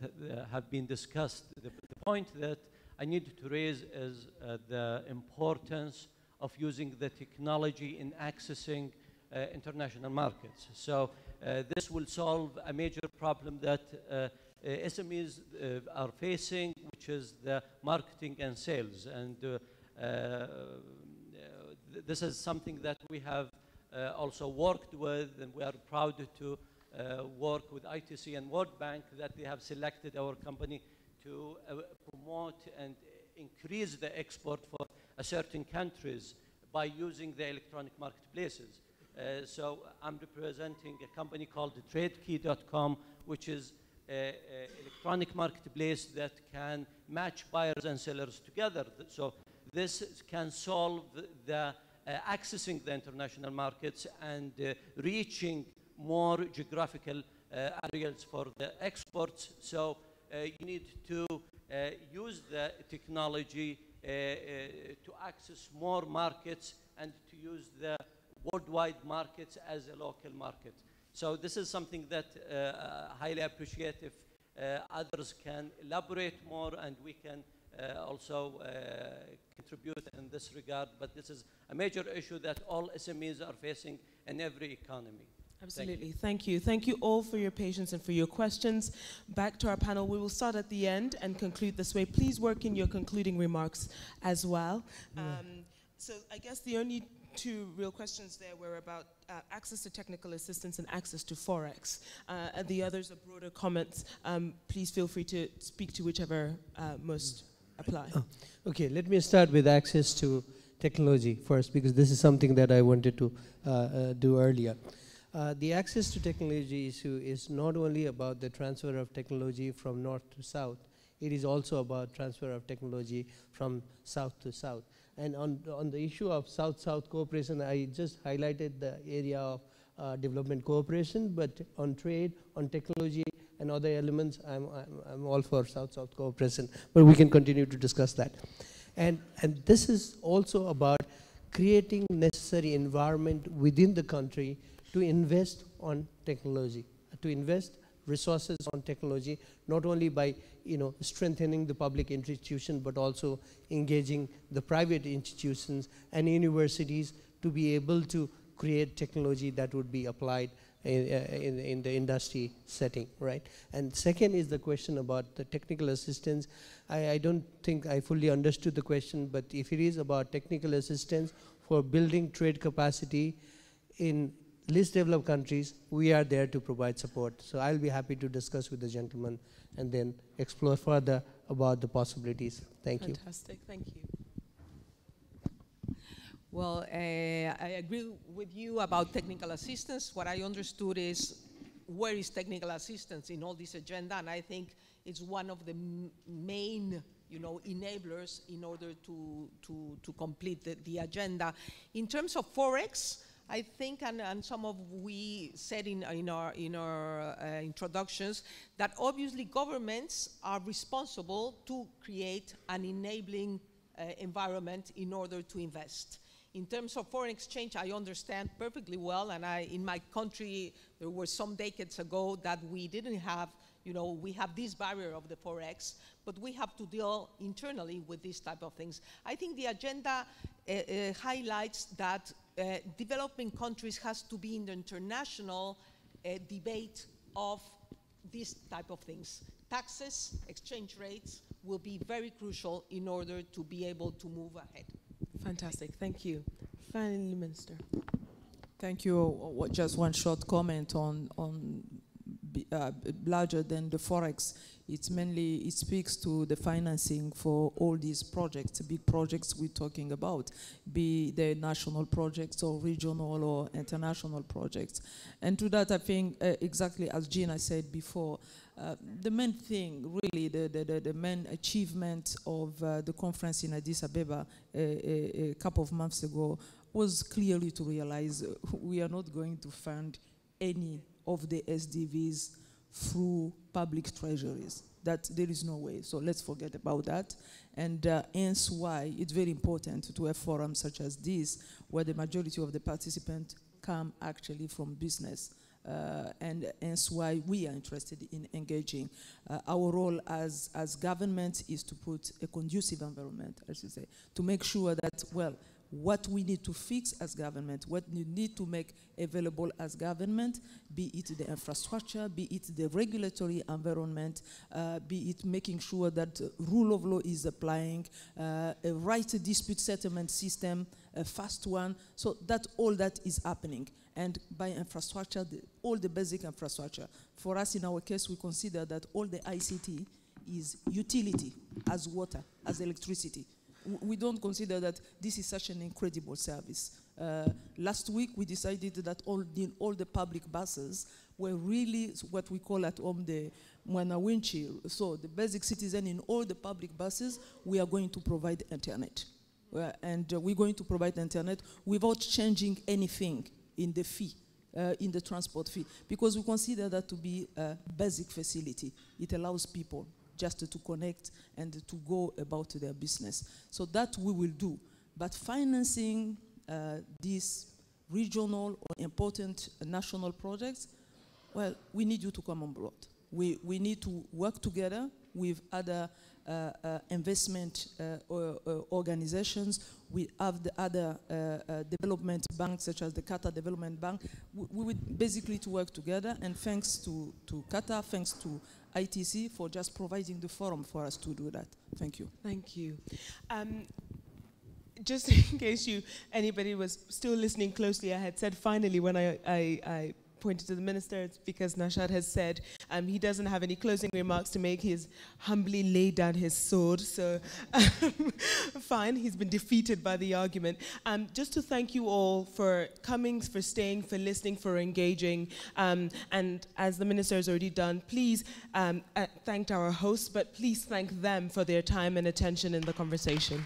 have been discussed. The point that I need to raise is the importance of using the technology in accessing international markets. So this will solve a major problem that SMEs are facing, which is the marketing and sales. And this is something that we have also worked with, and we are proud to work with ITC and World Bank that they have selected our company to promote and increase the export for certain countries by using the electronic marketplaces. So I'm representing a company called TradeKey.com, which is an electronic marketplace that can match buyers and sellers together. So this can solve the accessing the international markets and reaching more geographical areas for the exports. So you need to use the technology to access more markets and to use the worldwide markets as a local market. So this is something that I highly appreciate if others can elaborate more, and we can also contribute in this regard. But this is a major issue that all SMEs are facing in every economy. Absolutely. Thank you. Thank you all for your patience and for your questions. Back to our panel. We will start at the end and conclude this way. Please work in your concluding remarks as well. So I guess the only two real questions there were about access to technical assistance and access to Forex. And the others are broader comments. Please feel free to speak to whichever most apply. Okay, let me start with access to technology first, because this is something that I wanted to do earlier. The access to technology issue is not only about the transfer of technology from north to south, it is also about transfer of technology from south to south. And on the issue of South-South cooperation, I just highlighted the area of development cooperation, but on trade, on technology, and other elements, I'm all for South-South cooperation, but we can continue to discuss that. And this is also about creating necessary environment within the country to invest on technology, to invest resources on technology, not only by strengthening the public institution, but also engaging the private institutions and universities to be able to create technology that would be applied in the industry setting, right? And second is the question about the technical assistance. I don't think I fully understood the question, but if it is about technical assistance for building trade capacity in least developed countries, we are there to provide support. So I'll be happy to discuss with the gentleman and then explore further about the possibilities. Thank you. Fantastic, thank you. Well, I agree with you about technical assistance. What I understood is where is technical assistance in all this agenda, and I think it's one of the main enablers in order to complete the agenda. In terms of Forex, I think, and some of we said in our introductions, that obviously governments are responsible to create an enabling environment in order to invest. In terms of foreign exchange, I understand perfectly well, and in my country, there were some decades ago that we didn't have, we have this barrier of the Forex, but we have to deal internally with these type of things. I think the agenda highlights that developing countries has to be in the international debate of these type of things. Taxes, exchange rates will be very crucial in order to be able to move ahead. Fantastic, thank you. Finally, Minister. Thank you. Just one short comment on larger than the Forex. It's mainly, it speaks to the financing for all these projects, big projects we're talking about, be they national projects or regional or international projects. And to that, I think, exactly as Gina said before, the main thing, really, the main achievement of the conference in Addis Ababa a couple of months ago was clearly to realize we are not going to fund any of the SDGs through public treasuries. That there is no way. So let's forget about that. And hence why it's very important to have forums such as this, where the majority of the participants come actually from business. And hence why we are interested in engaging. Our role as government is to put a conducive environment, as you say, to make sure that, well, what we need to fix as government, what we need to make available as government, be it the infrastructure, be it the regulatory environment, be it making sure that rule of law is applying, a right dispute settlement system, a fast one, so that all that is happening. And by infrastructure, all the basic infrastructure. For us, in our case, we consider that all the ICT is utility, as water, as electricity. We don't consider that this is such an incredible service. Last week, we decided that all the public buses were really what we call at home the Mwanawinchi. So the basic citizen in all the public buses, we are going to provide internet. And we're going to provide internet without changing anything in the fee, in the transport fee, because we consider that to be a basic facility. It allows people just to connect and to go about their business. So that we will do. But financing these regional or important national projects, well, we need you to come on board. We need to work together with other investment organizations. We have the other development banks, such as the Qatar Development Bank. We would basically to work together, and thanks to Qatar, thanks to ITC for just providing the forum for us to do that. Thank you. Thank you. just in case anybody was still listening closely, I had said finally when I pointed to the minister, it's because Nashad has said he doesn't have any closing remarks to make. He's humbly laid down his sword, so fine, he's been defeated by the argument. Just to thank you all for coming, for staying, for listening, for engaging, and as the minister has already done, please thank our hosts, but please thank them for their time and attention in the conversation.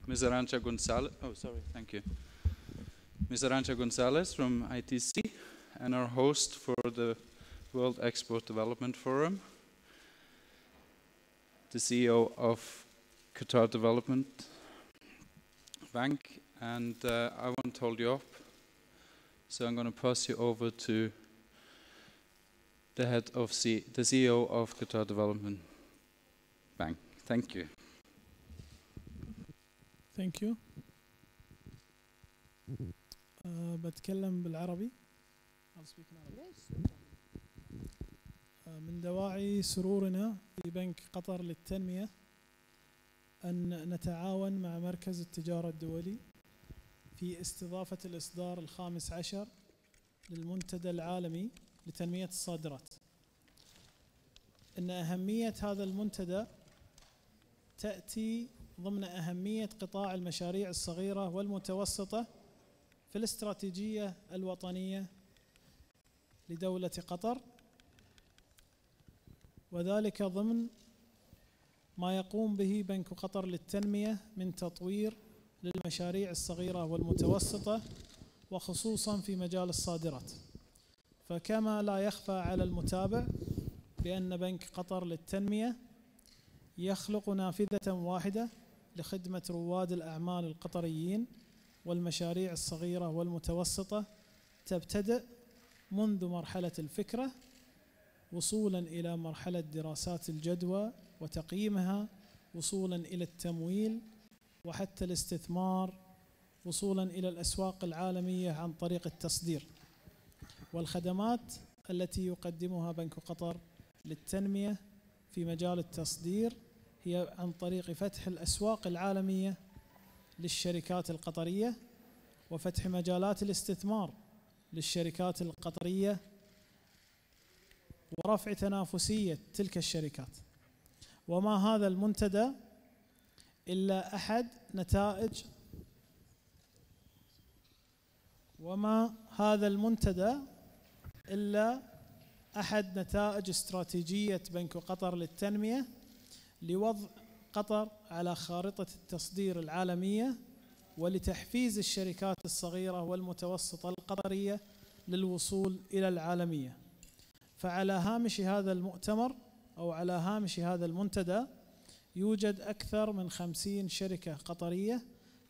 Ms. Arancha Gonzalez, oh sorry, thank you. Ms. Arancha Gonzalez from ITC and our host for the World Export Development Forum, the CEO of Qatar Development Bank, and I won't hold you up, so I'm going to pass you over to the head of the CEO of Qatar Development Bank. Thank you. Thank you. بتكلم بالعربي. I'll speak in Arabic. من دواعي سرورنا في بنك قطر للتنمية أن نتعاون مع مركز التجارة الدولي في استضافة الإصدار الخامس عشر للمنتدى العالمي لتنمية الصادرات. إن أهمية هذا المنتدى تأتي ضمن أهمية قطاع المشاريع الصغيرة والمتوسطة في الاستراتيجية الوطنية لدولة قطر، وذلك ضمن ما يقوم به بنك قطر للتنمية من تطوير للمشاريع الصغيرة والمتوسطة وخصوصا في مجال الصادرات. فكما لا يخفى على المتابع بأن بنك قطر للتنمية يخلق نافذة واحدة لخدمة رواد الأعمال القطريين والمشاريع الصغيرة والمتوسطة، تبتدأ منذ مرحلة الفكرة وصولا إلى مرحلة دراسات الجدوى وتقييمها، وصولا إلى التمويل وحتى الاستثمار، وصولا إلى الأسواق العالمية عن طريق التصدير. والخدمات التي يقدمها بنك قطر للتنمية في مجال التصدير هي عن طريق فتح الأسواق العالمية للشركات القطرية وفتح مجالات الاستثمار للشركات القطرية ورفع تنافسية تلك الشركات. وما هذا المنتدى إلا أحد نتائج استراتيجية بنك قطر للتنمية لوضع قطر على خارطة التصدير العالمية ولتحفيز الشركات الصغيرة والمتوسطة القطرية للوصول إلى العالمية. فعلى هامش هذا المؤتمر أو على هامش هذا المنتدى يوجد أكثر من 50 شركة قطرية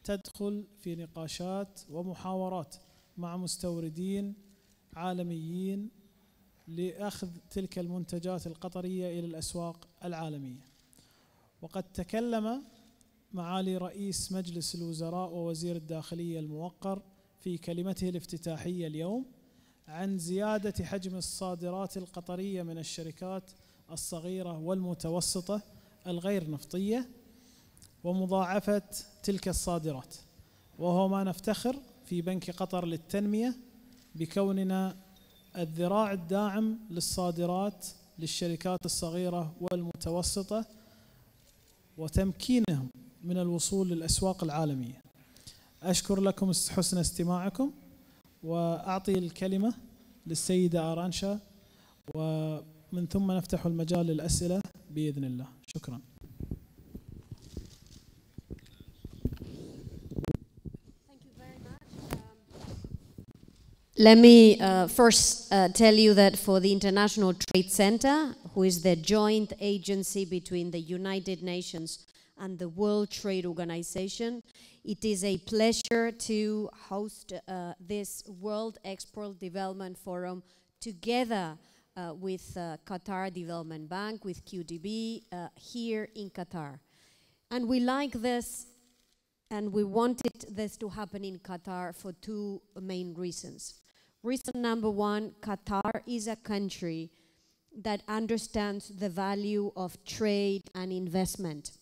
تدخل في نقاشات ومحاورات مع مستوردين عالميين لأخذ تلك المنتجات القطرية إلى الأسواق العالمية. وقد تكلم معالي رئيس مجلس الوزراء ووزير الداخلية الموقر في كلمته الافتتاحية اليوم عن زيادة حجم الصادرات القطرية من الشركات الصغيرة والمتوسطة الغير نفطية ومضاعفة تلك الصادرات، وهو ما نفتخر في بنك قطر للتنمية بكوننا الذراع الداعم للصادرات للشركات الصغيرة والمتوسطة وتمكينهم من الوصول للأسواق العالمية. أشكر لكم حسن استماعكم وأعطي الكلمة للسيدة أرانشا ومن ثم نفتح المجال للأسئلة بإذن الله. شكرا. Let me first tell you that for the International Trade Center, who is the joint agency between the United Nations and the World Trade Organization, it is a pleasure to host this World Export Development Forum together with Qatar Development Bank, with QDB, here in Qatar. And we like this and we wanted this to happen in Qatar for two main reasons. Reason number one, Qatar is a country that understands the value of trade and investment.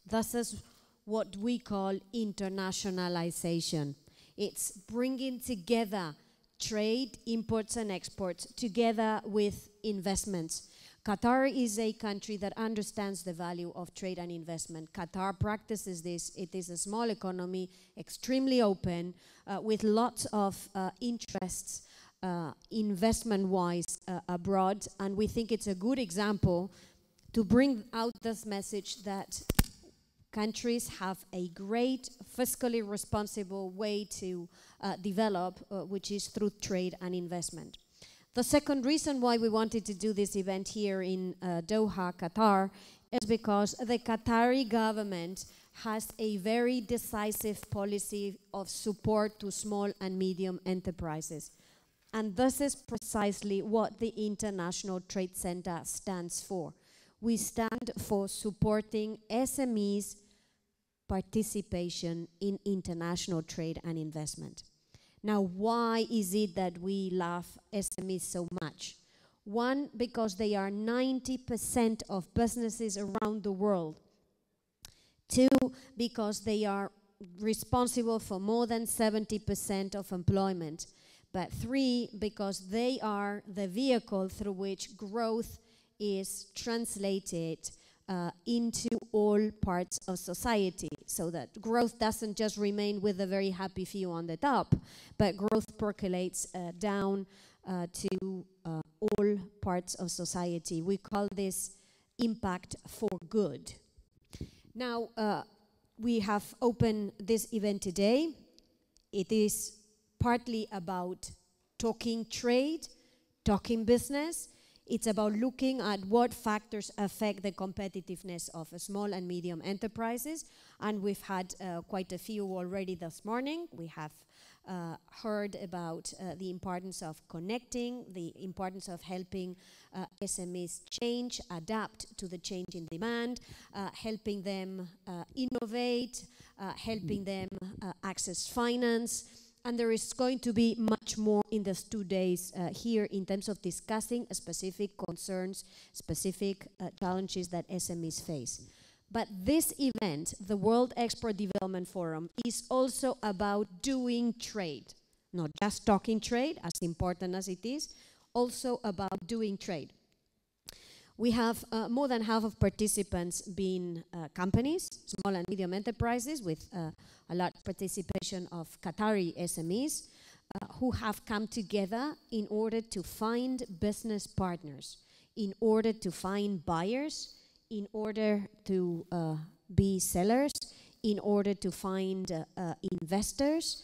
This is what we call internationalization. It's bringing together trade, imports and exports, together with investments. Qatar is a country that understands the value of trade and investment. Qatar practices this. It is a small economy, extremely open, with lots of interests investment-wise abroad, and we think it's a good example to bring out this message that countries have a great fiscally responsible way to develop, which is through trade and investment. The second reason why we wanted to do this event here in Doha, Qatar, is because the Qatari government has a very decisive policy of support to small and medium enterprises. And this is precisely what the International Trade Center stands for. We stand for supporting SMEs' participation in international trade and investment. Now, why is it that we love SMEs so much? One, because they are 90% of businesses around the world. Two, because they are responsible for more than 70% of employment. But three, because they are the vehicle through which growth is translated into all parts of society, so that growth doesn't just remain with a very happy few on the top, but growth percolates down to all parts of society. We call this impact for good. Now, we have opened this event today. It is partly about talking trade, talking business. It's about looking at what factors affect the competitiveness of small and medium enterprises. And we've had quite a few already this morning. We have heard about the importance of connecting, the importance of helping SMEs change, adapt to the change in demand, helping them innovate, helping them access finance. And there is going to be much more in these 2 days here in terms of discussing specific concerns, specific challenges that SMEs face. But this event, the World Export Development Forum, is also about doing trade. Not just talking trade, as important as it is, also about doing trade. We have more than half of participants being companies, small and medium enterprises, with a large participation of Qatari SMEs who have come together in order to find business partners, in order to find buyers, in order to be sellers, in order to find investors,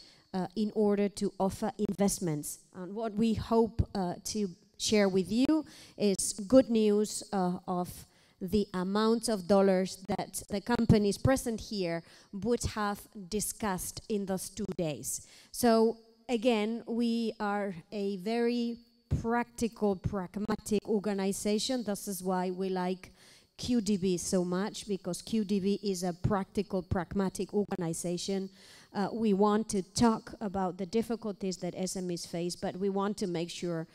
in order to offer investments. And what we hope to share with you is good news of the amount of dollars that the companies present here would have discussed in those 2 days. So again, we are a very practical, pragmatic organization. This is why we like QDB so much, because QDB is a practical, pragmatic organization. We want to talk about the difficulties that SMEs face, but we want to make sure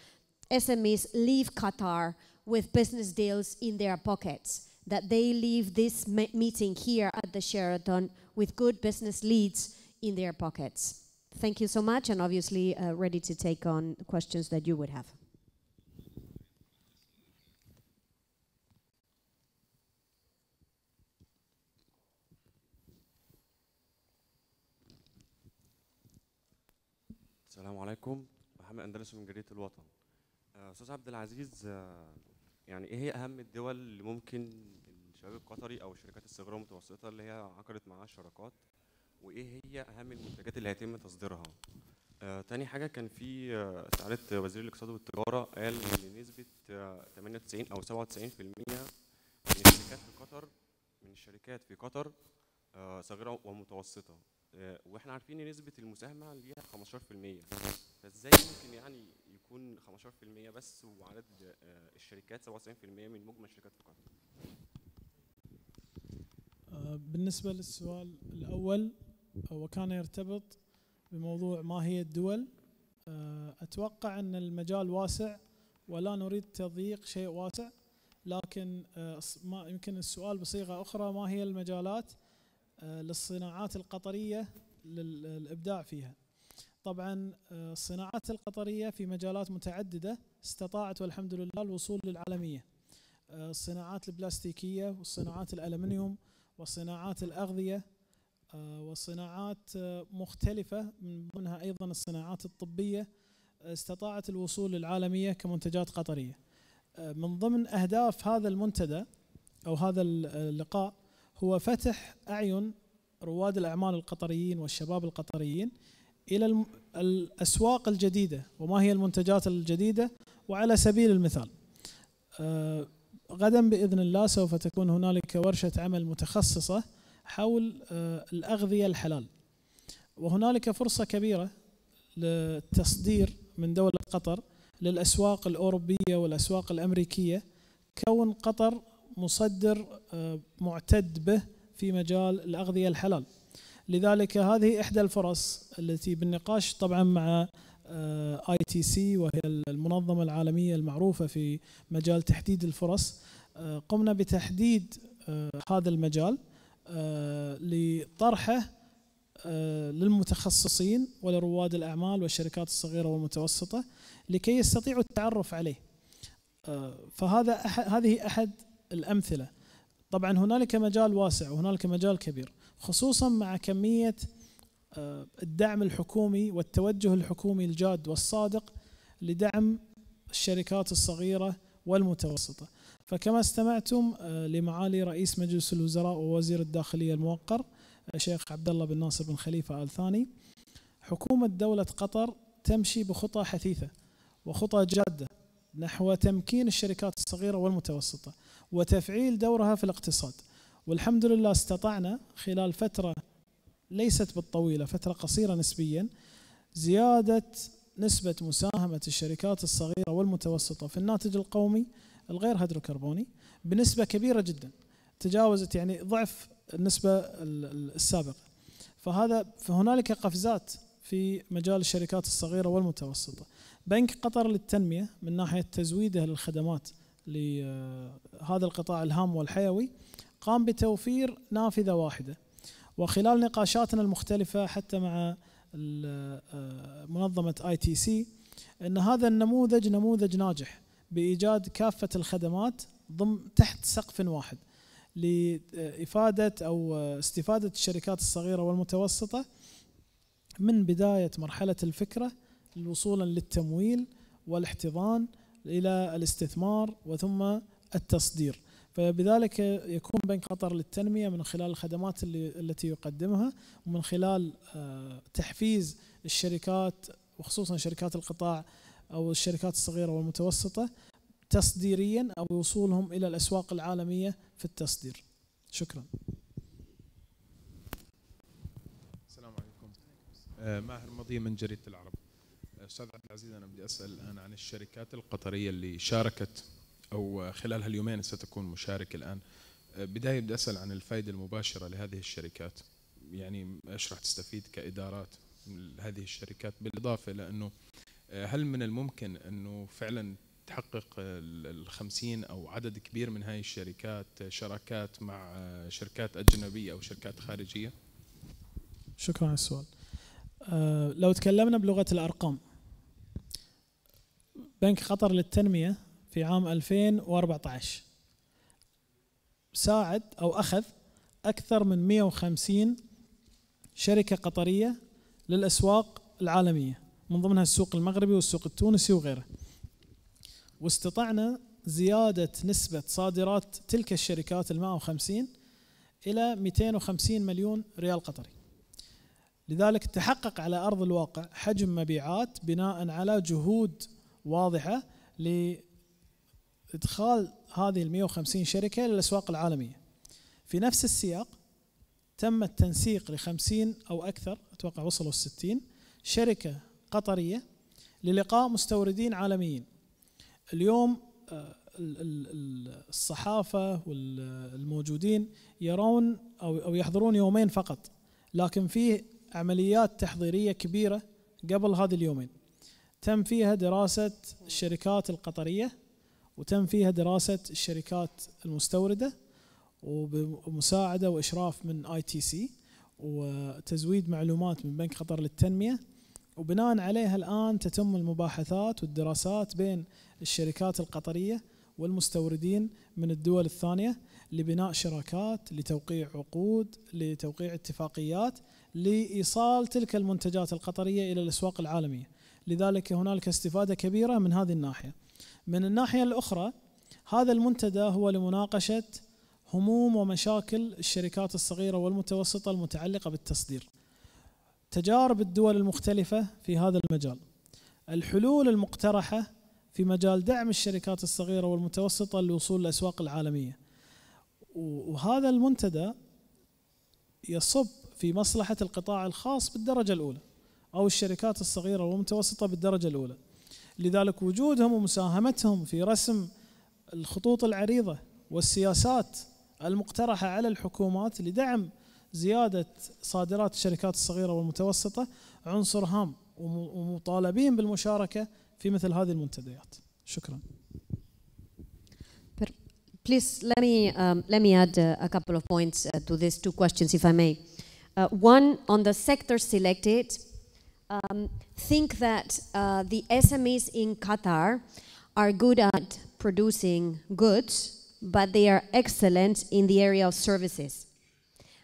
SMEs leave Qatar with business deals in their pockets, that they leave this meeting here at the Sheraton with good business leads in their pockets. Thank you so much, and obviously ready to take on questions that you would have. السلام عليكم. محمد أندلس من جريدة الوطن. أستاذ عبد العزيز، يعني إيه هي أهم الدول اللي ممكن الشباب القطري أو الشركات الصغيرة والمتوسطة اللي هي عقدت معاها الشراكات، وإيه هي أهم المنتجات اللي هيتم تصديرها؟ تاني حاجة، كان في سعادة وزير الاقتصاد والتجارة قال إن نسبة 98 أو 97% من الشركات في قطر صغيرة ومتوسطة، واحنا عارفين ان نسبه المساهمه ليها 15%، فازاي ممكن يعني يكون 15% بس وعدد الشركات 97% من مجمل الشركات في قطر؟ بالنسبه للسؤال الاول، وكان يرتبط بموضوع ما هي الدول، اتوقع ان المجال واسع ولا نريد تضييق شيء واسع، لكن ما يمكن السؤال بصيغه اخرى: ما هي المجالات للصناعات القطرية للإبداع فيها؟ طبعا الصناعات القطرية في مجالات متعددة استطاعت والحمد لله الوصول للعالمية. الصناعات البلاستيكية والصناعات الألمنيوم والصناعات الأغذية والصناعات مختلفة، من ضمنها أيضا الصناعات الطبية، استطاعت الوصول للعالمية كمنتجات قطرية. من ضمن أهداف هذا المنتدى أو هذا اللقاء هو فتح أعين رواد الأعمال القطريين والشباب القطريين إلى الأسواق الجديدة وما هي المنتجات الجديدة. وعلى سبيل المثال غدا بإذن الله سوف تكون هنالك ورشة عمل متخصصة حول الأغذية الحلال، وهنالك فرصة كبيرة للتصدير من دولة قطر للأسواق الأوروبية والأسواق الأمريكية، كون قطر مصدر معتد به في مجال الأغذية الحلال. لذلك هذه إحدى الفرص التي بالنقاش طبعا مع ITC وهي المنظمة العالمية المعروفة في مجال تحديد الفرص. قمنا بتحديد هذا المجال لطرحه للمتخصصين ولرواد الأعمال والشركات الصغيرة والمتوسطة لكي يستطيعوا التعرف عليه. هذه أحد الأمثلة. طبعا هنالك مجال واسع وهنالك مجال كبير، خصوصا مع كمية الدعم الحكومي والتوجه الحكومي الجاد والصادق لدعم الشركات الصغيرة والمتوسطة. فكما استمعتم لمعالي رئيس مجلس الوزراء ووزير الداخلية الموقر الشيخ عبد الله بن ناصر بن خليفة آل ثاني، حكومة دولة قطر تمشي بخطى حثيثة وخطى جادة نحو تمكين الشركات الصغيرة والمتوسطة وتفعيل دورها في الاقتصاد. والحمد لله استطعنا خلال فترة ليست بالطويلة، فترة قصيرة نسبيا، زيادة نسبة مساهمة الشركات الصغيرة والمتوسطة في الناتج القومي الغير هيدروكربوني بنسبة كبيرة جدا، تجاوزت يعني ضعف النسبة السابقة. فهنالك قفزات في مجال الشركات الصغيرة والمتوسطة. بنك قطر للتنمية من ناحية تزويده للخدمات لهذا القطاع الهام والحيوي قام بتوفير نافذة واحدة، وخلال نقاشاتنا المختلفة حتى مع منظمة ITC أن هذا النموذج نموذج ناجح بإيجاد كافة الخدمات تحت سقف واحد لإفادة أو استفادة الشركات الصغيرة والمتوسطة من بداية مرحلة الفكرة وصولا للتمويل والاحتضان إلى الاستثمار وثم التصدير. فبذلك يكون بنك قطر للتنمية من خلال الخدمات التي يقدمها ومن خلال تحفيز الشركات وخصوصا شركات القطاع أو الشركات الصغيرة والمتوسطة تصديريا أو وصولهم إلى الأسواق العالمية في التصدير. شكرا. السلام عليكم. ماهر مضي من جريدة العرب. أستاذ عبد العزيز، أنا بدي أسأل الآن عن الشركات القطرية اللي شاركت أو خلال هاليومين ستكون مشاركة الآن. بداية بدي أسأل عن الفائدة المباشرة لهذه الشركات، يعني إيش راح تستفيد كإدارات من هذه الشركات، بالإضافة لأنه هل من الممكن أنه فعلا تحقق 50 أو عدد كبير من هاي الشركات شراكات مع شركات أجنبية أو شركات خارجية؟ شكرا على السؤال. لو تكلمنا بلغة الأرقام، بنك قطر للتنمية في عام 2014 ساعد أو أخذ أكثر من 150 شركة قطرية للأسواق العالمية، من ضمنها السوق المغربي والسوق التونسي وغيره، واستطعنا زيادة نسبة صادرات تلك الشركات 150 إلى 250 مليون ريال قطري. لذلك تحقق على أرض الواقع حجم مبيعات بناء على جهود واضحة لإدخال هذه 150 شركة للأسواق العالمية. في نفس السياق تم التنسيق ل50 أو أكثر، أتوقع وصلوا 60 شركة قطرية للقاء مستوردين عالميين. اليوم الصحافة والموجودين يرون أو يحضرون يومين فقط، لكن فيه عمليات تحضيرية كبيرة قبل هذه اليومين تم فيها دراسة الشركات القطرية وتم فيها دراسة الشركات المستوردة وبمساعدة وإشراف من ITC وتزويد معلومات من بنك قطر للتنمية، وبناء عليها الآن تتم المباحثات والدراسات بين الشركات القطرية والمستوردين من الدول الثانية لبناء شراكات، لتوقيع عقود، لتوقيع اتفاقيات، لإيصال تلك المنتجات القطرية إلى الأسواق العالمية. لذلك هنالك استفادة كبيرة من هذه الناحية. من الناحية الأخرى هذا المنتدى هو لمناقشة هموم ومشاكل الشركات الصغيرة والمتوسطة المتعلقة بالتصدير، تجارب الدول المختلفة في هذا المجال، الحلول المقترحة في مجال دعم الشركات الصغيرة والمتوسطة للوصول للأسواق العالمية. وهذا المنتدى يصب في مصلحة القطاع الخاص بالدرجة الأولى أو الشركات الصغيرة والمتوسطة بالدرجة الأولى. لذلك وجودهم ومساهمتهم في رسم الخطوط العريضة والسياسات المقترحة على الحكومات لدعم زيادة صادرات الشركات الصغيرة والمتوسطة عنصر هام، ومطالبين بالمشاركة في مثل هذه المنتديات. شكرا. Please let me add a couple of points to these two questions, if I may. One, on the sector selected, think that the SMEs in Qatar are good at producing goods, but they are excellent in the area of services.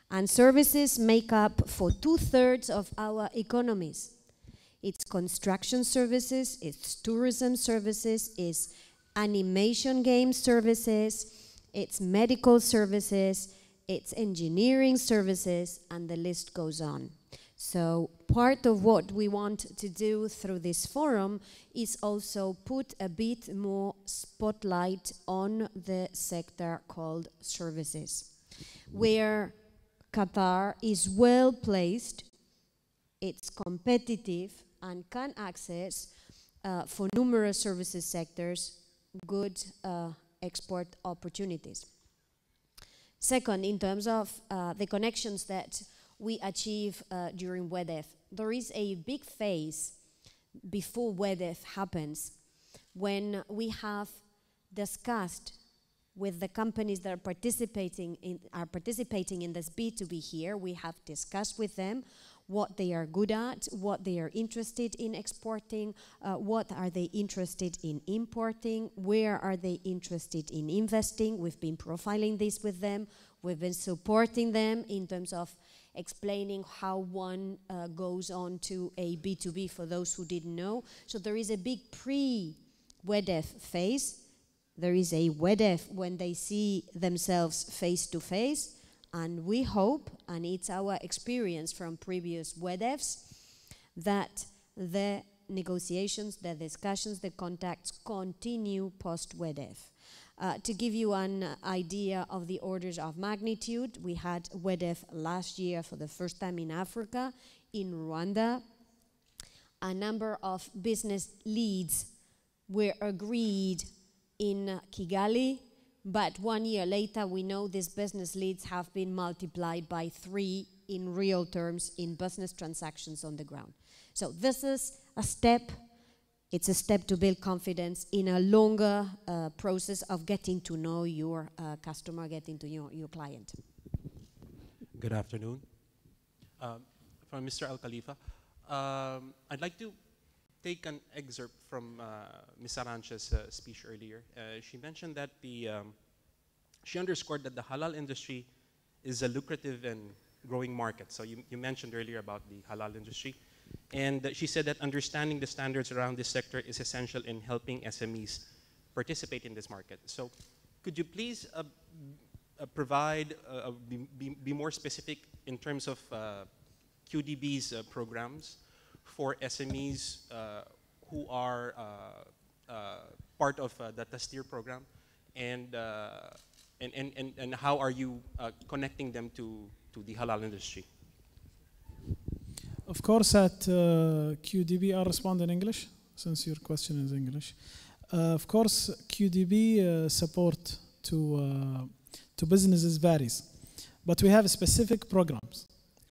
And services make up for 2/3 of our economies. It's construction services, it's tourism services, it's animation game services, it's medical services, it's engineering services, and the list goes on. So part of what we want to do through this forum is also put a bit more spotlight on the sector called services, where Qatar is well placed, it's competitive, and can access for numerous services sectors good export opportunities. Second, in terms of the connections that we achieve during WEDEF, there is a big phase before WEDEF happens when we have discussed with the companies that are participating in this B2B here. We have discussed with them what they are good at, what they are interested in exporting, what are they interested in importing, where are they interested in investing. We've been profiling this with them. We've been supporting them in terms of explaining how one goes on to a B2B for those who didn't know. So there is a big pre-WEDEF phase. There is a WEDEF when they see themselves face to face. And we hope, and it's our experience from previous WEDEFs, that the negotiations, the discussions, the contacts continue post-WEDEF. To give you an idea of the orders of magnitude, we had WEDEF last year for the first time in Africa, in Rwanda. A number of business leads were agreed in Kigali, but 1 year later we know these business leads have been multiplied by 3 in real terms in business transactions on the ground. So this is a step. It's a step to build confidence in a longer process of getting to know your customer, getting to know your client. Good afternoon. From Mr. Al Khalifa. I'd like to take an excerpt from Ms. Arancha's speech earlier. She mentioned that she underscored that the halal industry is a lucrative and growing market. So you mentioned earlier about the halal industry. And she said that understanding the standards around this sector is essential in helping SMEs participate in this market. So could you please provide, be more specific in terms of QDB's programs for SMEs who are part of the Tastir program, and how are you connecting them to the halal industry? Of course, at QDB, I'll respond in English, since your question is English. Of course, QDB support to businesses varies, but we have specific programs.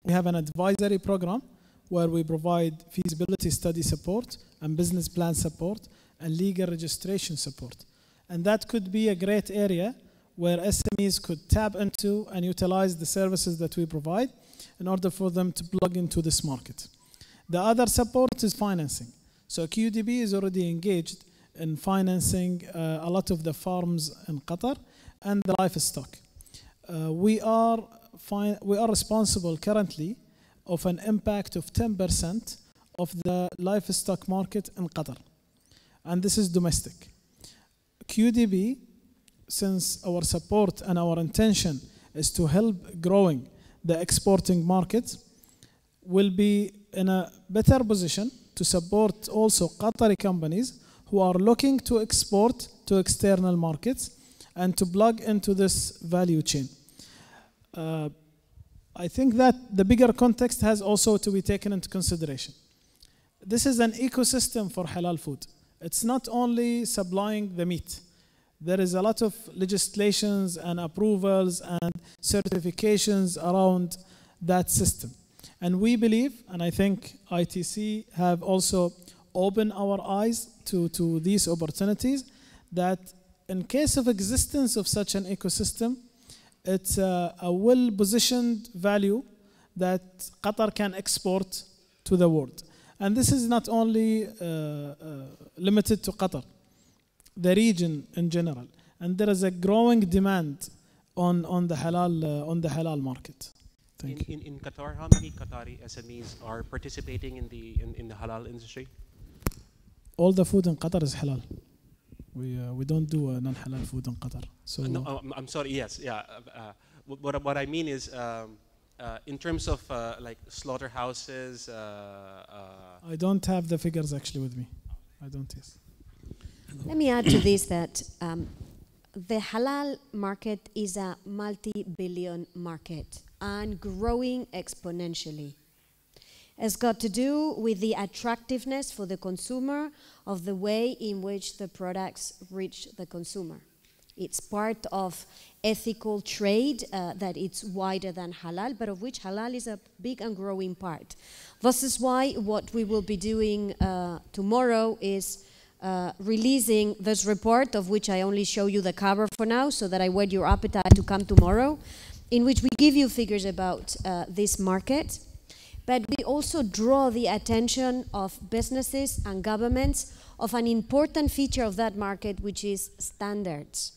We have an advisory program where we provide feasibility study support and business plan support and legal registration support. And that could be a great area where SMEs could tap into and utilize the services that we provide in order for them to plug into this market. The other support is financing. So QDB is already engaged in financing a lot of the farms in Qatar and the livestock. We are responsible currently of an impact of 10% of the livestock market in Qatar. And this is domestic. QDB since our support and our intention is to help growing the exporting market, will be in a better position to support also Qatari companies who are looking to export to external markets and to plug into this value chain. I think that the bigger context has also to be taken into consideration. This is an ecosystem for halal food. It's not only supplying the meat. There is a lot of legislations and approvals and certifications around that system. And we believe, and I think ITC have also opened our eyes to these opportunities, that in case of existence of such an ecosystem, it's a well-positioned value that Qatar can export to the world. And this is not only limited to Qatar, the region in general. And there is a growing demand on the halal market. In Qatar, how many Qatari SMEs are participating in the halal industry? All the food in Qatar is halal. We don't do non-halal food in Qatar. So no, I'm sorry. Yes, yeah. What I mean is, in terms of like slaughterhouses. I don't have the figures actually with me. I don't. Yes. Let me add to this that the halal market is a multi-billion market and growing exponentially. It's got to do with the attractiveness for the consumer of the way in which the products reach the consumer. It's part of ethical trade that it's wider than halal, but of which halal is a big and growing part. This is why what we will be doing tomorrow is releasing this report, of which I only show you the cover for now, so that I whet your appetite to come tomorrow, in which we give you figures about this market. But we also draw the attention of businesses and governments of an important feature of that market, which is standards.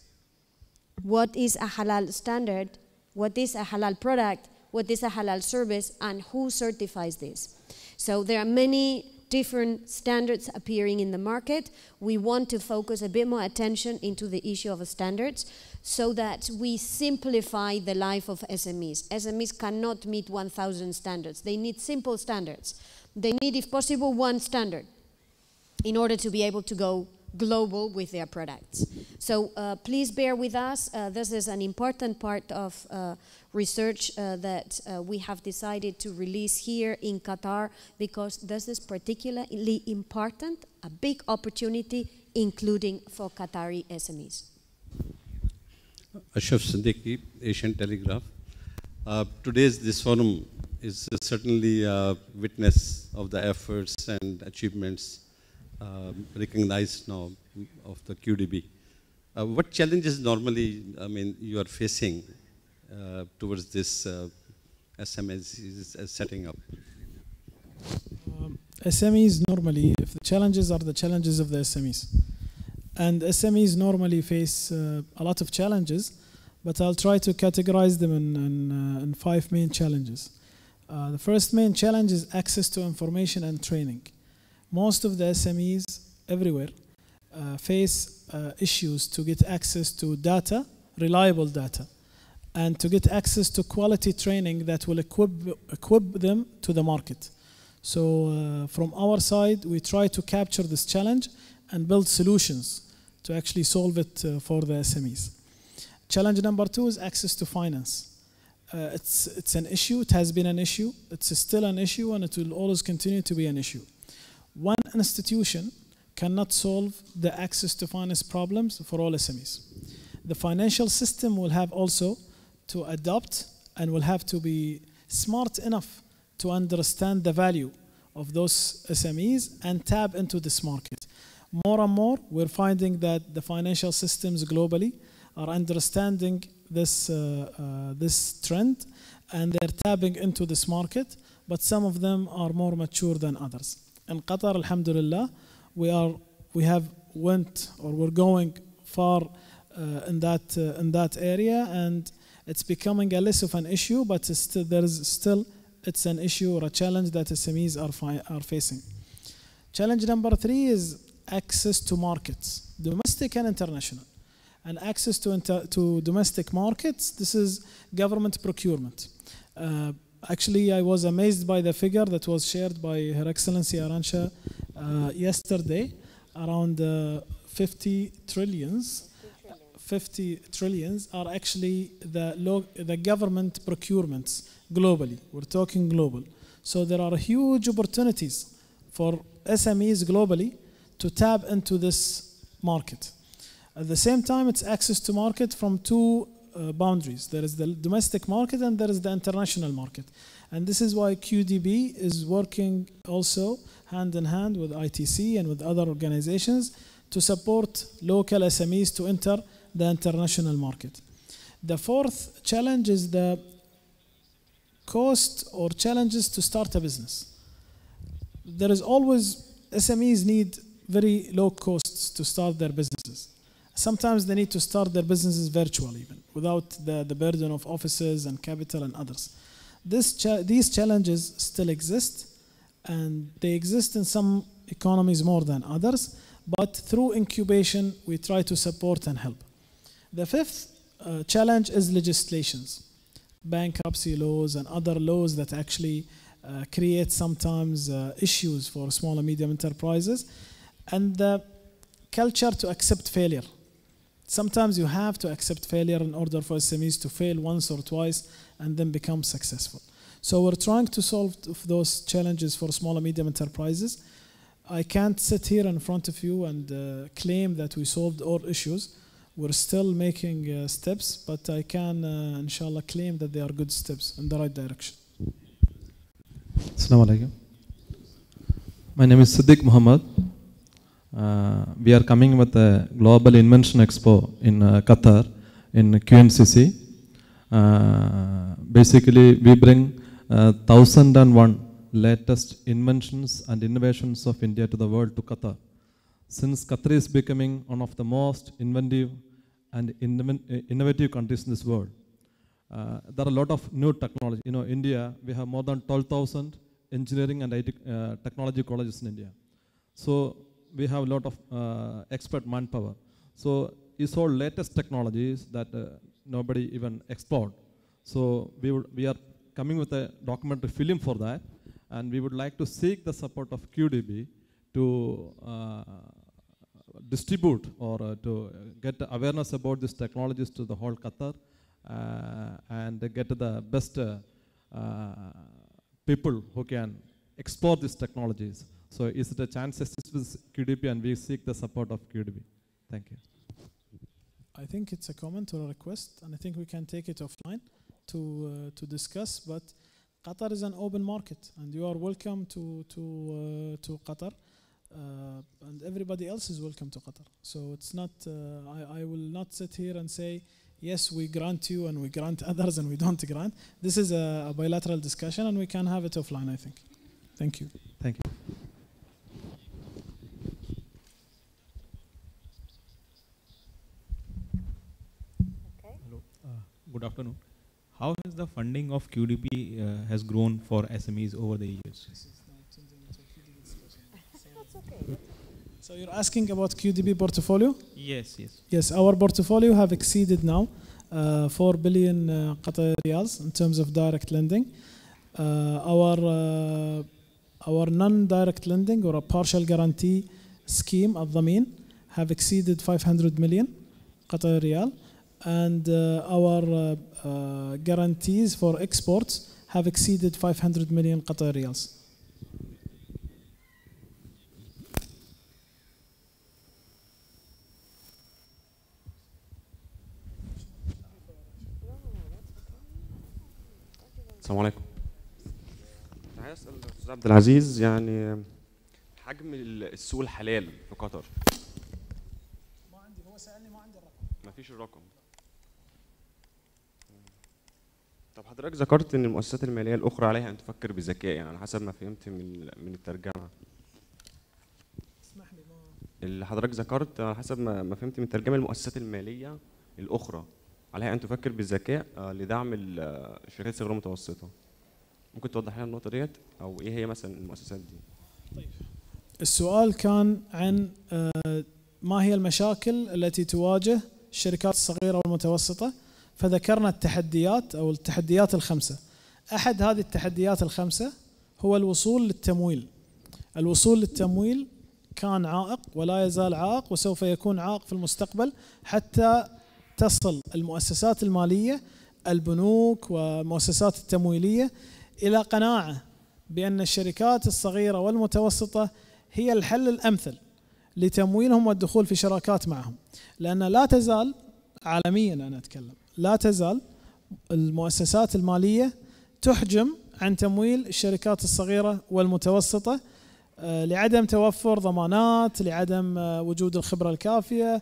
What is a halal standard? What is a halal product? What is a halal service? And who certifies this? So there are many different standards appearing in the market. We want to focus a bit more attention into the issue of standards so that we simplify the life of SMEs. SMEs cannot meet 1,000 standards. They need simple standards. They need, if possible, one standard in order to be able to go global with their products. So please bear with us. This is an important part of research that we have decided to release here in Qatar, because this is particularly important, a big opportunity, including for Qatari SMEs. Ashraf Siddiqui, Asian Telegraph. This forum is certainly a witness of the efforts and achievements recognized now of the QDB. What challenges normally, you are facing towards this SMEs setting up? SMEs normally, if the challenges are the challenges of the SMEs. And SMEs normally face a lot of challenges, but I'll try to categorize them in 5 main challenges. The first main challenge is access to information and training. Most of the SMEs everywhere face issues to get access to data, reliable data, and to get access to quality training that will equip them to the market. So from our side, we try to capture this challenge and build solutions to actually solve it for the SMEs. Challenge number 2 is access to finance. It's an issue, it has been an issue, it's still an issue, and it will always continue to be an issue. One institution cannot solve the access to finance problems for all SMEs. The financial system will have also to adapt and will have to be smart enough to understand the value of those SMEs and tap into this market. More and more, we're finding that the financial systems globally are understanding this trend, and they're tapping into this market, but some of them are more mature than others. In Qatar, alhamdulillah, we're going far in that area, and it's becoming a less of an issue, but it's an issue or a challenge that SMEs are facing. Challenge number 3 is access to markets, domestic and international. and access to domestic markets, this is government procurement. Actually, I was amazed by the figure that was shared by Her Excellency Arantxa yesterday, around 50 trillions. 50 trillions are actually the government procurements globally. We're talking global. So there are huge opportunities for SMEs globally to tap into this market. At the same time, it's access to market from two boundaries. There is the domestic market and there is the international market. And this is why QDB is working also hand in hand with ITC and with other organizations to support local SMEs to enter the international market. The fourth challenge is the cost or challenges to start a business. There is always, SMEs need very low costs to start their businesses. Sometimes they need to start their businesses virtually even, without the burden of offices and capital and others. These challenges still exist, and they exist in some economies more than others, but through incubation, we try to support and help. The fifth challenge is legislations, bankruptcy laws and other laws that actually create sometimes issues for small and medium enterprises, and the culture to accept failure. Sometimes you have to accept failure in order for SMEs to fail once or twice and then become successful. So we're trying to solve those challenges for small and medium enterprises. I can't sit here in front of you and claim that we solved all issues. We're still making steps, but I can, inshallah, claim that they are good steps in the right direction. Assalamu alaikum. My name is Siddiq Muhammad. We are coming with a Global Invention Expo in Qatar, in QNCC. Basically, we bring 1001 latest inventions and innovations of India to the world, to Qatar. Since Qatar is becoming one of the most inventive and innovative countries in this world, there are a lot of new technology. You know, India, we have more than 12,000 engineering and IT technology colleges in India. So we have a lot of expert manpower. So it's all latest technologies that nobody even explored. So we are coming with a documentary film for that, and we would like to seek the support of QDB to distribute or to get awareness about these technologies to the whole Qatar, and get the best people who can explore these technologies. So is it a chance with QDB, and we seek the support of QDB? Thank you. I think it's a comment or a request, and I think we can take it offline to discuss. But Qatar is an open market, and you are welcome to Qatar, and everybody else is welcome to Qatar. So it's not. I will not sit here and say yes, we grant you and we grant others and we don't grant. This is a bilateral discussion, and we can have it offline, I think. Thank you. Thank you. Hello. Good afternoon. How has the funding of QDB has grown for SMEs over the years? So you're asking about QDB portfolio? Yes, yes. Yes, our portfolio have exceeded now 4 billion Qatari riyals in terms of direct lending. Our non-direct lending or a partial guarantee scheme, al-Dhamin, have exceeded 500 million Qatari riyal, and our guarantees for exports have exceeded 500 million Qatari riyals. السلام عليكم. عايز اسال الاستاذ عبد العزيز يعني حجم السوق الحلال في قطر. ما عندي، هو سالني ما عندي الرقم. ما فيش الرقم. طب حضرتك ذكرت ان المؤسسات الماليه الاخرى عليها ان تفكر بذكاء، يعني على حسب ما فهمت من الترجمه. اسمح لي اللي حضرتك ذكرت على حسب ما فهمت من الترجمه، المؤسسات الماليه الاخرى عليها ان تفكر بالذكاء لدعم الشركات الصغيره والمتوسطه. ممكن توضح لنا النقطه ديت، او ايه هي مثلا المؤسسات دي؟ طيب. السؤال كان عن ما هي المشاكل التي تواجه الشركات الصغيرة والمتوسطة، فذكرنا التحديات أو التحديات الخمسة. أحد هذه التحديات الخمسة هو الوصول للتمويل. الوصول للتمويل كان عائق ولا يزال عائق وسوف يكون عائق في المستقبل، حتى تصل المؤسسات المالية، البنوك والمؤسسات التمويلية إلى قناعة بأن الشركات الصغيرة والمتوسطة هي الحل الأمثل لتمويلهم والدخول في شراكات معهم. لأن لا تزال عالميا، أنا أتكلم، لا تزال المؤسسات المالية تحجم عن تمويل الشركات الصغيرة والمتوسطة لعدم توفر ضمانات، لعدم وجود الخبرة الكافية،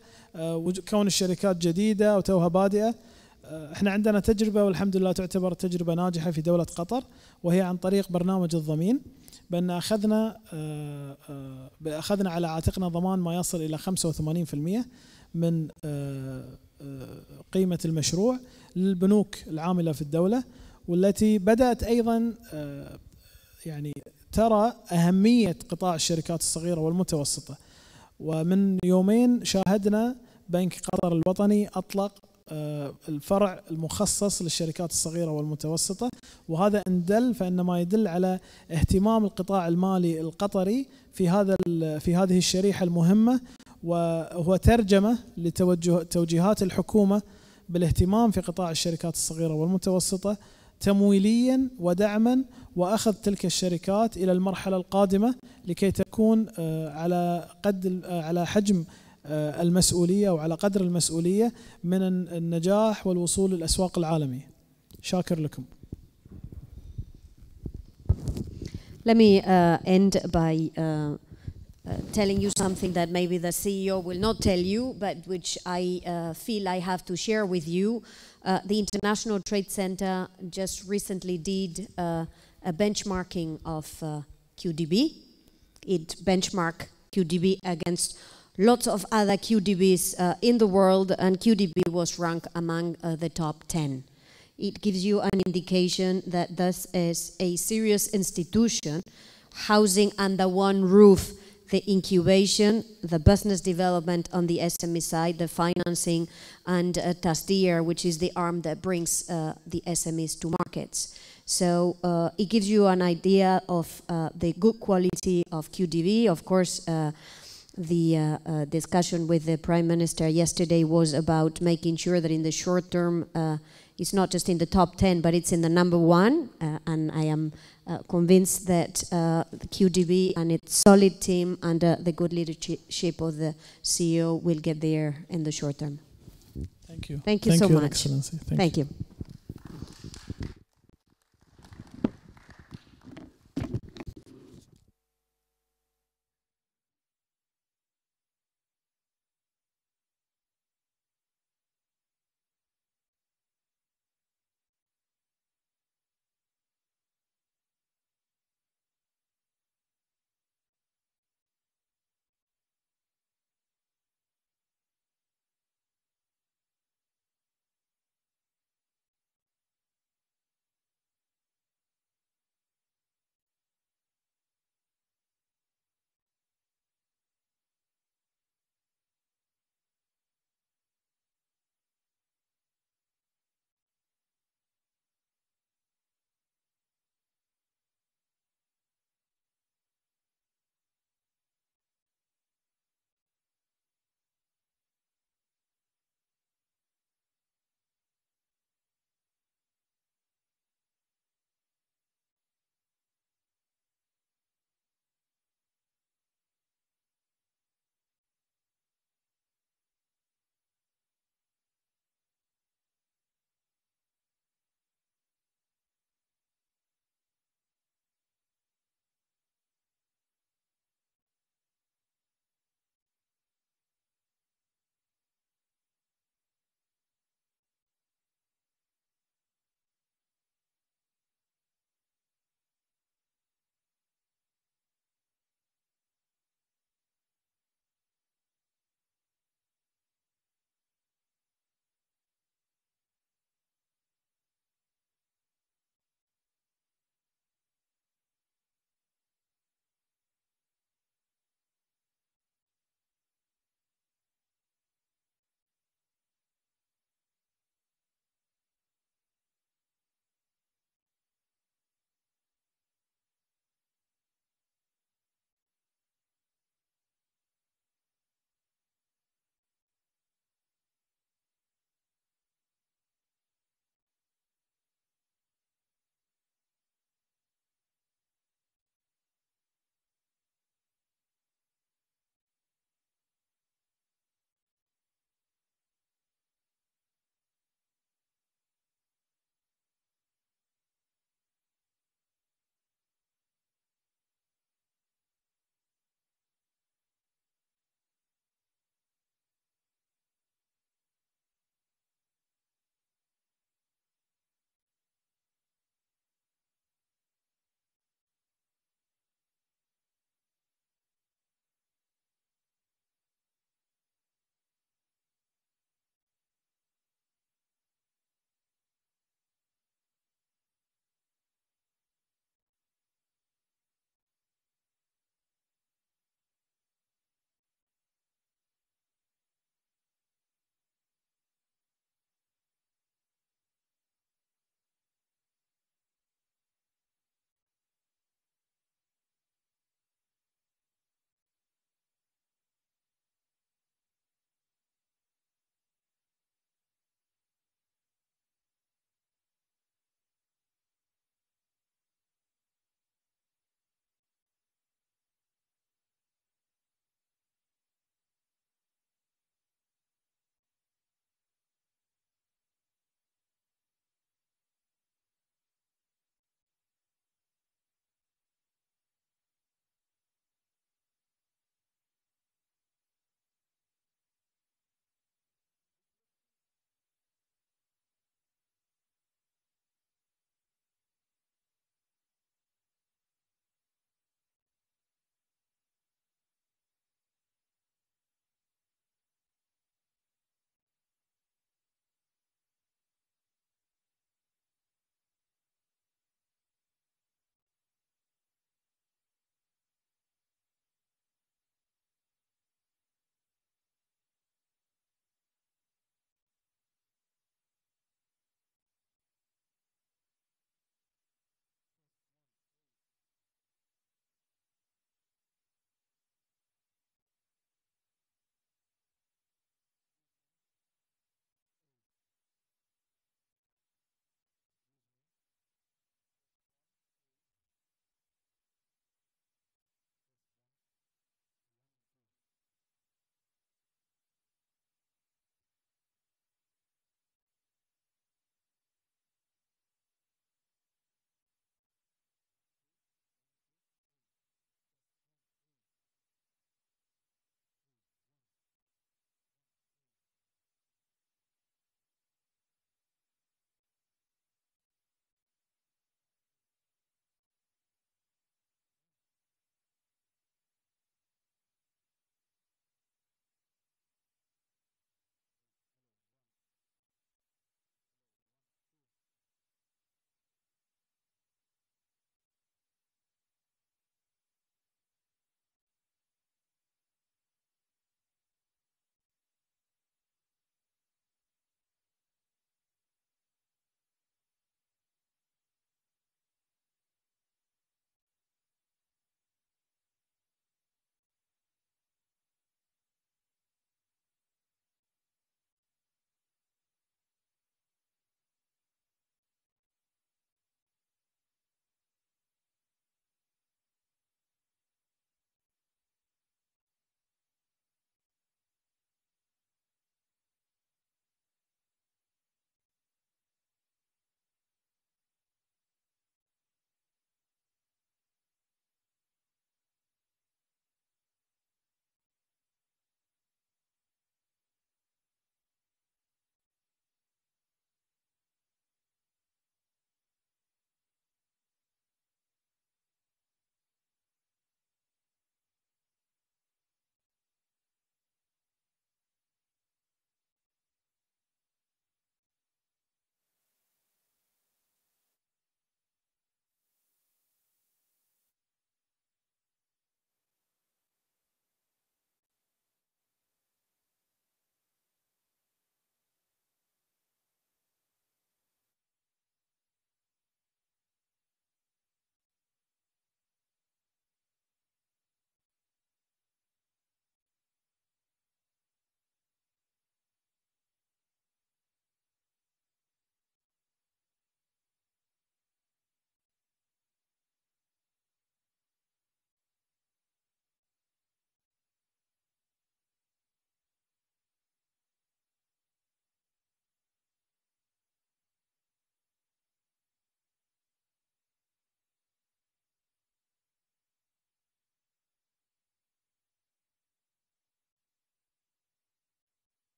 كون الشركات جديدة أو توها بادئة. احنا عندنا تجربة والحمد لله تعتبر تجربة ناجحة في دولة قطر، وهي عن طريق برنامج الضمين، بأن أخذنا على عاتقنا ضمان ما يصل إلى 85% من قيمة المشروع للبنوك العاملة في الدولة، والتي بدأت أيضا يعني ترى أهمية قطاع الشركات الصغيرة والمتوسطة. ومن يومين شاهدنا بنك قطر الوطني أطلق الفرع المخصص للشركات الصغيرة والمتوسطة، وهذا إن دل فإنما يدل على اهتمام القطاع المالي القطري في هذه الشريحة المهمة، وهو ترجمة لتوجيهات الحكومة بالاهتمام في قطاع الشركات الصغيرة والمتوسطة تمويليا ودعما، وأخذ تلك الشركات إلى المرحلة القادمة لكي تكون على حجم المسؤولية وعلى قدر المسؤولية من النجاح والوصول للأسواق العالمية. شاكر لكم. Let me end by telling you something that maybe the CEO will not tell you, but which I feel I have to share with you. The International Trade Center just recently did a benchmarking of QDB. It benchmarked QDB against lots of other QDBs in the world, and QDB was ranked among the top 10. It gives you an indication that this is a serious institution housing under one roof the incubation, the business development on the SME side, the financing, and Tasdir, which is the arm that brings the SMEs to markets. So it gives you an idea of the good quality of QDB. Of course, the discussion with the Prime Minister yesterday was about making sure that in the short term it's not just in the top 10, but it's in the number 1, and I am convinced that the QDB and its solid team under the good leadership of the CEO will get there in the short term. Thank you. Thank you so much. Excellency. Thank you.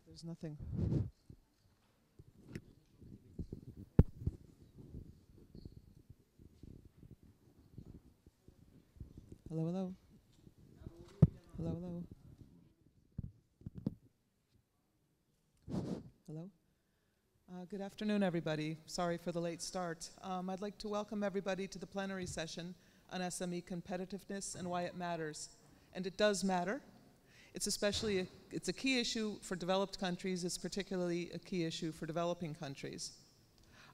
There's nothing. Hello, hello. Hello, hello. Hello. Good afternoon, everybody. Sorry for the late start. I'd like to welcome everybody to the plenary session on SME competitiveness and why it matters. And it does matter. It's especially, it's a key issue for developed countries. It's particularly a key issue for developing countries.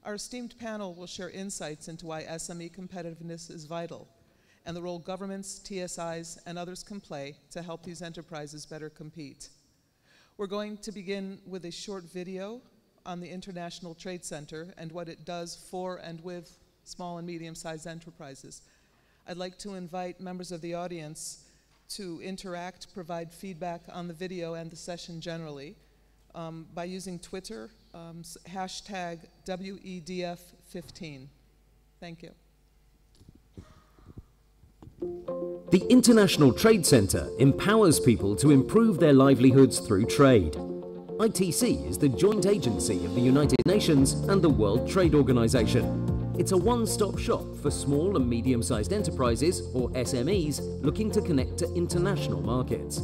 Our esteemed panel will share insights into why SME competitiveness is vital and the role governments, TSIs, and others can play to help these enterprises better compete. We're going to begin with a short video on the International Trade Center and what it does for and with small and medium-sized enterprises. I'd like to invite members of the audience to interact, provide feedback on the video and the session generally by using Twitter, hashtag WEDF15. Thank you. The International Trade Center empowers people to improve their livelihoods through trade. ITC is the joint agency of the United Nations and the World Trade Organization. It's a one-stop shop for small and medium-sized enterprises, or SMEs, looking to connect to international markets.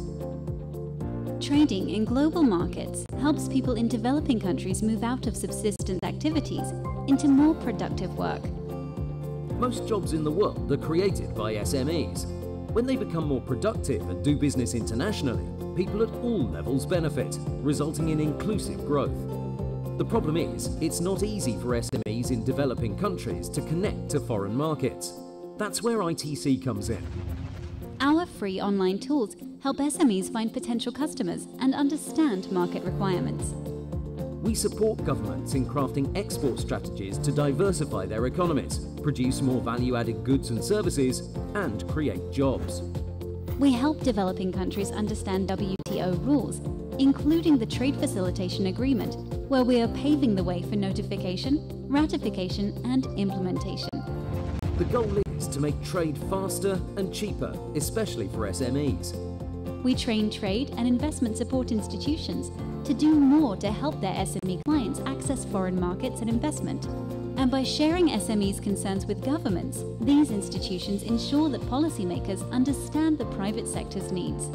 Trading in global markets helps people in developing countries move out of subsistence activities into more productive work. Most jobs in the world are created by SMEs. When they become more productive and do business internationally, people at all levels benefit, resulting in inclusive growth. The problem is, it's not easy for SMEs in developing countries to connect to foreign markets. That's where ITC comes in. Our free online tools help SMEs find potential customers and understand market requirements. We support governments in crafting export strategies to diversify their economies, produce more value-added goods and services, and create jobs. We help developing countries understand WTO rules, including the Trade Facilitation Agreement, where we are paving the way for notification, ratification, and implementation. The goal is to make trade faster and cheaper, especially for SMEs. We train trade and investment support institutions to do more to help their SME clients access foreign markets and investment. And by sharing SMEs' concerns with governments, these institutions ensure that policymakers understand the private sector's needs.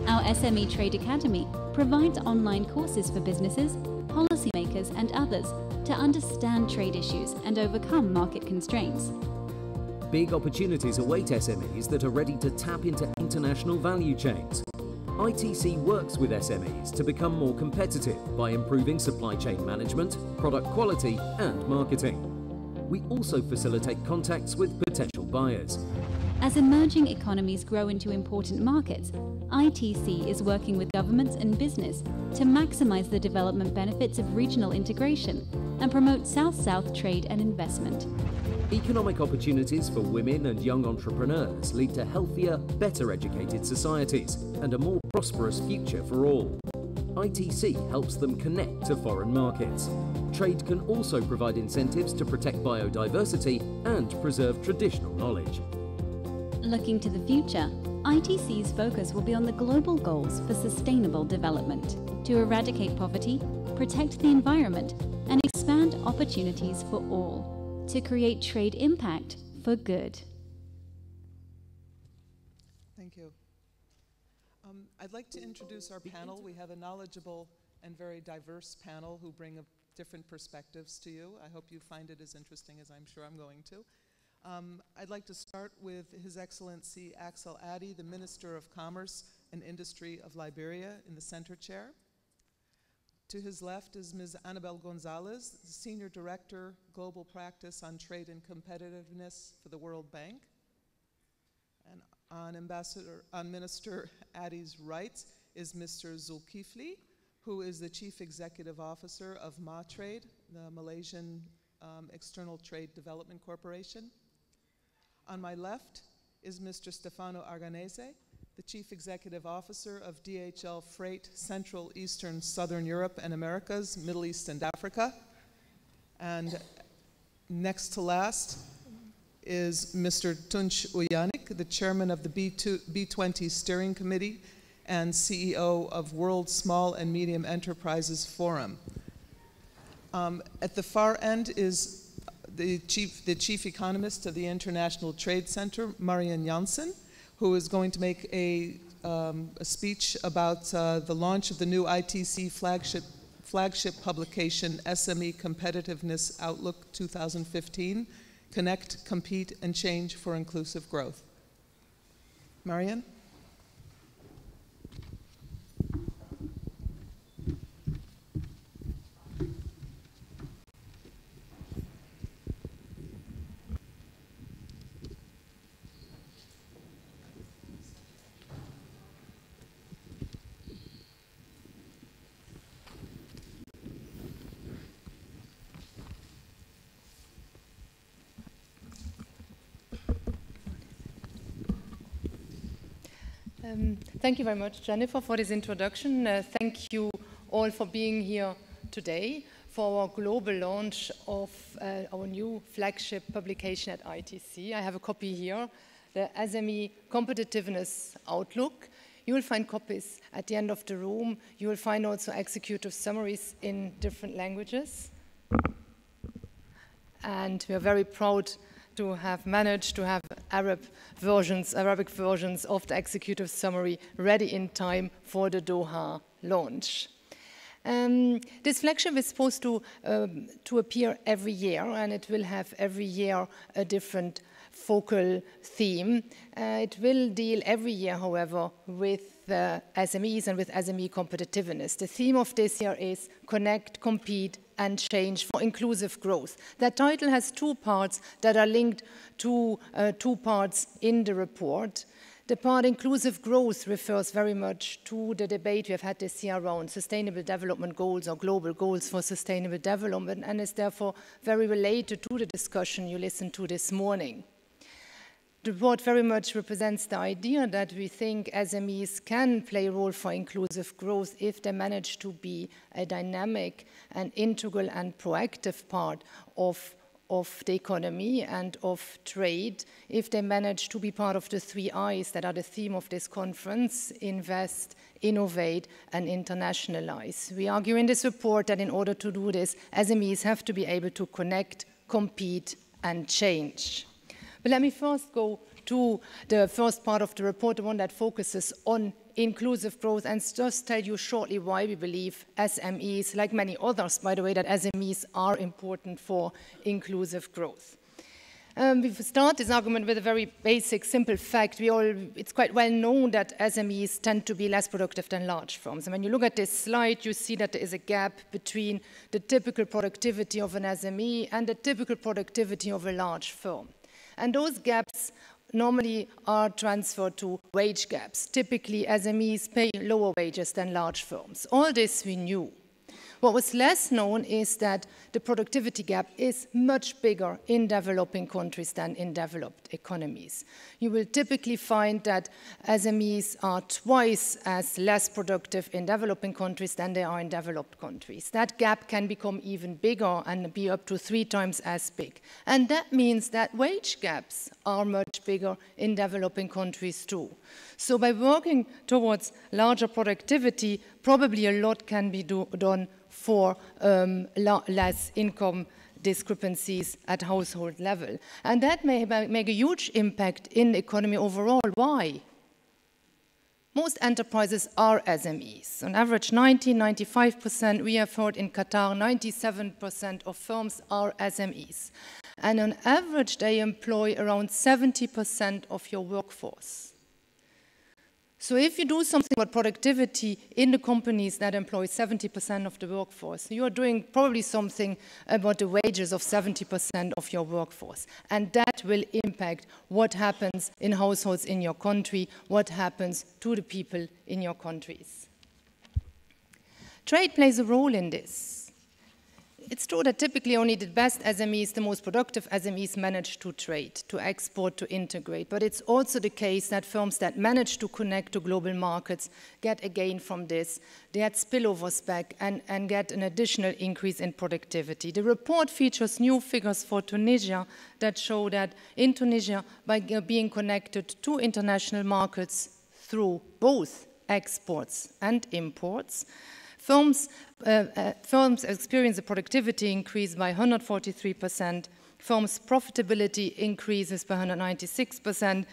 Our SME Trade Academy provides online courses for businesses, policymakers, and others to understand trade issues and overcome market constraints. Big opportunities await SMEs that are ready to tap into international value chains. ITC works with SMEs to become more competitive by improving supply chain management, product quality, and marketing. We also facilitate contacts with potential buyers. As emerging economies grow into important markets, ITC is working with governments and business to maximize the development benefits of regional integration and promote South-South trade and investment. Economic opportunities for women and young entrepreneurs lead to healthier, better educated societies and a more prosperous future for all. ITC helps them connect to foreign markets. Trade can also provide incentives to protect biodiversity and preserve traditional knowledge. Looking to the future, ITC's focus will be on the global goals for sustainable development, to eradicate poverty, protect the environment, and expand opportunities for all, to create trade impact for good. Thank you. I'd like to introduce our panel. We have a knowledgeable and very diverse panel who bring different perspectives to you. I hope you find it as interesting as I'm sure I'm going to. I'd like to start with His Excellency Axel Addy, the Minister of Commerce and Industry of Liberia, in the center chair. To his left is Ms. Annabel Gonzalez, Senior Director, Global Practice on Trade and Competitiveness for the World Bank. And on Minister Addy's right is Mr. Zulkifli, who is the Chief Executive Officer of MaTrade, the Malaysian External Trade Development Corporation. On my left is Mr. Stefano Arganese, the Chief Executive Officer of DHL Freight Central, Eastern, Southern Europe and Americas, Middle East and Africa. And next to last is Mr. Tunç Uyanık, the chairman of the B20 Steering Committee and CEO of World Small and Medium Enterprises Forum. At the far end is the chief economist of the International Trade Center, Marian Janssen, who is going to make a speech about the launch of the new ITC flagship publication, SME Competitiveness Outlook 2015, Connect, Compete, and Change for Inclusive Growth. Marian? Thank you very much, Jennifer, for this introduction. Thank you all for being here today for our global launch of our new flagship publication at ITC. I have a copy here, the SME Competitiveness Outlook. You will find copies at the end of the room. You will find also executive summaries in different languages. And we are very proud to have managed to have Arabic versions of the executive summary ready in time for the Doha launch. This flagship is supposed to appear every year, and it will have every year a different focal theme. It will deal every year, however, with SMEs and with SME competitiveness. The theme of this year is Connect, Compete, and Change for Inclusive Growth. That title has two parts that are linked to two parts in the report. The part Inclusive Growth refers very much to the debate we have had this year around Sustainable Development Goals or Global Goals for Sustainable Development, and is therefore very related to the discussion you listened to this morning. The report very much represents the idea that we think SMEs can play a role for inclusive growth if they manage to be a dynamic and integral and proactive part of the economy and of trade, if they manage to be part of the 3 I's that are the theme of this conference: invest, innovate, and internationalize. We argue in this report that in order to do this, SMEs have to be able to connect, compete, and change. But let me first go to the first part of the report, the one that focuses on inclusive growth, and just tell you shortly why we believe SMEs, like many others, by the way, that SMEs are important for inclusive growth. We start this argument with a very basic, simple fact. It's quite well known that SMEs tend to be less productive than large firms. And when you look at this slide, you see that there is a gap between the typical productivity of an SME and the typical productivity of a large firm. And those gaps normally are transferred to wage gaps. Typically, SMEs pay lower wages than large firms. All this we knew. What was less known is that the productivity gap is much bigger in developing countries than in developed economies. You will typically find that SMEs are twice as less productive in developing countries than they are in developed countries. That gap can become even bigger and be up to 3 times as big. And that means that wage gaps are much bigger in developing countries too. So by working towards larger productivity, probably a lot can be done for less income discrepancies at household level. And that may make a huge impact in the economy overall. Why? Most enterprises are SMEs. On average, 90–95%, we have heard in Qatar, 97% of firms are SMEs. And on average, they employ around 70% of your workforce. So if you do something about productivity in the companies that employ 70% of the workforce, you are doing probably something about the wages of 70% of your workforce. And that will impact what happens in households in your country, what happens to the people in your countries. Trade plays a role in this. it's true that typically only the best SMEs, the most productive SMEs manage to trade, to export, to integrate. But it's also the case that firms that manage to connect to global markets get a gain from this. They had spillovers back and get an additional increase in productivity. The report features new figures for Tunisia that show that in Tunisia, by being connected to international markets through both exports and imports, firms experience a productivity increase by 143%, firms' profitability increases by 196%,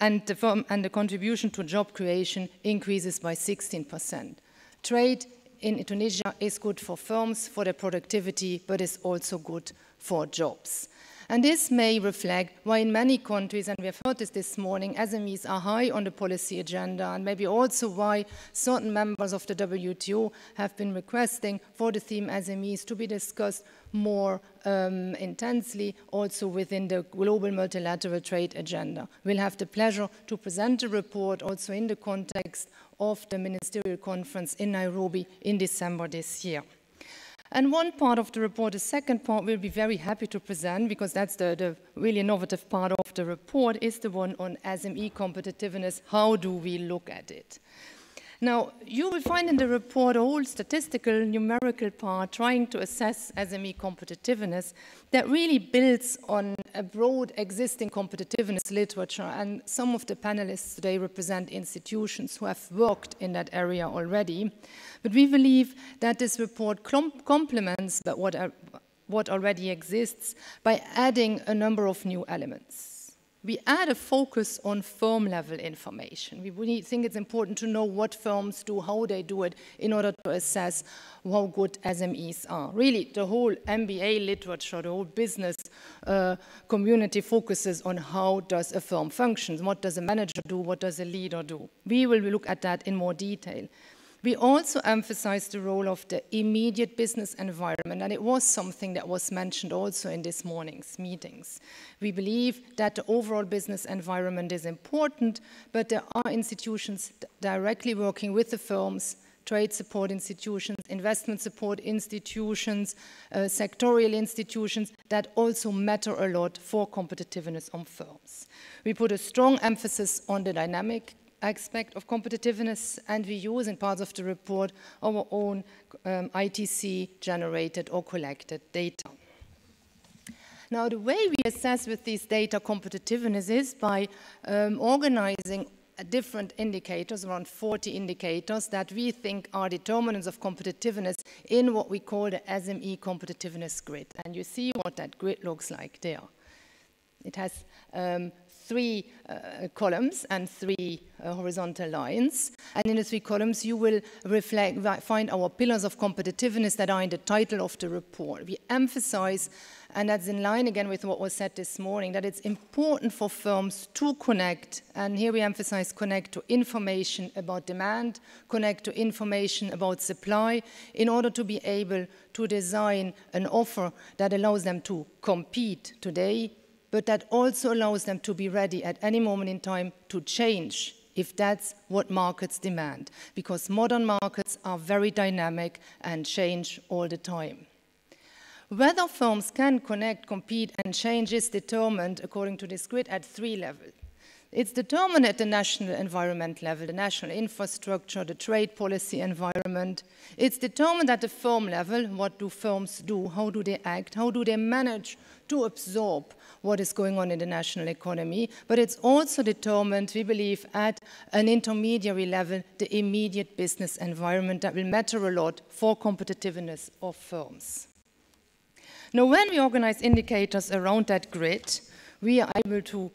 and the contribution to job creation increases by 16%. Trade in Tunisia is good for firms, for their productivity, but is also good for jobs. And this may reflect why in many countries, and we have heard this morning, SMEs are high on the policy agenda, and maybe also why certain members of the WTO have been requesting for the theme SMEs to be discussed more intensely also within the global multilateral trade agenda. We'll have the pleasure to present a report also in the context of the ministerial conference in Nairobi in December this year. And one part of the report, the second part, we'll be very happy to present, because that's the really innovative part of the report, is the one on SME competitiveness. How do we look at it? Now, you will find in the report a whole statistical, numerical part trying to assess SME competitiveness that really builds on a broad existing competitiveness literature. And some of the panelists today represent institutions who have worked in that area already. But we believe that this report complements what already exists by adding a number of new elements. We add a focus on firm-level information. We think it's important to know what firms do, how they do it, in order to assess how good SMEs are. Really, the whole MBA literature, the whole business community focuses on how does a firm function, what does a manager do, what does a leader do. We will look at that in more detail. We also emphasize the role of the immediate business environment, and it was something that was mentioned also in this morning's meetings. We believe that the overall business environment is important, but there are institutions directly working with the firms, trade support institutions, investment support institutions, sectorial institutions that also matter a lot for competitiveness of firms. We put a strong emphasis on the dynamic aspect of competitiveness, and we use in parts of the report our own ITC generated or collected data. Now, the way we assess with these data competitiveness is by organizing different indicators, around 40 indicators that we think are determinants of competitiveness in what we call the SME competitiveness grid. And you see what that grid looks like there. It has 3 columns and 3 horizontal lines. And in the 3 columns, you will find our pillars of competitiveness that are in the title of the report. We emphasize, and that's in line again with what was said this morning, that it's important for firms to connect, and here we emphasize connect to information about demand, connect to information about supply, in order to be able to design an offer that allows them to compete today, but that also allows them to be ready at any moment in time to change if that's what markets demand, because modern markets are very dynamic and change all the time. Whether firms can connect, compete, and change is determined, according to this grid, at 3 levels. It's determined at the national environment level, the national infrastructure, the trade policy environment. It's determined at the firm level. What do firms do? How do they act? How do they manage to absorb what is going on in the national economy? But it's also determined, we believe, at an intermediary level, the immediate business environment that will matter a lot for competitiveness of firms. Now, when we organize indicators around that grid, we are able to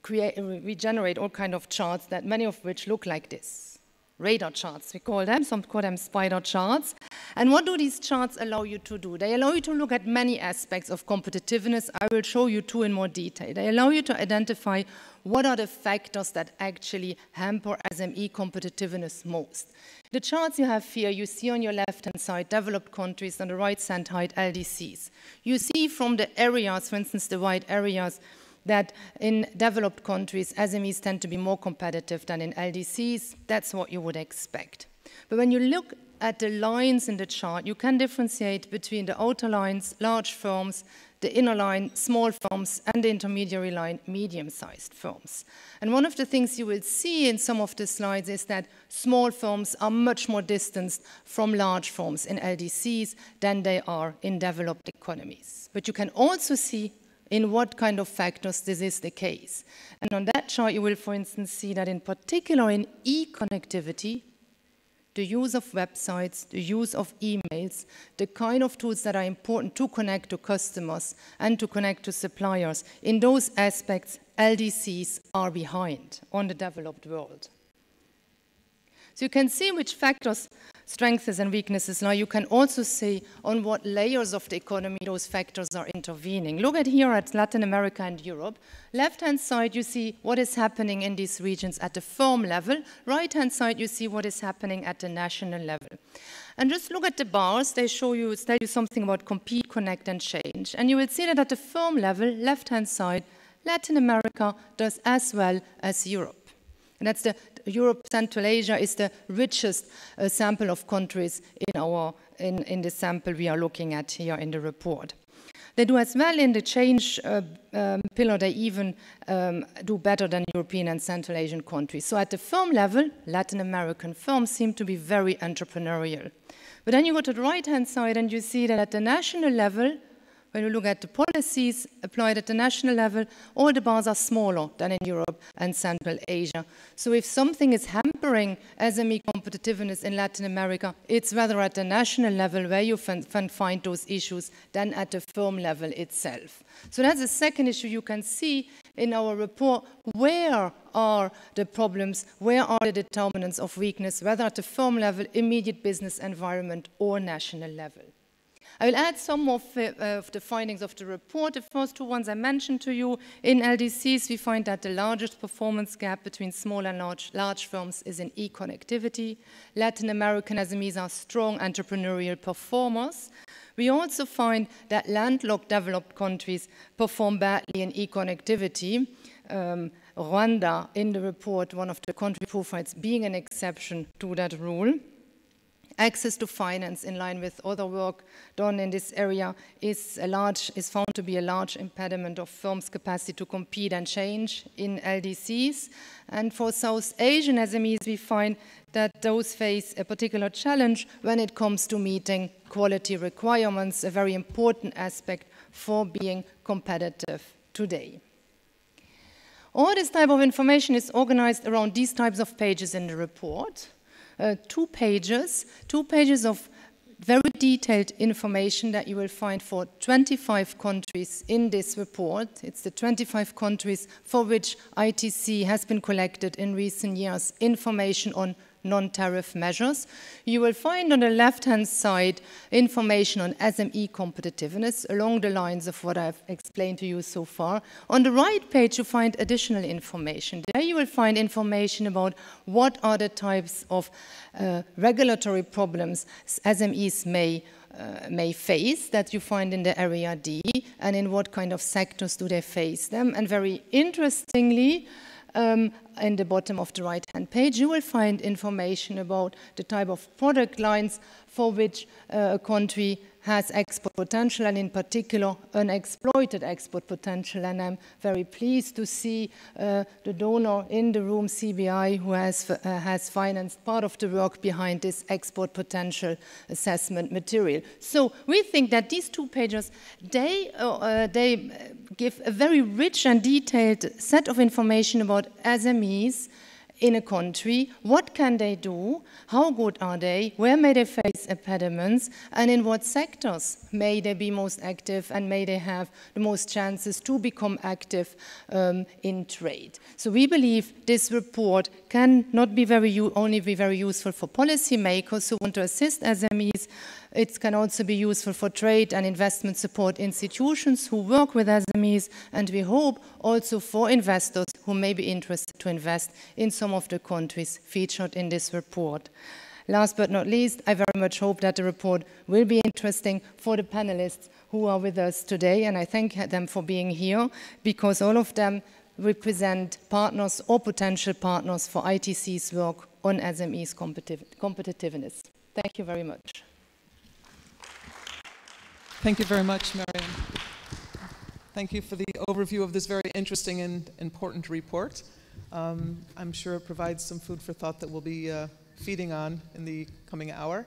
we generate all kinds of charts, that many of which look like this. Radar charts, we call them. Some call them spider charts. And what do these charts allow you to do? They allow you to look at many aspects of competitiveness. I will show you 2 in more detail. They allow you to identify what are the factors that actually hamper SME competitiveness most. The charts you have here, you see on your left-hand side, developed countries, on the right-hand side, LDCs. You see from the areas, for instance, the white areas, that in developed countries, SMEs tend to be more competitive than in LDCs. That's what you would expect. But when you look at the lines in the chart, you can differentiate between the outer lines, large firms, the inner line, small firms, and the intermediary line, medium-sized firms. And one of the things you will see in some of the slides is that small firms are much more distanced from large firms in LDCs than they are in developed economies. But you can also see in what kind of factors this is the case. And on that chart, you will, for instance, see that in particular in e-connectivity, the use of websites, the use of emails, the kind of tools that are important to connect to customers and to connect to suppliers, in those aspects, LDCs are behind on the developed world. So you can see which factors, strengths and weaknesses lie. You can also see on what layers of the economy those factors are intervening. Look at here at Latin America and Europe. Left-hand side, you see what is happening in these regions at the firm level. Right-hand side, you see what is happening at the national level. And just look at the bars. They tell you something about compete, connect, and change. And you will see that at the firm level, left-hand side, Latin America does as well as Europe. And that's Europe, Central Asia is the richest sample of countries in the sample we are looking at here in the report. They do as well in the change pillar. They even do better than European and Central Asian countries. So at the firm level, Latin American firms seem to be very entrepreneurial. But then you go to the right-hand side and you see that at the national level, when you look at the policies applied at the national level, all the bars are smaller than in Europe and Central Asia. So if something is hampering SME competitiveness in Latin America, it's rather at the national level where you find those issues than at the firm level itself. So that's the second issue you can see in our report. Where are the problems? Where are the determinants of weakness, whether at the firm level, immediate business environment, or national level? I will add some of the findings of the report. The first two ones I mentioned to you. In LDCs, we find that the largest performance gap between small and large firms is in e-connectivity. Latin American SMEs are strong entrepreneurial performers. We also find that landlocked developed countries perform badly in e-connectivity. Rwanda, in the report, one of the country profiles being an exception to that rule. Access to finance, in line with other work done in this area, is found to be a large impediment of firms' capacity to compete and change in LDCs. And for South Asian SMEs, we find that those face a particular challenge when it comes to meeting quality requirements, a very important aspect for being competitive today. All this type of information is organized around these types of pages in the report. 2 pages of very detailed information that you will find for 25 countries in this report. It's the 25 countries for which ITC has been collected in recent years information on non-tariff measures. You will find on the left-hand side information on SME competitiveness along the lines of what I've explained to you so far. On the right page, you find additional information. There you will find information about what are the types of regulatory problems SMEs may face that you find in the area D, and in what kind of sectors do they face them. And very interestingly, in the bottom of the right-hand page, you will find information about the type of product lines for which a country has export potential, and in particular, unexploited export potential. And I'm very pleased to see the donor in the room, CBI, who has financed part of the work behind this export potential assessment material. So we think that these 2 pages, they give a very rich and detailed set of information about SMEs in a country. What can they do? How good are they? Where may they face impediments? And in what sectors may they be most active, and may they have the most chances to become active in trade? So we believe this report can not be only be very useful for policymakers who want to assist SMEs. It can also be useful for trade and investment support institutions who work with SMEs, and we hope also for investors who may be interested to invest in some of the countries featured in this report. Last but not least, I very much hope that the report will be interesting for the panelists who are with us today, and I thank them for being here, because all of them represent partners or potential partners for ITC's work on SMEs competitiveness. Thank you very much. Thank you very much, Mariam. Thank you for the overview of this very interesting and important report. I'm sure it provides some food for thought that we'll be feeding on in the coming hour.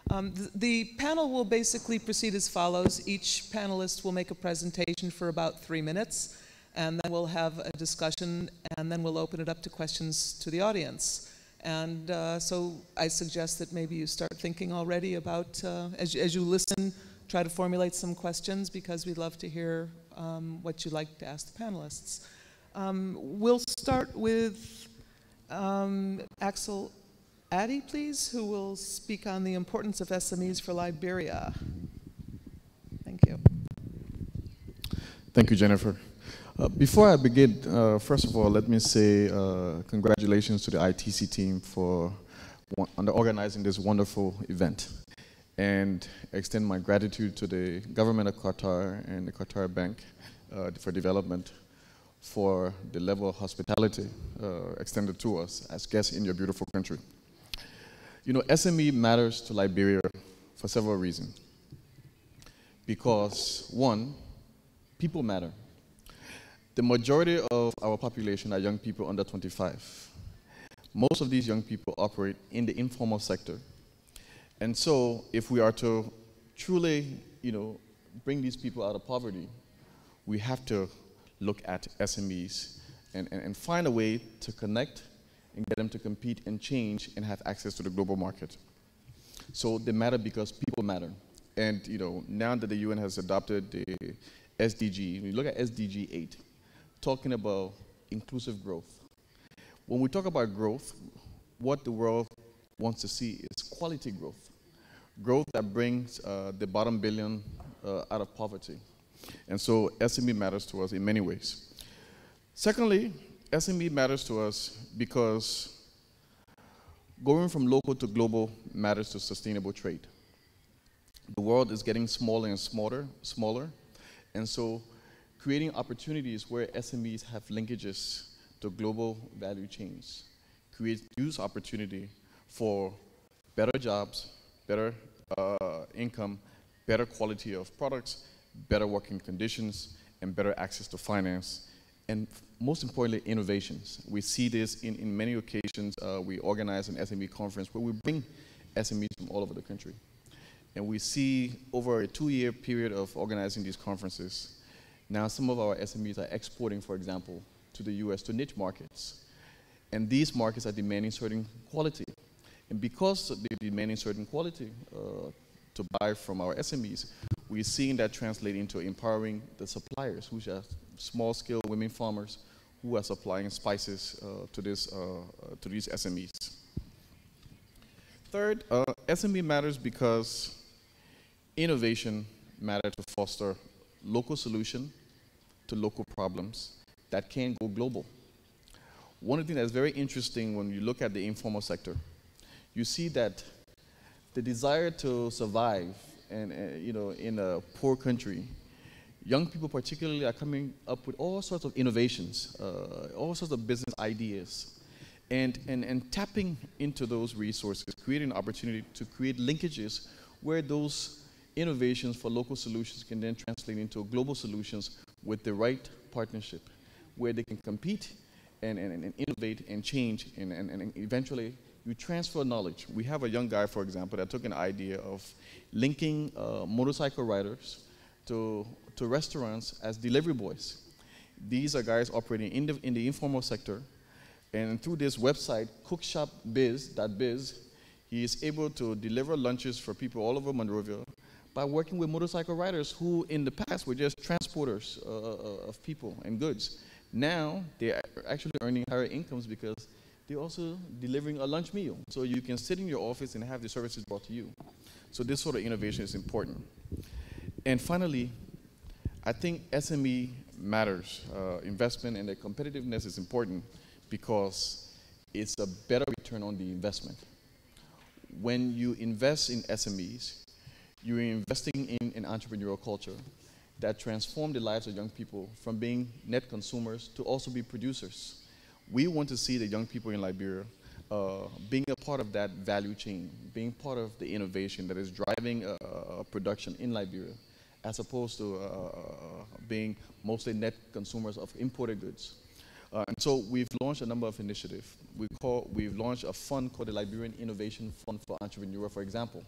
The panel will basically proceed as follows. Each panelist will make a presentation for about 3 minutes, and then we'll have a discussion, and then we'll open it up to questions to the audience. And so I suggest that maybe you start thinking already about, as you listen, try to formulate some questions, because we'd love to hear what you'd like to ask the panelists. We'll start with Axel Addy, please, who will speak on the importance of SMEs for Liberia. Thank you. Thank you, Jennifer. Before I begin, first of all, let me say congratulations to the ITC team for organizing this wonderful event, and extend my gratitude to the government of Qatar and the Qatar Bank for Development for the level of hospitality extended to us as guests in your beautiful country. You know, SME matters to Liberia for several reasons. Because, one, people matter. The majority of our population are young people under 25. Most of these young people operate in the informal sector. And so, if we are to truly, bring these people out of poverty, we have to look at SMEs and find a way to connect and get them to compete and change and have access to the global market. So they matter because people matter. And now that the UN has adopted the SDG, when you look at SDG 8, talking about inclusive growth. When we talk about growth, what the world wants to see is quality growth. Growth that brings the bottom billion out of poverty. And so SME matters to us in many ways. Secondly, SME matters to us because going from local to global matters to sustainable trade. The world is getting smaller and smaller, and so creating opportunities where SMEs have linkages to global value chains creates huge opportunity for better jobs, better income, better quality of products, better working conditions, and better access to finance, and most importantly, innovations. We see this in many occasions. We organize an SME conference where we bring SMEs from all over the country. And we see over a 2-year period of organizing these conferences, now some of our SMEs are exporting, for example, to the US, to niche markets. And these markets are demanding certain quality. And because they're demanding certain quality to buy from our SMEs, we're seeing that translate into empowering the suppliers, which are small-scale women farmers who are supplying spices to these SMEs. Third, SME matters because innovation matters to foster local solution to local problems that can go global. One of the things that's very interesting when you look at the informal sector, you see that the desire to survive and in a poor country, young people particularly are coming up with all sorts of innovations, all sorts of business ideas, and tapping into those resources, creating an opportunity to create linkages where those innovations for local solutions can then translate into global solutions with the right partnership, where they can compete and innovate and change, and eventually you transfer knowledge. We have a young guy, for example, that took an idea of linking motorcycle riders to restaurants as delivery boys. These are guys operating in the informal sector, and through this website, cookshopbiz.biz, he is able to deliver lunches for people all over Monrovia by working with motorcycle riders who in the past were just transporters of people and goods. Now they're actually earning higher incomes because they're also delivering a lunch meal. So you can sit in your office and have the services brought to you. So this sort of innovation is important. And finally, I think SME matters. Investment and the competitiveness is important because it's a better return on the investment. When you invest in SMEs, you're investing in an entrepreneurial culture that transforms the lives of young people from being net consumers to also be producers. We want to see the young people in Liberia being a part of that value chain, being part of the innovation that is driving production in Liberia, as opposed to being mostly net consumers of imported goods. And so we've launched a number of initiatives. We've launched a fund called the Liberian Innovation Fund for Entrepreneurs, for example.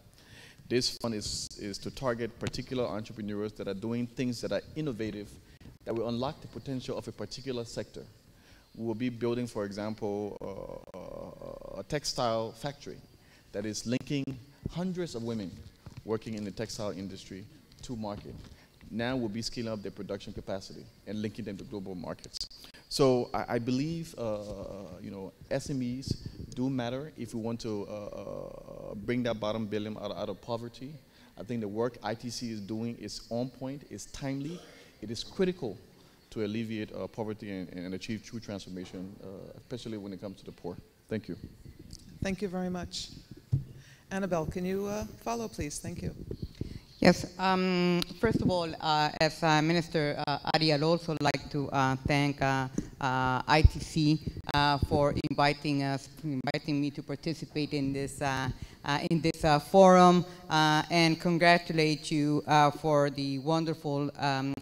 This fund is to target particular entrepreneurs that are doing things that are innovative, that will unlock the potential of a particular sector. We will be building, for example, a textile factory that is linking hundreds of women working in the textile industry to market. Now we'll be scaling up their production capacity and linking them to global markets. So I believe SMEs do matter if we want to bring that bottom billion out of poverty. I think the work ITC is doing is on point, is timely, it is critical to alleviate poverty and achieve true transformation, especially when it comes to the poor. Thank you. Thank you very much. Annabelle, can you follow, please? Thank you. Yes. First of all, as Minister Adi, I'd also like to thank ITC for inviting me to participate in this forum, and congratulate you for the wonderful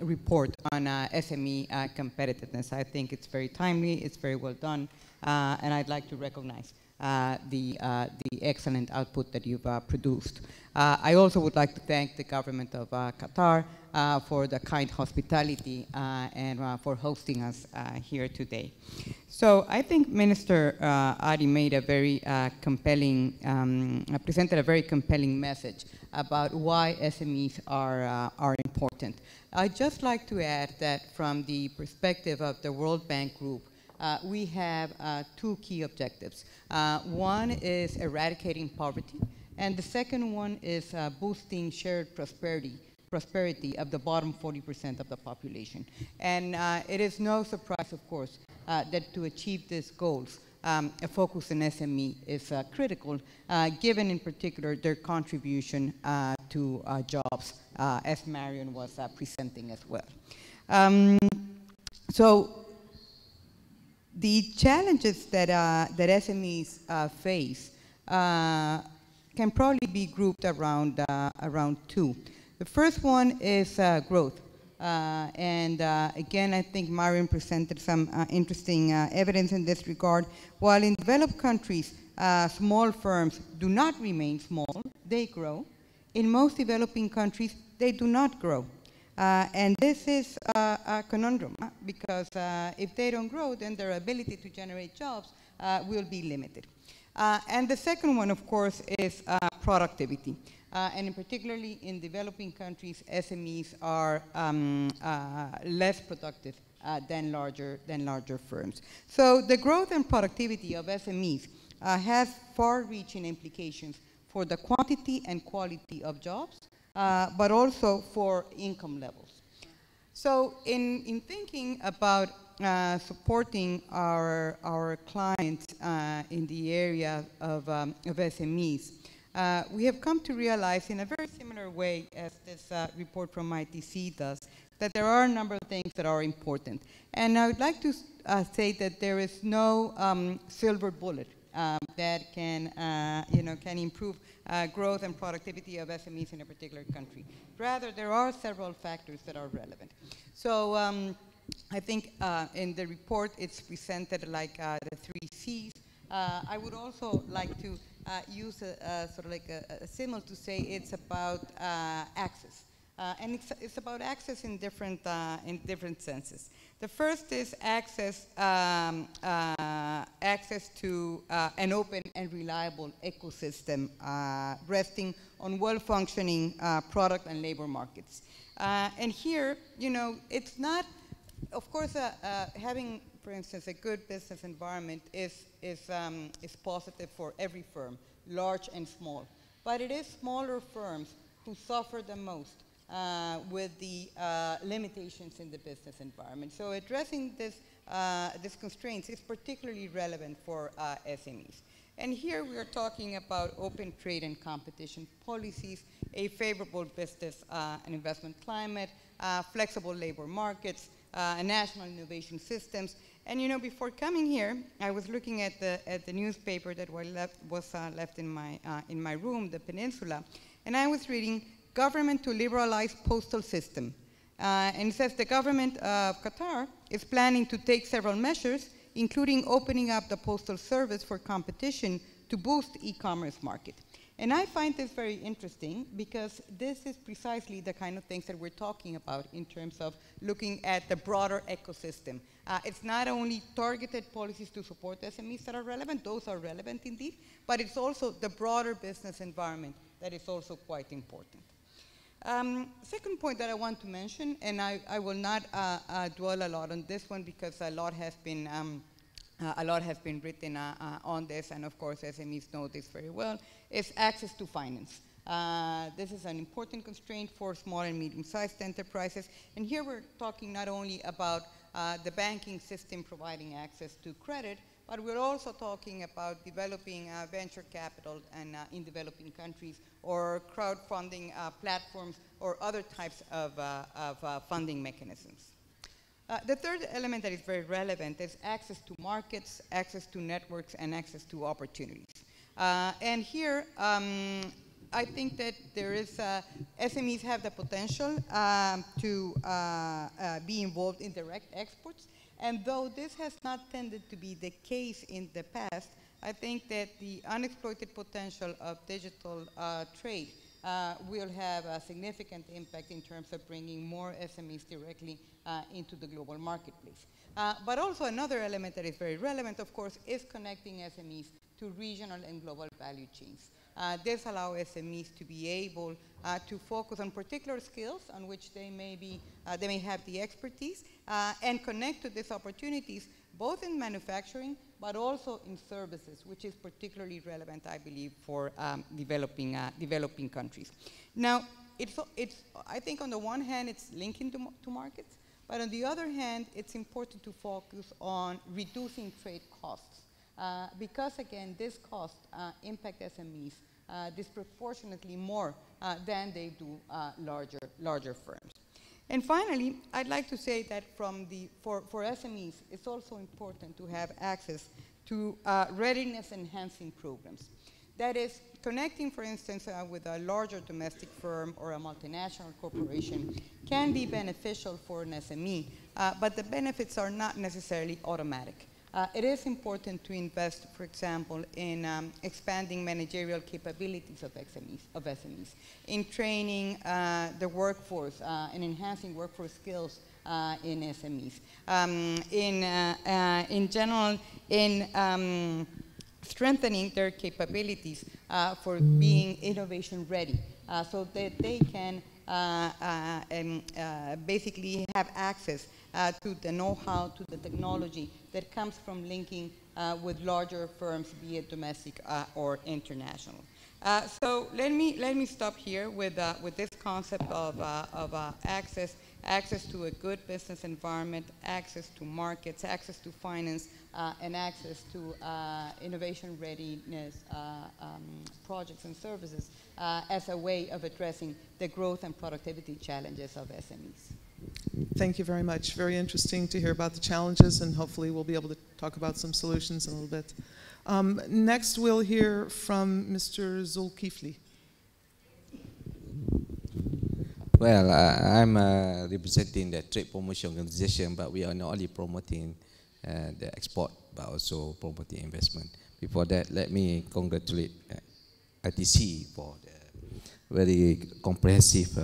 report on SME competitiveness. I think it's very timely, it's very well done, and I'd like to recognize the excellent output that you've produced. I also would like to thank the government of Qatar for the kind hospitality and for hosting us here today. So I think Minister Adi made a very presented a very compelling message about why SMEs are important. I'd just like to add that from the perspective of the World Bank Group, we have two key objectives. One is eradicating poverty, and the second one is boosting shared prosperity of the bottom 40% of the population. And it is no surprise, of course, that to achieve these goals, a focus on SME is critical, given in particular their contribution to jobs, as Marion was presenting as well. So the challenges that SMEs face can probably be grouped around two. The first one is growth. Again, I think Marion presented some interesting evidence in this regard. While in developed countries, small firms do not remain small, they grow. In most developing countries, they do not grow. And this is a conundrum, because if they don't grow, then their ability to generate jobs will be limited. And the second one, of course, is productivity. And in particularly in developing countries, SMEs are less productive than larger firms. So the growth and productivity of SMEs has far-reaching implications for the quantity and quality of jobs, but also for income levels. So in thinking about supporting our clients in the area of SMEs, we have come to realize in a very similar way as this report from ITC does, that there are a number of things that are important. And I would like to say that there is no silver bullet that can improve growth and productivity of SMEs in a particular country. Rather, there are several factors that are relevant. So I think in the report it's presented like the 3 C's. I would also like to use a sort of like a symbol to say it's about access. And it's about access in different senses. The first is access to an open and reliable ecosystem resting on well-functioning product and labor markets. And here, it's not, of course, having, for instance, a good business environment is positive for every firm, large and small. But it is smaller firms who suffer the most with the limitations in the business environment. So addressing these constraints is particularly relevant for SMEs. And here we are talking about open trade and competition policies, a favorable business and investment climate, flexible labor markets, national innovation systems, And you know, before coming here, I was looking at the newspaper that was left in my room, the Peninsula, and I was reading "Government to Liberalize Postal System," and it says the government of Qatar is planning to take several measures, including opening up the postal service for competition to boost the e-commerce market. And I find this very interesting because this is precisely the kind of things that we're talking about in terms of looking at the broader ecosystem. It's not only targeted policies to support SMEs that are relevant, those are relevant indeed, but it's also the broader business environment that is also quite important. Second point that I want to mention, and I will not dwell a lot on this one because a lot has been written on this, and of course SMEs know this very well, is access to finance. This is an important constraint for small and medium-sized enterprises, and here we're talking not only about the banking system providing access to credit, but we're also talking about developing venture capital and in developing countries, or crowdfunding platforms, or other types of funding mechanisms. The third element that is very relevant is access to markets, access to networks, and access to opportunities. And here, I think that there is, SMEs have the potential to be involved in direct exports. And though this has not tended to be the case in the past, I think that the unexploited potential of digital trade will have a significant impact in terms of bringing more SMEs directly into the global marketplace. But also another element that is very relevant, of course, is connecting SMEs to regional and global value chains. This allows SMEs to be able to focus on particular skills on which they may have the expertise and connect to these opportunities both in manufacturing but also in services, which is particularly relevant, I believe, for developing countries. Now, I think on the one hand it's linking to markets, but on the other hand it's important to focus on reducing trade costs. Because again, this costs impact SMEs disproportionately more than they do larger firms. And finally, I'd like to say that for SMEs, it's also important to have access to readiness enhancing programs. That is, connecting, for instance, with a larger domestic firm or a multinational corporation can be beneficial for an SME, but the benefits are not necessarily automatic. It is important to invest, for example, in expanding managerial capabilities of SMEs, in training the workforce and enhancing workforce skills in SMEs, in general, in strengthening their capabilities for being innovation ready, so that they can basically have access to the know-how, to the technology that comes from linking with larger firms, be it domestic or international. So let me stop here with this concept of access to a good business environment, access to markets, access to finance, and access to innovation readiness projects and services as a way of addressing the growth and productivity challenges of SMEs. Thank you very much. Very interesting to hear about the challenges, and hopefully we'll be able to talk about some solutions in a little bit. Next, we'll hear from Mr. Zulkifli. Well, I'm representing the trade promotion organization, but we are not only promoting the export, but also promoting investment. Before that, let me congratulate ITC for the very comprehensive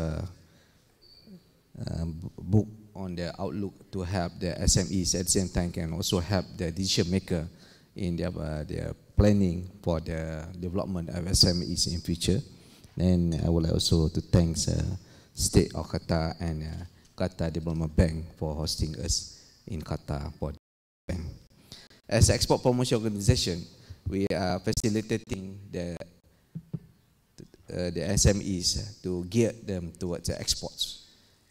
book on the outlook to help the SMEs at the same time can also help the decision maker in their planning for the development of SMEs in future. And I would like also to thank State of Qatar and Qatar Development Bank for hosting us in Qatar for the bank. As an export promotion organization, we are facilitating the SMEs to gear them towards the exports.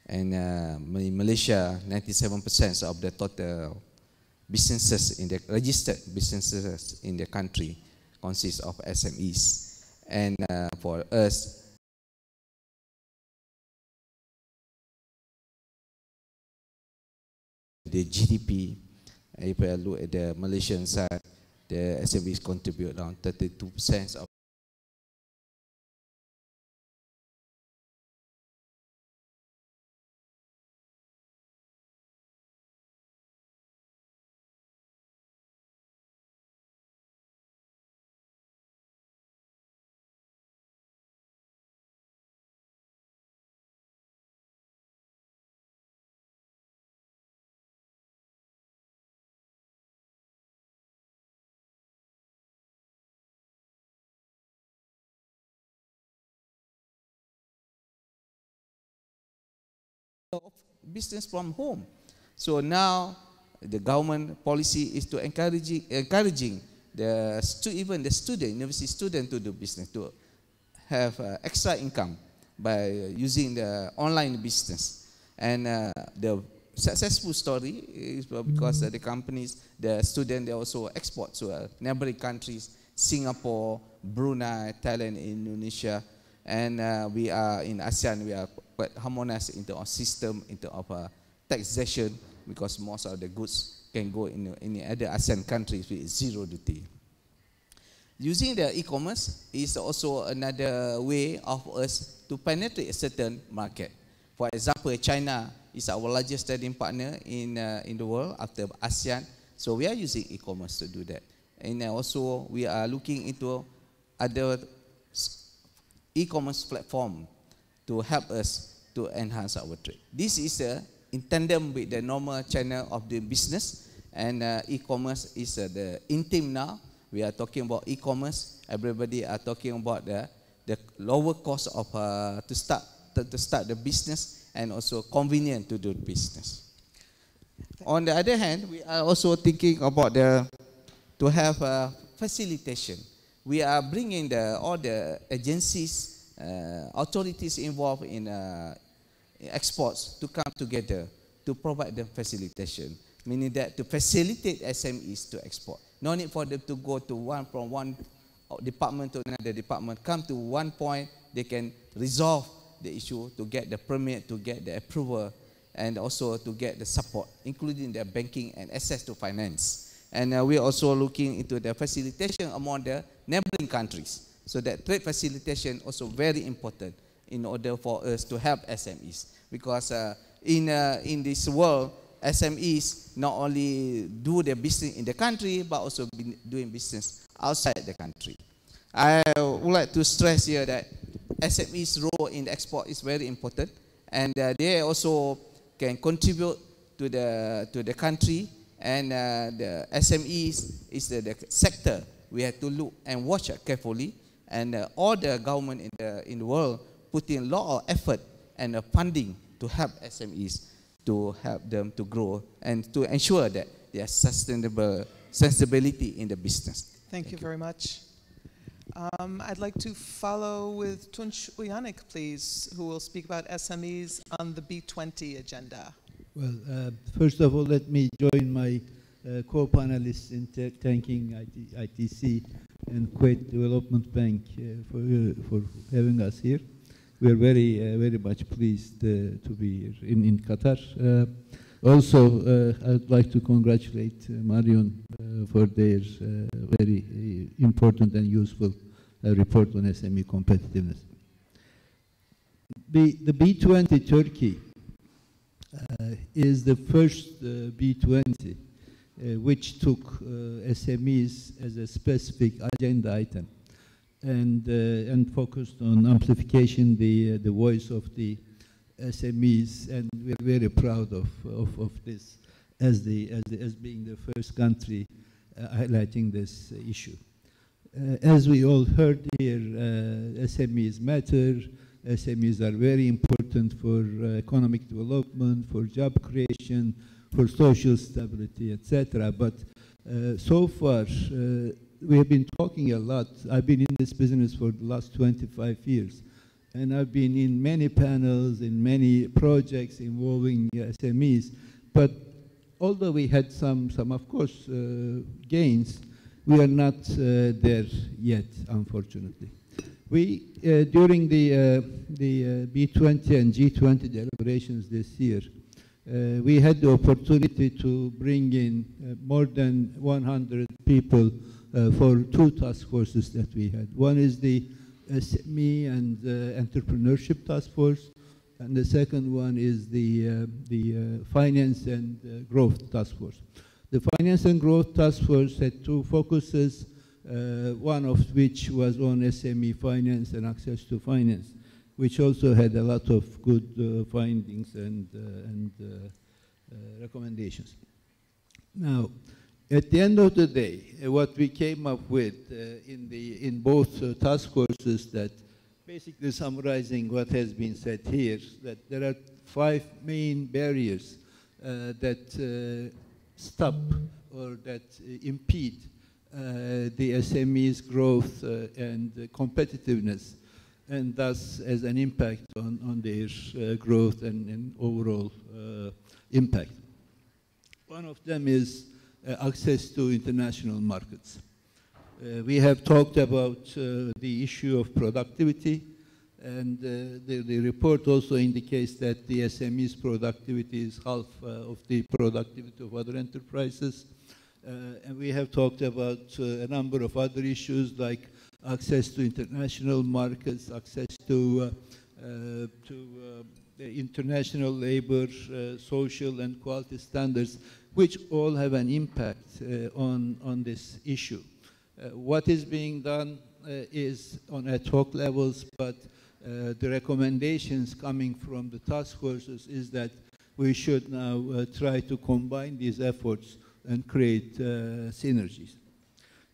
And in Malaysia, 97% of the total businesses in the registered businesses in the country consist of SMEs. And for us, the GDP if I look at the Malaysian side, the SMEs contribute around 32% of business from home. So now the government policy is to encouraging even the student, university student to do business, to have extra income by using the online business. And the successful story is because the companies, the students, they also export to neighboring countries, Singapore, Brunei, Thailand, Indonesia, and we are in ASEAN, we are quite harmonized into our system, into our taxation, because most of the goods can go in any other ASEAN countries with zero duty. Using the e-commerce is also another way of us to penetrate a certain market. For example, China is our largest trading partner in the world after ASEAN, so we are using e-commerce to do that. And also we are looking into other e-commerce platform to help us to enhance our trade. This is in tandem with the normal channel of the business, and e-commerce is in theme now. We are talking about e-commerce. Everybody are talking about the lower cost of to start the business, and also convenient to do business. On the other hand, we are also thinking about to have facilitation. We are bringing all the agencies, authorities involved in exports to come together to provide them facilitation, meaning that to facilitate SMEs to export. No need for them to go from one department to another department. Come to one point, they can resolve the issue, to get the permit, to get the approval, and also to get the support, including the banking and access to finance. And we are also looking into the facilitation among the neighboring countries. So that trade facilitation also very important in order for us to help SMEs. Because in this world, SMEs not only do their business in the country, but also doing business outside the country. I would like to stress here that SMEs' role in export is very important, and they also can contribute to the country. And the SMEs is the sector we have to look and watch carefully. And all the government in the world put in a lot of effort and funding to help SMEs, to help them to grow and to ensure that there is sustainability in the business. Thank you very much. I'd like to follow with Tunç Uyanık, please, who will speak about SMEs on the B20 agenda. Well, first of all, let me join my co-panelists in thanking ITC and Kuwait Development Bank for having us here. We are very much pleased to be here in Qatar. Also, I'd like to congratulate Marion for their very important and useful report on SME competitiveness. The B20 Turkey is the first B20 which took SMEs as a specific agenda item, and focused on amplification the voice of the SMEs, and we're very proud of this as being the first country highlighting this issue. As we all heard here, SMEs matter. SMEs are very important for economic development, for job creation, for social stability, etc. But so far, we have been talking a lot. I've been in this business for the last 25 years, and I've been in many panels, in many projects involving SMEs. But although we had some of course, gains, we are not there yet, unfortunately. We, during the B20 and G20 deliberations this year, we had the opportunity to bring in more than 100 people for two task forces that we had. One is the SME and Entrepreneurship Task Force, and the second one is the Finance and Growth Task Force. The Finance and Growth Task Force had two focuses, one of which was on SME finance and access to finance, which also had a lot of good findings and recommendations. Now, at the end of the day, what we came up with in both task forces, that basically summarizing what has been said here, that there are 5 main barriers that stop or that impede the SME's growth and competitiveness, and thus as an impact on their growth and overall impact. One of them is access to international markets. We have talked about the issue of productivity, and the report also indicates that the SME's productivity is half of the productivity of other enterprises. And we have talked about a number of other issues like access to international markets, access to international labor, social and quality standards, which all have an impact on this issue. What is being done is on ad hoc levels, but the recommendations coming from the task forces is that we should now try to combine these efforts and create synergies.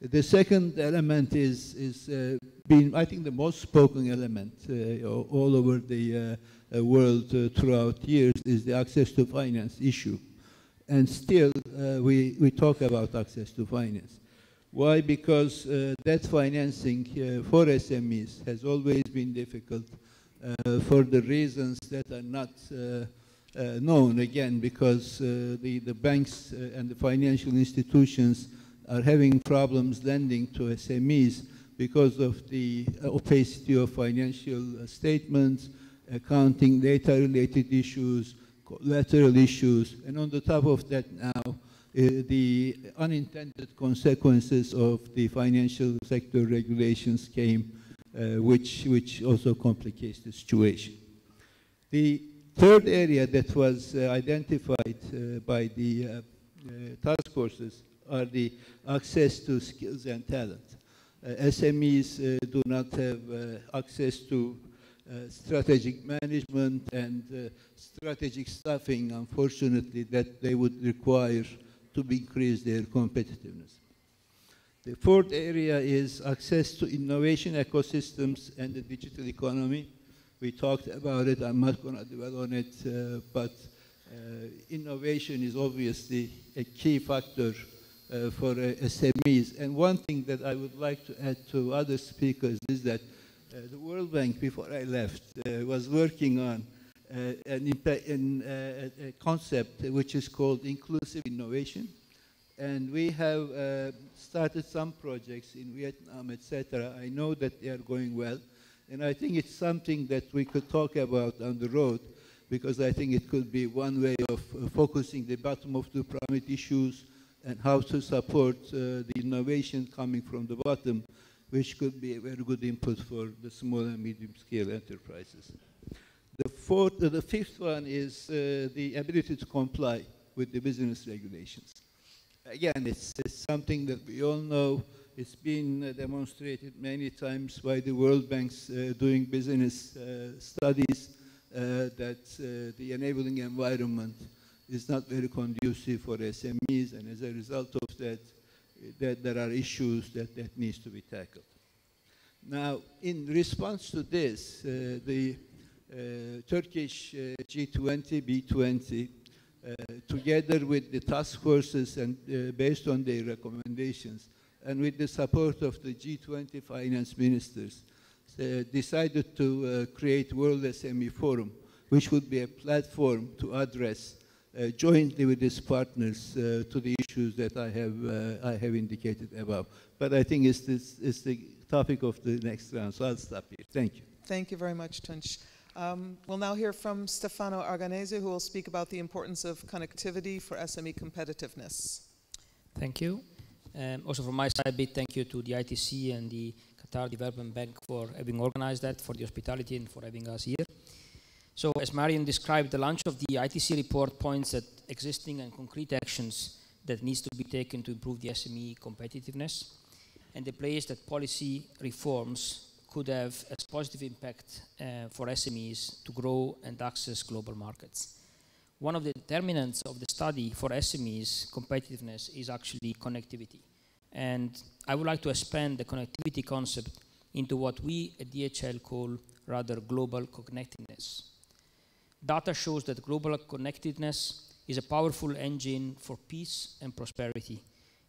The second element is being, I think, the most spoken element all over the world throughout years is the access to finance issue. And still, we talk about access to finance. Why? Because debt financing for SMEs has always been difficult for the reasons that are not known, again, because the banks and the financial institutions are having problems lending to SMEs because of the opacity of financial statements, accounting data-related issues, collateral issues, and on the top of that now, the unintended consequences of the financial sector regulations came, which also complicates the situation. The third area that was identified by the task forces are the access to skills and talent. SMEs do not have access to strategic management and strategic staffing, unfortunately, that they would require to increase their competitiveness. The fourth area is access to innovation ecosystems and the digital economy. We talked about it, I'm not going to dwell on it, but innovation is obviously a key factor for SMEs. And one thing that I would like to add to other speakers is that the World Bank, before I left, was working on a concept which is called inclusive innovation. And we have started some projects in Vietnam, etc. I know that they are going well. And I think it's something that we could talk about on the road, because I think it could be one way of focusing the bottom of the pyramid issues and how to support the innovation coming from the bottom, which could be a very good input for the small and medium-scale enterprises. The fifth one is the ability to comply with the business regulations. Again, it's something that we all know. It's been demonstrated many times by the World Bank's doing business studies that the enabling environment is not very conducive for SMEs, and as a result of that, there are issues that needs to be tackled. Now, in response to this, the Turkish G20, B20, together with the task forces and based on their recommendations, and with the support of the G20 finance ministers, decided to create World SME Forum, which would be a platform to address jointly with its partners to the issues that I have indicated above. But I think it's the topic of the next round, so I'll stop here. Thank you. Thank you very much, Tunç. We'll now hear from Stefano Arganese, who will speak about the importance of connectivity for SME competitiveness. Thank you. Also from my side, a big thank you to the ITC and the Qatar Development Bank for having organized that, for the hospitality and for having us here. So as Marion described, the launch of the ITC report points at existing and concrete actions that needs to be taken to improve the SME competitiveness, and the place that policy reforms could have a positive impact for SMEs to grow and access global markets. One of the determinants of the study for SMEs competitiveness is actually connectivity. And I would like to expand the connectivity concept into what we at DHL call rather global connectedness. Data shows that global connectedness is a powerful engine for peace and prosperity.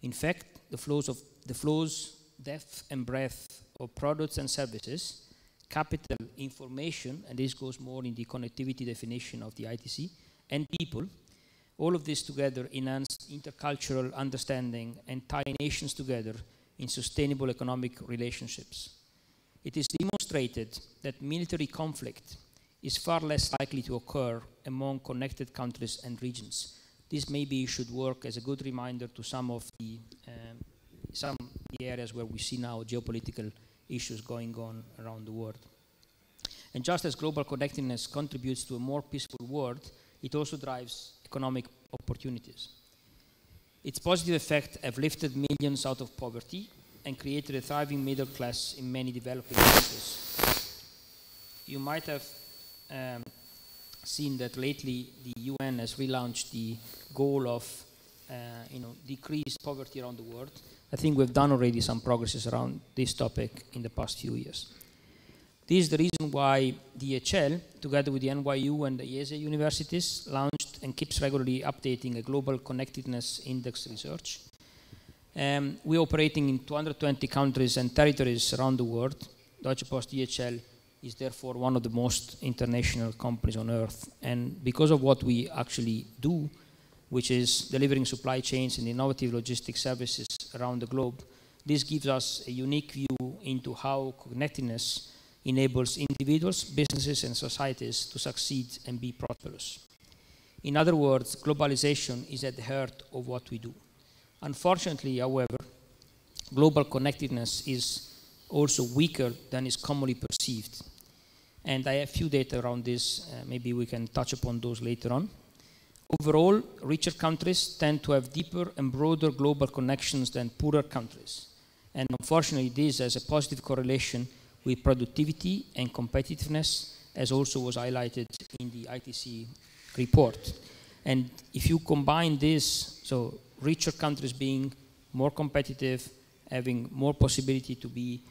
In fact, the flows, depth and breadth of products and services, capital, information, and this goes more in the connectivity definition of the ITC, and people, all of this together enhance intercultural understanding and tie nations together in sustainable economic relationships. It is demonstrated that military conflict is far less likely to occur among connected countries and regions. This maybe should work as a good reminder to some of the areas where we see now geopolitical issues going on around the world. And just as global connectedness contributes to a more peaceful world, it also drives economic opportunities. Its positive effects have lifted millions out of poverty and created a thriving middle class in many developing countries. You might have seen that lately the UN has relaunched the goal of decrease poverty around the world. I think we've done already some progresses around this topic in the past few years. This is the reason why DHL, together with the NYU and the IESE universities, launched and keeps regularly updating a global connectedness index research. We're operating in 220 countries and territories around the world. Deutsche Post DHL is therefore one of the most international companies on earth. And because of what we actually do, which is delivering supply chains and innovative logistics services around the globe, this gives us a unique view into how connectedness enables individuals, businesses, and societies to succeed and be prosperous. In other words, globalization is at the heart of what we do. Unfortunately, however, global connectedness is also weaker than is commonly perceived. And I have few data around this. Maybe we can touch upon those later on. Overall, richer countries tend to have deeper and broader global connections than poorer countries. And unfortunately, this has a positive correlation with productivity and competitiveness, as also was highlighted in the ITC report. And if you combine this, so richer countries being more competitive, having more possibility to be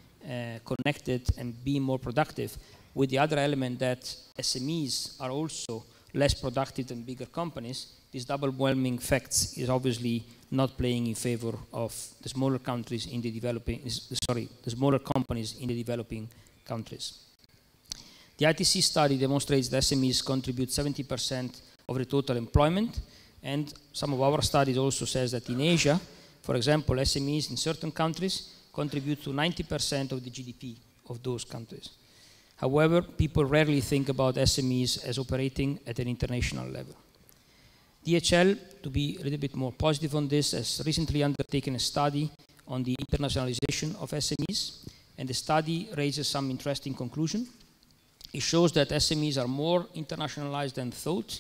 connected and be more productive, with the other element that SMEs are also less productive than bigger companies, this double-whelming facts is obviously not playing in favor of the smaller countries in the developing, the smaller companies in the developing countries. The ITC study demonstrates that SMEs contribute 70% of the total employment, and some of our studies also says that in Asia, for example, SMEs in certain countries contribute to 90% of the GDP of those countries. However, people rarely think about SMEs as operating at an international level. DHL, to be a little bit more positive on this, has recently undertaken a study on the internationalization of SMEs, and the study raises some interesting conclusions. It shows that SMEs are more internationalized than thought,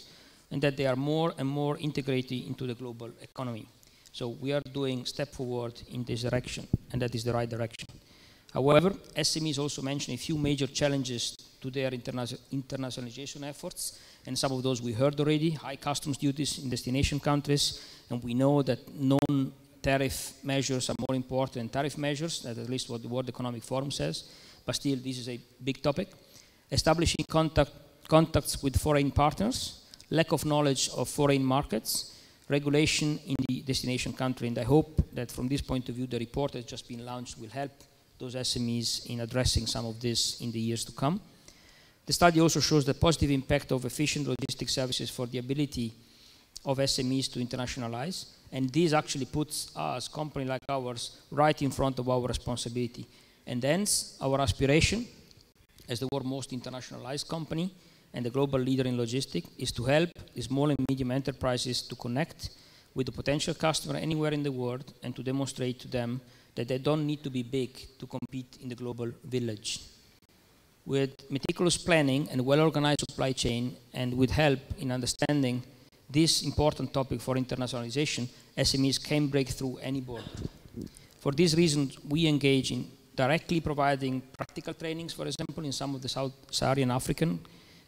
and that they are more and more integrated into the global economy. So we are doing a step forward in this direction, and that is the right direction. However, SMEs also mention a few major challenges to their internationalization efforts, and some of those we heard already: high customs duties in destination countries, and we know that non-tariff measures are more important than tariff measures, that's at least what the World Economic Forum says, but still this is a big topic. Establishing contacts with foreign partners, lack of knowledge of foreign markets, regulation in the destination country, and I hope that from this point of view the report that has just been launched will help those SMEs in addressing some of this in the years to come. The study also shows the positive impact of efficient logistics services for the ability of SMEs to internationalize, and this actually puts us, company like ours, right in front of our responsibility. And hence, our aspiration as the world's most internationalized company and the global leader in logistics, is to help small and medium enterprises to connect with the potential customer anywhere in the world and to demonstrate to them that they don't need to be big to compete in the global village. With meticulous planning and well-organized supply chain, and with help in understanding this important topic for internationalization, SMEs can break through any border. For these reasons, we engage in directly providing practical trainings, for example, in some of the Sub-Saharan African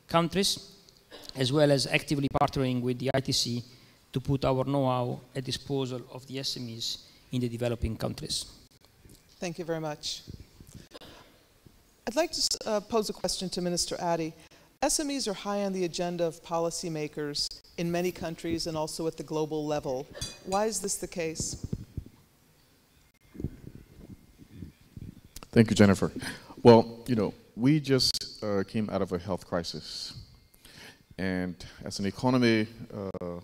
countries, as well as actively partnering with the ITC to put our know-how at disposal of the SMEs in the developing countries. Thank you very much. I'd like to pose a question to Minister Addy. SMEs are high on the agenda of policymakers in many countries and also at the global level. Why is this the case? Thank you, Jennifer. Well, you know, we just came out of a health crisis. And as an economy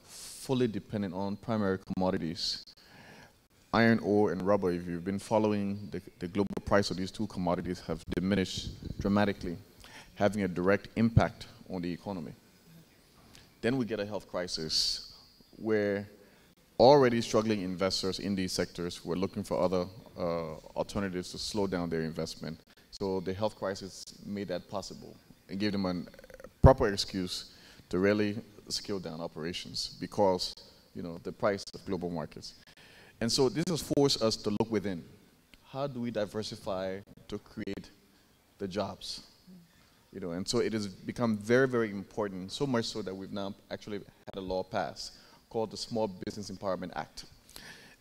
fully dependent on primary commodities, iron ore and rubber, if you've been following the global price of these two commodities, have diminished dramatically, having a direct impact on the economy. Then we get a health crisis where already struggling investors in these sectors were looking for other alternatives to slow down their investment. So the health crisis made that possible and gave them a proper excuse to really scale down operations because, you know, the price of global markets. And so this has forced us to look within. How do we diversify to create the jobs? You know, and so it has become very, very important, so much so that we've now actually had a law passed called the Small Business Empowerment Act.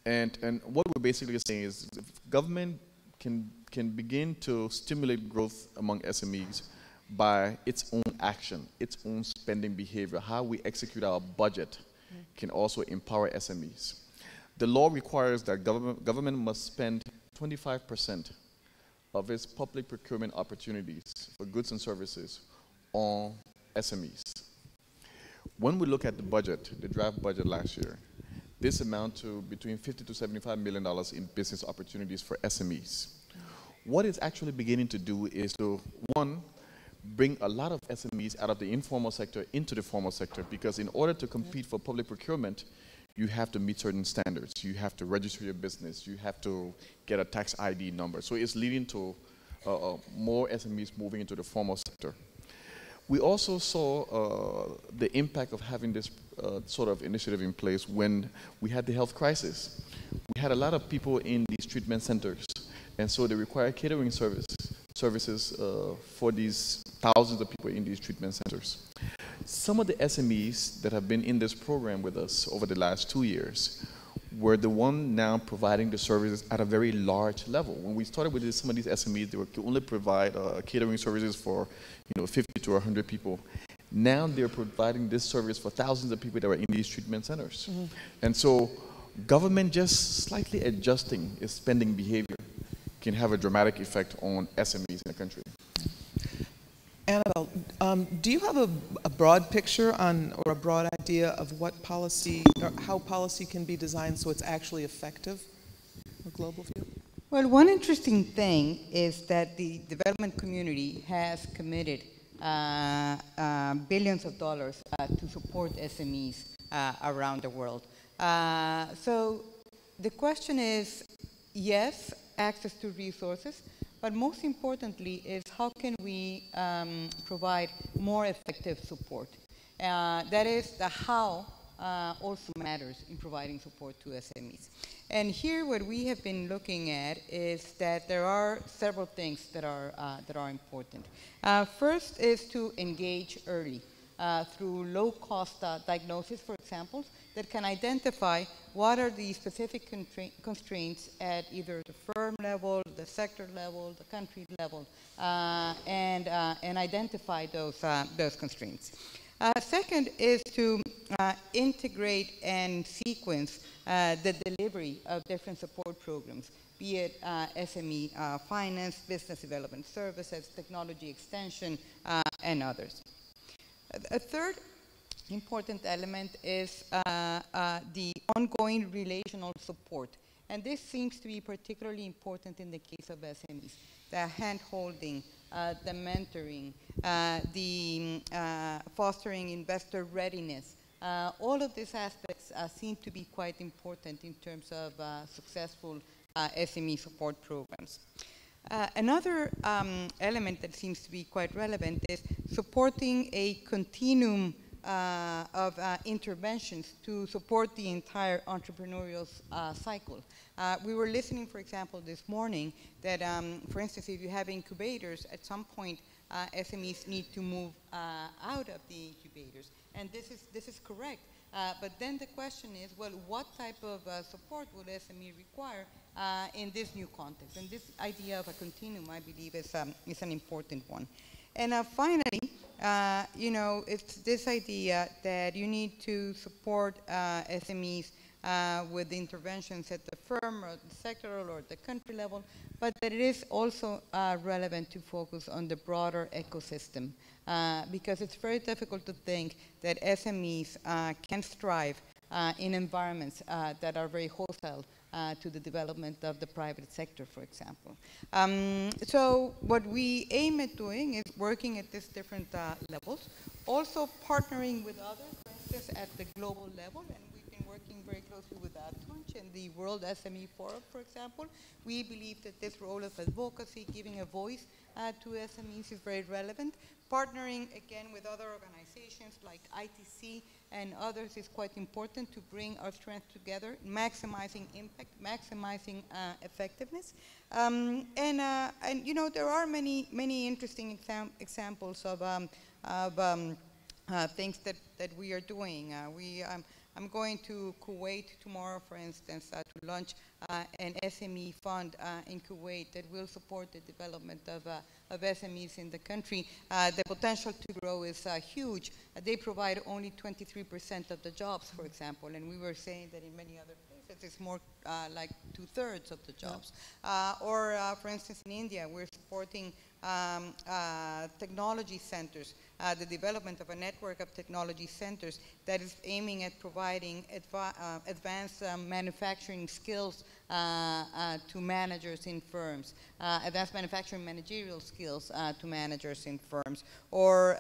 And what we're basically saying is if government can begin to stimulate growth among SMEs by its own action, its own spending behavior, how we execute our budget can also empower SMEs. The law requires that government must spend 25% of its public procurement opportunities for goods and services on SMEs. When we look at the budget, the draft budget last year, this amounts to between $50 to $75 million in business opportunities for SMEs. What it's actually beginning to do is to, one, bring a lot of SMEs out of the informal sector into the formal sector, because in order to compete for public procurement, you have to meet certain standards. You have to register your business. You have to get a tax ID number. So it's leading to more SMEs moving into the formal sector. We also saw the impact of having this sort of initiative in place when we had the health crisis. We had a lot of people in these treatment centers, and so they require catering services for these thousands of people in these treatment centers. Some of the SMEs that have been in this program with us over the last 2 years were the one now providing the services at a very large level. When we started with some of these SMEs, they could only provide catering services for 50 to 100 people. Now they're providing this service for thousands of people that are in these treatment centers. Mm-hmm. And so government just slightly adjusting its spending behavior can have a dramatic effect on SMEs in the country. Annabelle, do you have a broad picture on, or a broad idea of what policy, or how policy can be designed so it's actually effective, a global view? Well, one interesting thing is that the development community has committed billions of dollars to support SMEs around the world. So the question is, yes, access to resources, but most importantly is how can we provide more effective support. That is, the how also matters in providing support to SMEs. And here what we have been looking at is that there are several things that are important. First is to engage early through low-cost diagnosis, for example, that can identify what are the specific constraints at either the firm level, the sector level, the country level, and identify those constraints. Second is to integrate and sequence the delivery of different support programs, be it SME finance, business development services, technology extension, and others. A third important element is the ongoing relational support. And this seems to be particularly important in the case of SMEs, the hand-holding, the mentoring, the fostering investor readiness. All of these aspects seem to be quite important in terms of successful SME support programs. Another element that seems to be quite relevant is supporting a continuum of interventions to support the entire entrepreneurial cycle. We were listening, for example, this morning that, for instance, if you have incubators, at some point SMEs need to move out of the incubators. And this is correct. But then the question is, well, what type of support would SME require in this new context? And this idea of a continuum, I believe, is an important one. And finally, you know, it's this idea that you need to support SMEs with interventions at the firm or the sectoral or the country level, but that it is also relevant to focus on the broader ecosystem, because it's very difficult to think that SMEs can strive in environments that are very hostile to the development of the private sector, for example. So what we aim at doing is working at these different levels, also partnering with others, for instance, at the global level, and we've been working very closely with AdConch and the World SME Forum, for example. We believe that this role of advocacy, giving a voice to SMEs is very relevant. Partnering, again, with other organizations like ITC and others is quite important to bring our strength together, maximizing impact, maximizing effectiveness. And you know, there are many interesting examples of things that we are doing. I'm going to Kuwait tomorrow, for instance, to launch an SME fund in Kuwait that will support the development of SMEs in the country. The potential to grow is huge. They provide only 23% of the jobs, for example, and we were saying that in many other places it's more like 2/3 of the jobs. Or, for instance, in India, we're supporting technology centers, the development of a network of technology centers that is aiming at providing advanced manufacturing skills to managers in firms, advanced manufacturing managerial skills to managers in firms, or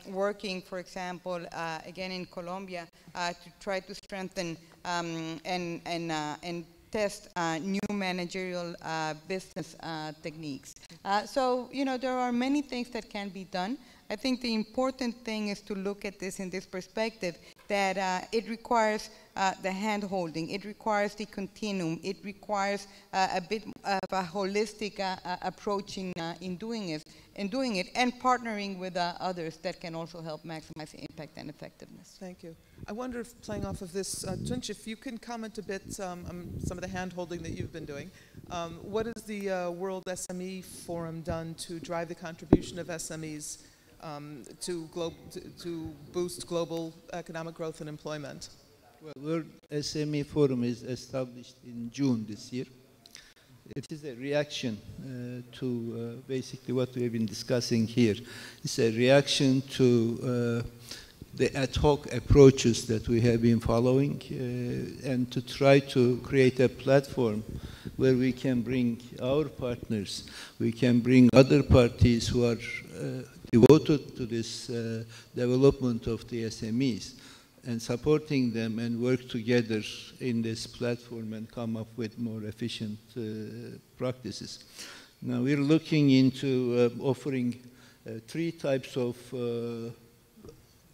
working, for example, again in Colombia, to try to strengthen and test new managerial business techniques. So, you know, there are many things that can be done. I think the important thing is to look at this in this perspective, that it requires the hand-holding, it requires the continuum, it requires a bit of a holistic approach in doing it, and partnering with others that can also help maximize impact and effectiveness. Thank you. I wonder if, playing off of this, Tunç, if you can comment a bit on some of the hand-holding that you've been doing. What has the World SME Forum done to drive the contribution of SMEs to boost global economic growth and employment? Well, World SME Forum is established in June this year. It is a reaction to basically what we have been discussing here. It's a reaction to the ad hoc approaches that we have been following and to try to create a platform where we can bring our partners, we can bring other parties who are devoted to this development of the SMEs, and supporting them and work together in this platform and come up with more efficient practices. Now we're looking into offering 3 types of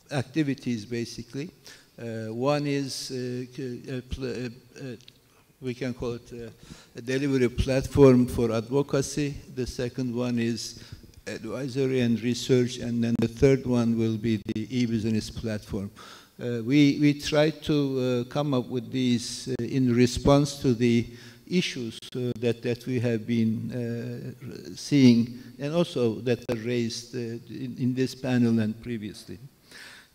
activities, basically. One is we can call it a delivery platform for advocacy. The second one is advisory and research, and then the third one will be the e-business platform. We try to come up with these in response to the issues that we have been seeing, and also that are raised in this panel and previously.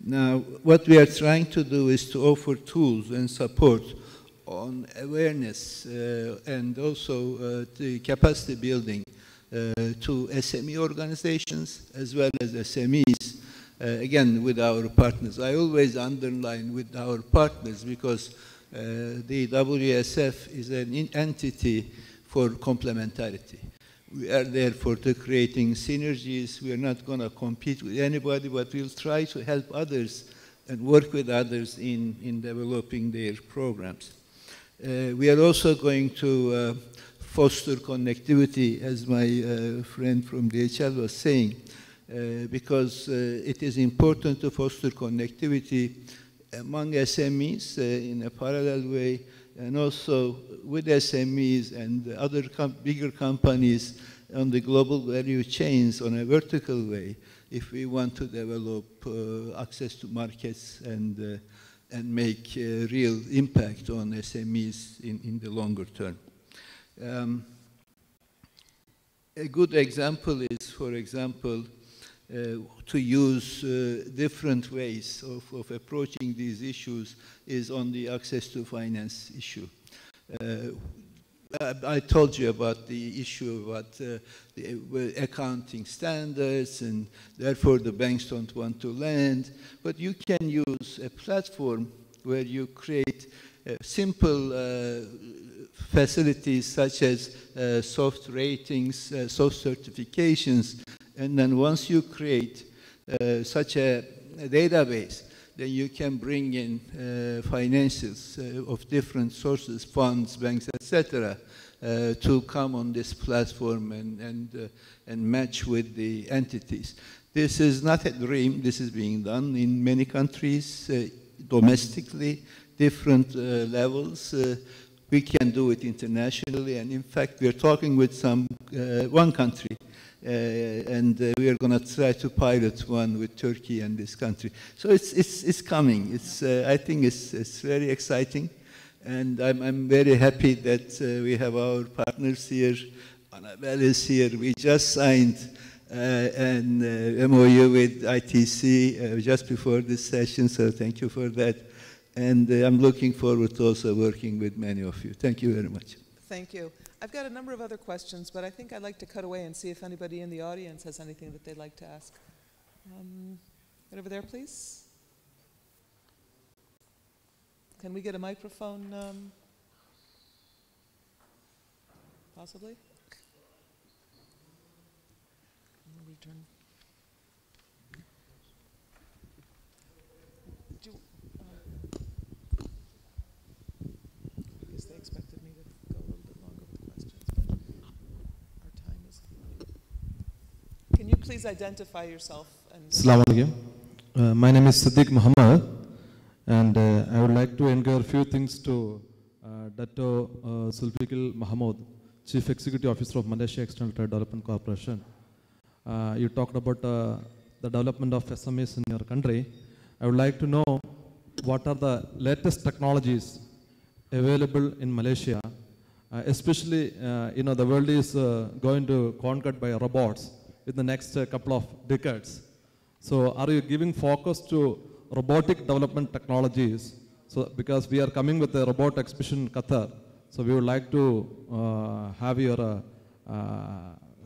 Now, what we are trying to do is to offer tools and support on awareness and also the capacity building to SME organizations as well as SMEs, again, with our partners. I always underline with our partners because the WSF is an entity for complementarity. We are therefore to creating synergies. We are not going to compete with anybody, but we'll try to help others and work with others in developing their programs. We are also going to foster connectivity, as my friend from DHL was saying, because it is important to foster connectivity among SMEs in a parallel way, and also with SMEs and other bigger companies on the global value chains on a vertical way, if we want to develop access to markets and make a real impact on SMEs in the longer term. A good example is, for example, to use different ways of approaching these issues is on the access to finance issue. I told you about the issue about the accounting standards, and therefore the banks don't want to lend, but you can use a platform where you create simple facilities such as soft ratings, soft certifications, and then once you create such a database, then you can bring in financials of different sources, funds, banks, etc., to come on this platform and match with the entities. This is not a dream. This is being done in many countries, domestically, different levels. We can do it internationally, and in fact, we are talking with one country, and we are going to try to pilot one with Turkey and this country. So it's coming. I think it's very exciting, and I'm very happy that we have our partners here. Annabelle is here. We just signed an MOU with ITC just before this session, so thank you for that. And I'm looking forward to also working with many of you. Thank you very much. Thank you. I've got a number of other questions, but I think I'd like to cut away and see if anybody in the audience has anything that they'd like to ask. Right over there, please. Can we get a microphone, possibly? Return. They expected me to go a little bit longer with questions, but our time is. Can you please identify yourself? Assalamu alaikum. My name is Siddiq Muhammad, and I would like to encourage a few things to Dato Sulfikul Mahmoud, Chief Executive Officer of Malaysia External Trade Development Corporation. You talked about the development of SMEs in your country. I would like to know what are the latest technologies available in Malaysia, especially the world is going to conquered by robots in the next couple of decades. So are you giving focus to robotic development technologies? So because we are coming with a robot exhibition in Qatar, so we would like to have your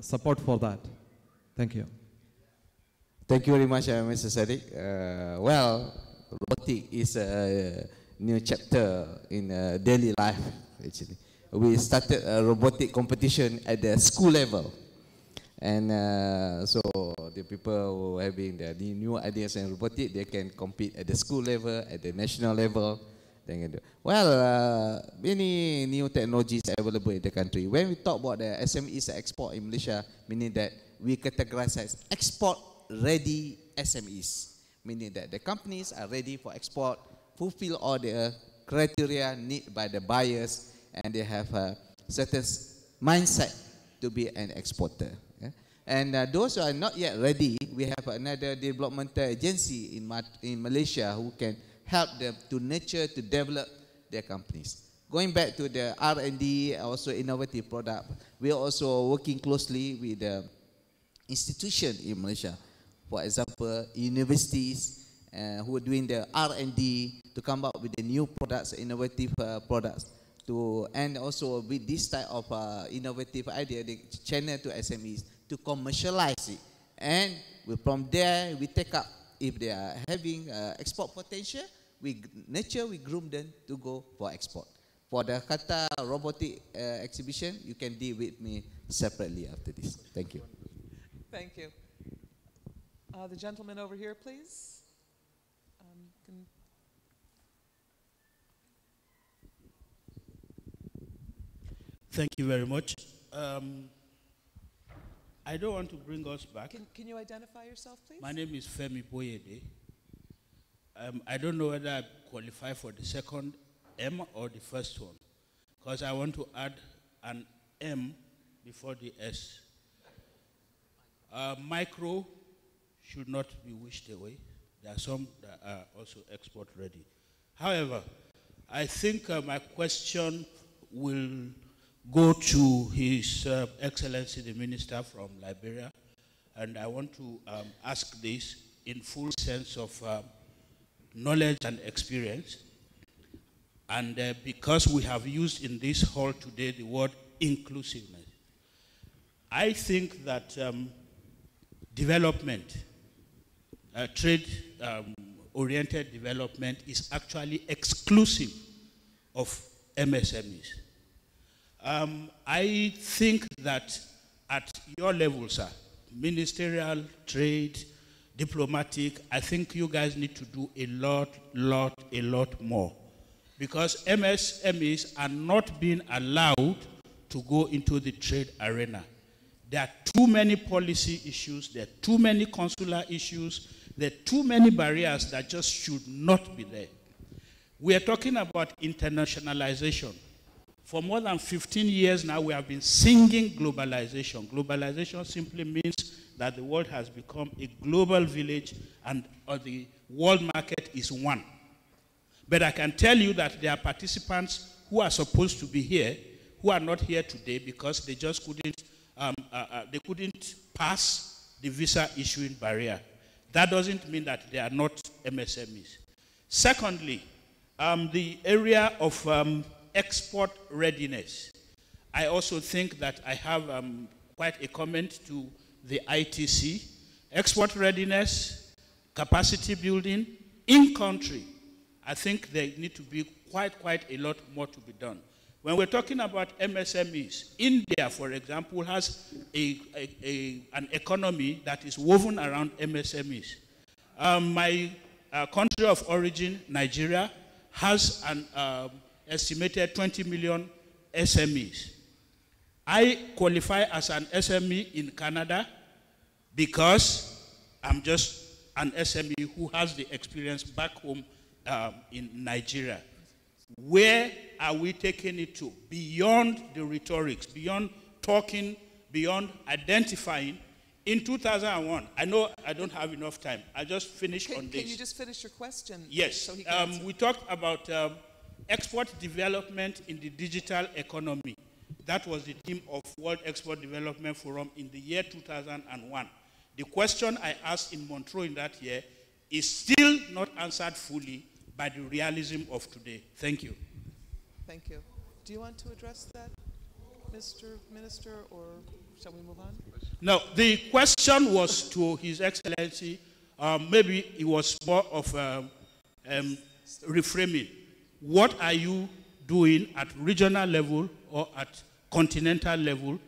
support for that. Thank you. Thank you very much, Mr. Sadiq. Well, robotic is a new chapter in daily life, actually. We started a robotic competition at the school level. And so the people who are having the new ideas in robotic, they can compete at the school level, at the national level. Well, many new technologies available in the country. When we talk about the SMEs export in Malaysia, meaning that we categorize as export-ready SMEs, meaning that the companies are ready for export, fulfill all the criteria needed by the buyers, and they have a certain mindset to be an exporter. Yeah? And those who are not yet ready, we have another developmental agency in Malaysia who can help them to nurture, to develop their companies. Going back to the R&D, also innovative product, we are also working closely with the institution in Malaysia. For example, universities who are doing the R&D to come up with the new products, innovative products, and also with this type of innovative idea, the channel to SMEs to commercialize it. And from there, we take up, if they are having export potential, we nurture, we groom them to go for export. For the Qatar robotic exhibition, you can deal with me separately after this. Thank you. Thank you. The gentleman over here, please. Thank you very much. I don't want to bring us back. Can you identify yourself, please? My name is Femi Boyede. I don't know whether I qualify for the second M or the first one, because I want to add an M before the S. Micro should not be wished away. There are some that are also export ready. However, I think my question will go to His Excellency the Minister from Liberia, and I want to ask this in full sense of knowledge and experience. And because we have used in this hall today the word inclusiveness, I think that development, trade-oriented development is actually exclusive of MSMEs. I think that at your level, sir, ministerial, trade, diplomatic, I think you guys need to do a lot more. Because MSMEs are not being allowed to go into the trade arena. There are too many policy issues, there are too many consular issues, there are too many barriers that just should not be there. We are talking about internationalization. For more than 15 years now, we have been singing globalization. Globalization simply means that the world has become a global village and the world market is one. But I can tell you that there are participants who are supposed to be here who are not here today because they just couldn't, couldn't pass the visa issuing barrier. That doesn't mean that they are not MSMEs. Secondly, the area of export readiness. I also think that I have quite a comment to the ITC. Export readiness, capacity building in country. I think there need to be quite a lot more to be done. When we're talking about MSMEs, India, for example, has an economy that is woven around MSMEs. My country of origin, Nigeria, has an estimated 20 million SMEs. I qualify as an SME in Canada because I'm just an SME who has the experience back home in Nigeria. Where are we taking it to? Beyond the rhetorics, beyond talking, beyond identifying. In 2001, I know I don't have enough time. I just finished on this. Can you just finish your question? Yes. So he can answer. We talked about export development in the digital economy. That was the theme of World Export Development Forum in the year 2001. The question I asked in Montreux in that year is still not answered fully by the realism of today. Thank you. Thank you. Do you want to address that, Mr. Minister, or shall we move on? No, the question was to His Excellency. Maybe it was more of reframing. What are you doing at regional level or at continental level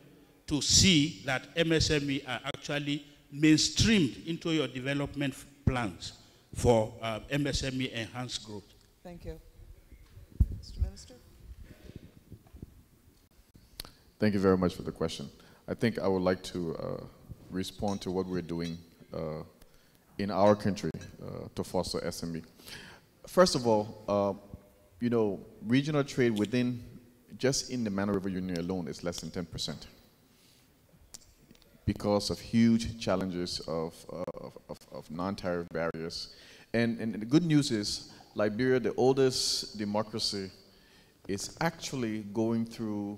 to see that MSME are actually mainstreamed into your development plans for MSME enhanced growth? Thank you. Mr. Minister? Thank you very much for the question. I think I would like to respond to what we're doing in our country to foster SME. First of all, you know, regional trade within, just in the Mano River Union alone, is less than 10% because of huge challenges of non-tariff barriers. And the good news is, Liberia, the oldest democracy, is actually going through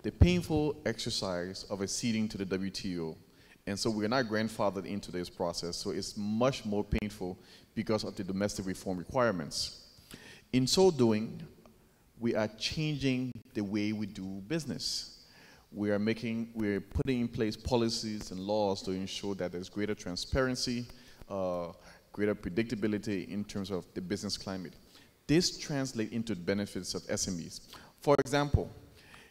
the painful exercise of acceding to the WTO. And so we're not grandfathered into this process, so it's much more painful because of the domestic reform requirements. In so doing, we are changing the way we do business. We're putting in place policies and laws to ensure that there's greater transparency, greater predictability in terms of the business climate. This translates into benefits of SMEs. For example,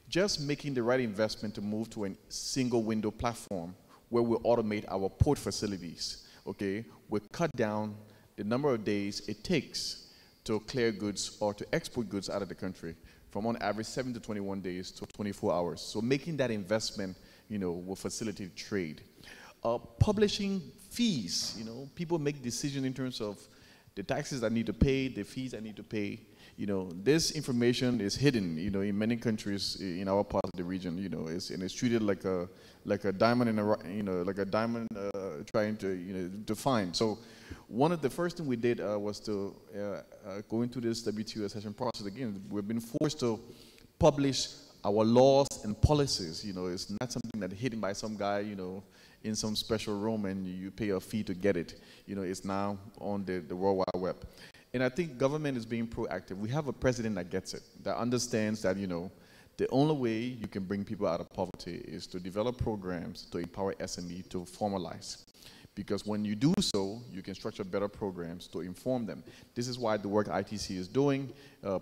just making the right investment to move to a single window platform where we automate our port facilities, okay, will cut down the number of days it takes to clear goods or to export goods out of the country from on average 7 to 21 days to 24 hours. So making that investment, will facilitate trade. Publishing fees, people make decisions in terms of the taxes I need to pay, the fees I need to pay. This information is hidden, in many countries in our part of the region, and it's treated like a diamond in a, like a diamond trying to find. So one of the first things we did was to go into this WTO accession process again. We've been forced to publish our laws and policies. It's not something that's hidden by some guy, in some special room and you pay a fee to get it. It's now on the World Wide Web. And I think government is being proactive. We have a president that gets it, that understands that, the only way you can bring people out of poverty is to develop programs to empower SME to formalize. Because when you do so, you can structure better programs to inform them. This is why the work ITC is doing,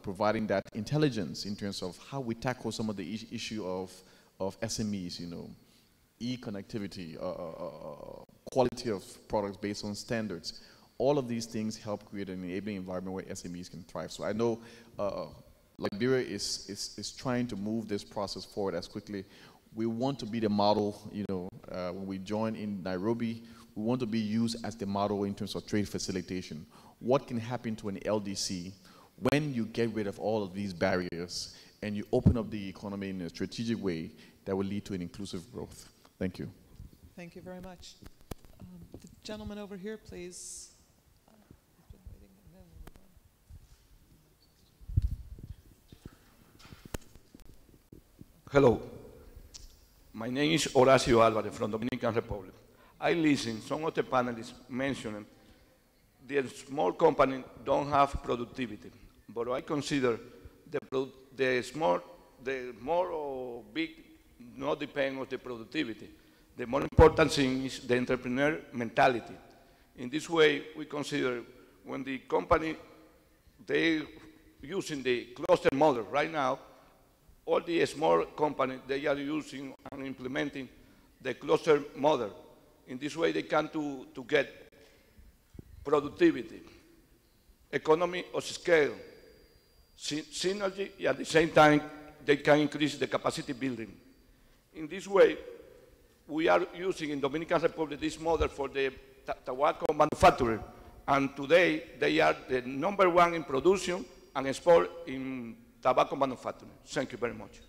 providing that intelligence in terms of how we tackle some of the issue of SMEs, e-connectivity, quality of products based on standards. All of these things help create an enabling environment where SMEs can thrive. So I know Liberia is trying to move this process forward as quickly. We want to be the model, when we join in Nairobi, we want to be used as the model in terms of trade facilitation. What can happen to an LDC when you get rid of all of these barriers and you open up the economy in a strategic way that will lead to an inclusive growth? Thank you. Thank you very much. The gentleman over here, please. Hello. My name is Horacio Alvarez from Dominican Republic. I listen some of the panelists mentioning the small companies don't have productivity, but I consider the small or big not depend on the productivity. The more important thing is the entrepreneur mentality. In this way, we consider when the company, they using the cluster model right now, all the small companies, they are using and implementing the cluster model. In this way, they can to get productivity, economy of scale, synergy, and at the same time, they can increase the capacity building. In this way, we are using in Dominican Republic this model for the tobacco manufacturer, and today they are the #1 in production and export in tobacco manufacturing. Thank you very much.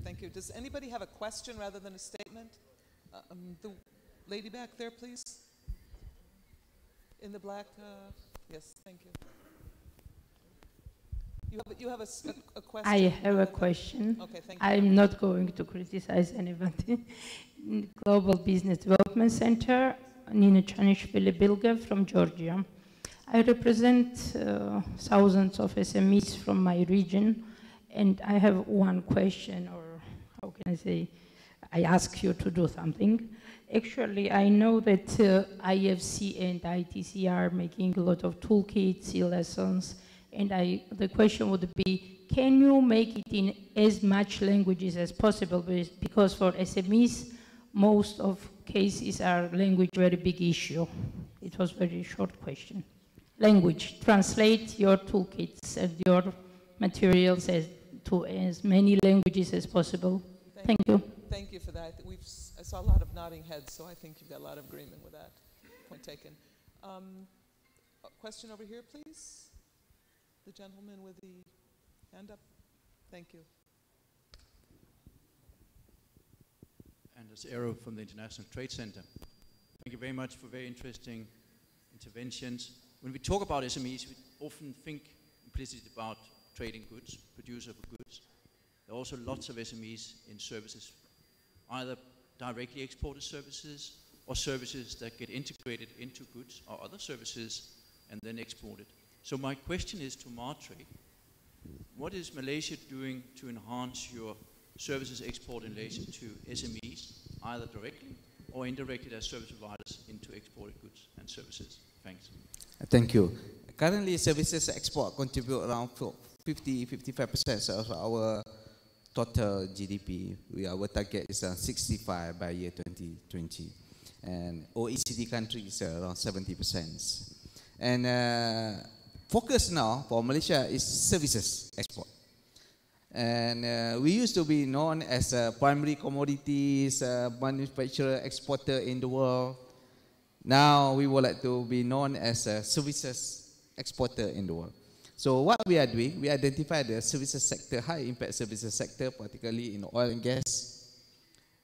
Thank you. Does anybody have a question rather than a statement? The lady back there, please. In the black, yes, thank you. You have a question? I have a question. Okay, thank you. I'm not going to criticize anybody. Global Business Development Center, Nina Chanishvili Bilge from Georgia. I represent thousands of SMEs from my region, and I have one question, or how can I say, I ask you to do something. Actually, I know that IFC and ITC are making a lot of toolkits, e-lessons, and the question would be, can you make it in as much languages as possible? Because for SMEs, most of cases are language very big issue. It was very short question. Language, translate your toolkits and your materials to as many languages as possible. Thank you. Thank you for that. I saw a lot of nodding heads, so I think you've got a lot of agreement with that. Point taken. A question over here, please. The gentleman with the hand up. Thank you. Anders Aero from the International Trade Center. Thank you very much for very interesting interventions. When we talk about SMEs, we often think implicitly about trading goods, producer of goods. There are also lots of SMEs in services, either directly exported services or services that get integrated into goods or other services and then exported. So my question is to Martrade, what is Malaysia doing to enhance your services export in relation to SMEs, either directly or indirectly as service providers into exported goods and services? Thanks. Thank you. Currently, services export contribute around 50-55% of our total GDP. Our target is 65 by year 2020. And OECD countries are around 70%. And focus now for Malaysia is services export. And we used to be known as a primary commodities manufacturer exporter in the world. Now we would like to be known as a services exporter in the world. So what we are doing, we identify the services sector, high impact services sector, particularly in oil and gas,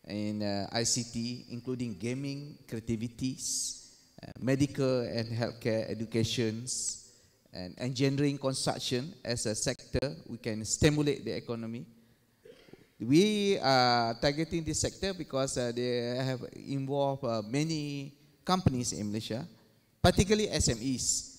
in ICT, including gaming, creativities, medical and healthcare educations, and engineering construction as a sector. We can stimulate the economy. We are targeting this sector because they have involved many companies in Malaysia, particularly SMEs.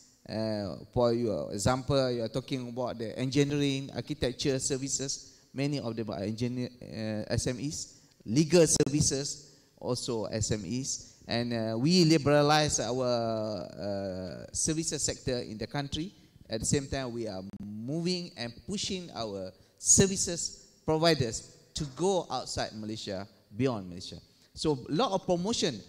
For your example, you are talking about the engineering, architecture services. Many of them are SMEs. Legal services, also SMEs. And we liberalize our services sector in the country. At the same time, we are moving and pushing our services providers to go outside Malaysia, beyond Malaysia. So a lot of promotion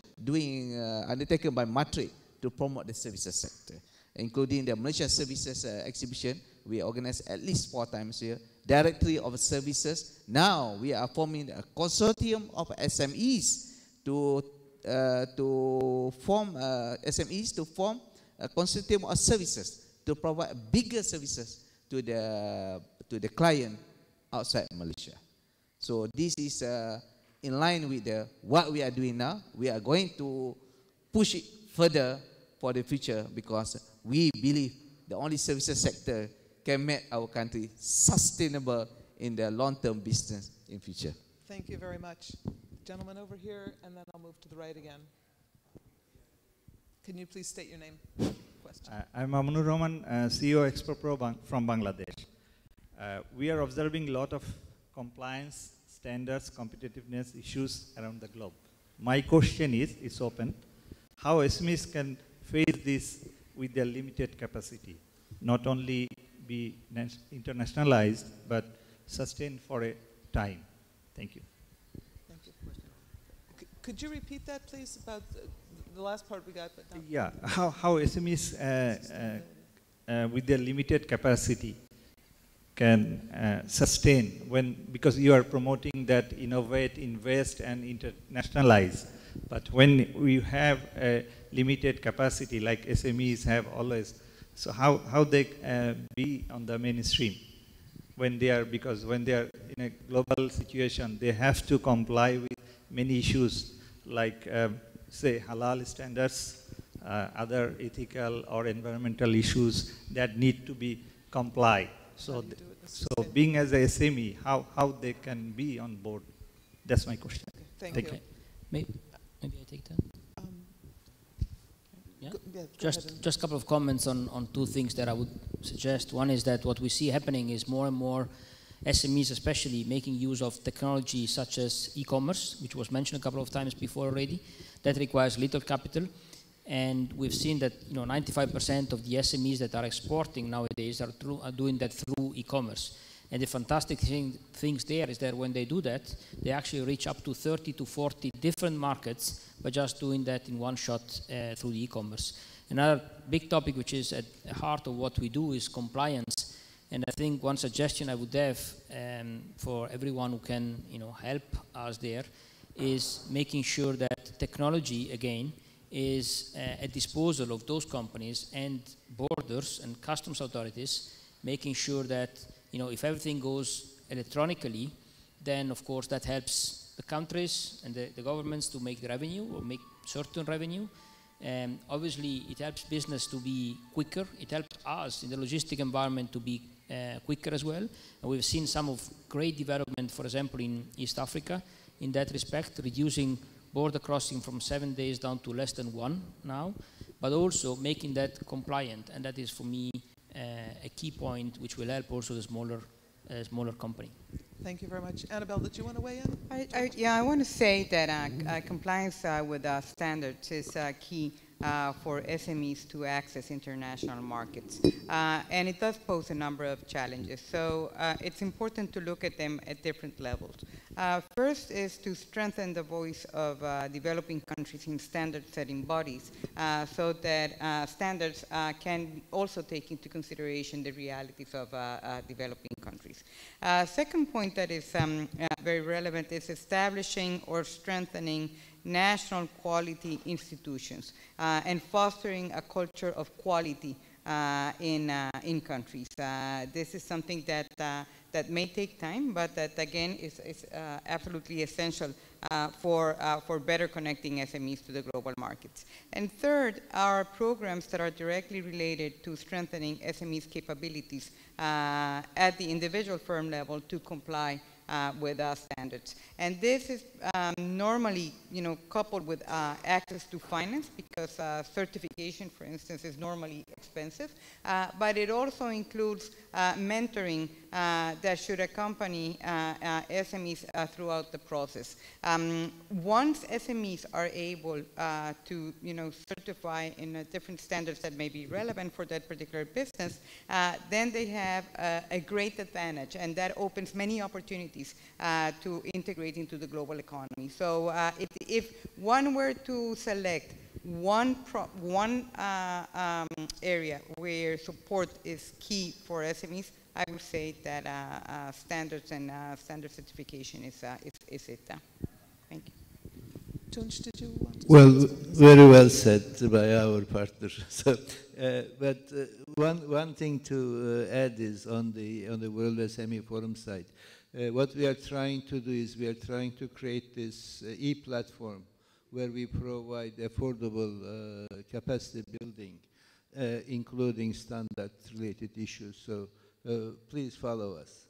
undertaken by Matrix to promote the services sector, including the Malaysia Services Exhibition. We organize at least 4 times a year. Directory of Services. Now we are forming a consortium of SMEs to form a consortium of services to provide bigger services to the client outside Malaysia. So this is in line with what we are doing now. We are going to push it further for the future because we believe the only services sector can make our country sustainable in the long-term business in future. Thank you very much. Gentleman over here, and then I'll move to the right again. Can you please state your name? Question. I'm Amanur Rahman, CEO Expo Pro from Bangladesh. We are observing a lot of compliance, standards, competitiveness issues around the globe. My question is, it's open, how SMEs can face this with their limited capacity, not only be internationalized, but sustained for a time. Thank you. Thank you. Could you repeat that, please, about the last part we got? But yeah, how SMEs with their limited capacity can sustain because you are promoting that innovate, invest, and internationalize. But when we have a limited capacity, like SMEs have always, so how they be on the mainstream because when they are in a global situation, they have to comply with many issues like say halal standards, other ethical or environmental issues that need to be complied. So being as a SME, how they can be on board? That's my question. Thank you. Maybe I take that. Yeah? Just a couple of comments on 2 things that I would suggest. One is that what we see happening is more and more SMEs especially making use of technology such as e-commerce, which was mentioned a couple of times before already. That requires little capital. And we've seen that 95% of the SMEs that are exporting nowadays are doing that through e-commerce. And the fantastic things there is that when they do that, they actually reach up to 30 to 40 different markets by just doing that in one shot through the e-commerce. Another big topic which is at the heart of what we do is compliance. And I think one suggestion I would have for everyone who can help us there is making sure that technology, again, is at disposal of those companies and borders and customs authorities, making sure that if everything goes electronically, then of course that helps the countries and the governments to make the revenue or make certain revenue. Obviously, it helps business to be quicker. It helps us in the logistic environment to be quicker as well. And we've seen some of great development, for example, in East Africa in that respect, reducing border crossing from 7 days down to less than 1 now, but also making that compliant. And that is, for me, a key point which will help also the smaller company. Thank you very much. Annabelle, did you want to weigh in? Yeah, I want to say that compliance with standards is key for SMEs to access international markets. And it does pose a number of challenges. So it's important to look at them at different levels. First is to strengthen the voice of developing countries in standard-setting bodies so that standards can also take into consideration the realities of developing countries. Second point that is very relevant is establishing or strengthening national quality institutions and fostering a culture of quality in countries. This is something that may take time, but that again is absolutely essential for better connecting SMEs to the global markets. And third, are programs that are directly related to strengthening SMEs' capabilities at the individual firm level to comply with standards. And this is normally, coupled with access to finance, because certification, for instance, is normally expensive. But it also includes mentoring that should accompany SMEs throughout the process. Once SMEs are able to, certify in different standards that may be relevant for that particular business, then they have a great advantage, and that opens many opportunities to integrate into the global economy. So if one were to select one area where support is key for SMEs, I would say that standards and standard certification is it. Thank you. Tunç, did you want to Well, very well said by our partner. So, but one thing to add is on the World SME Forum side. What we are trying to do is we are trying to create this e-platform where we provide affordable capacity building, including standard-related issues. So please follow us.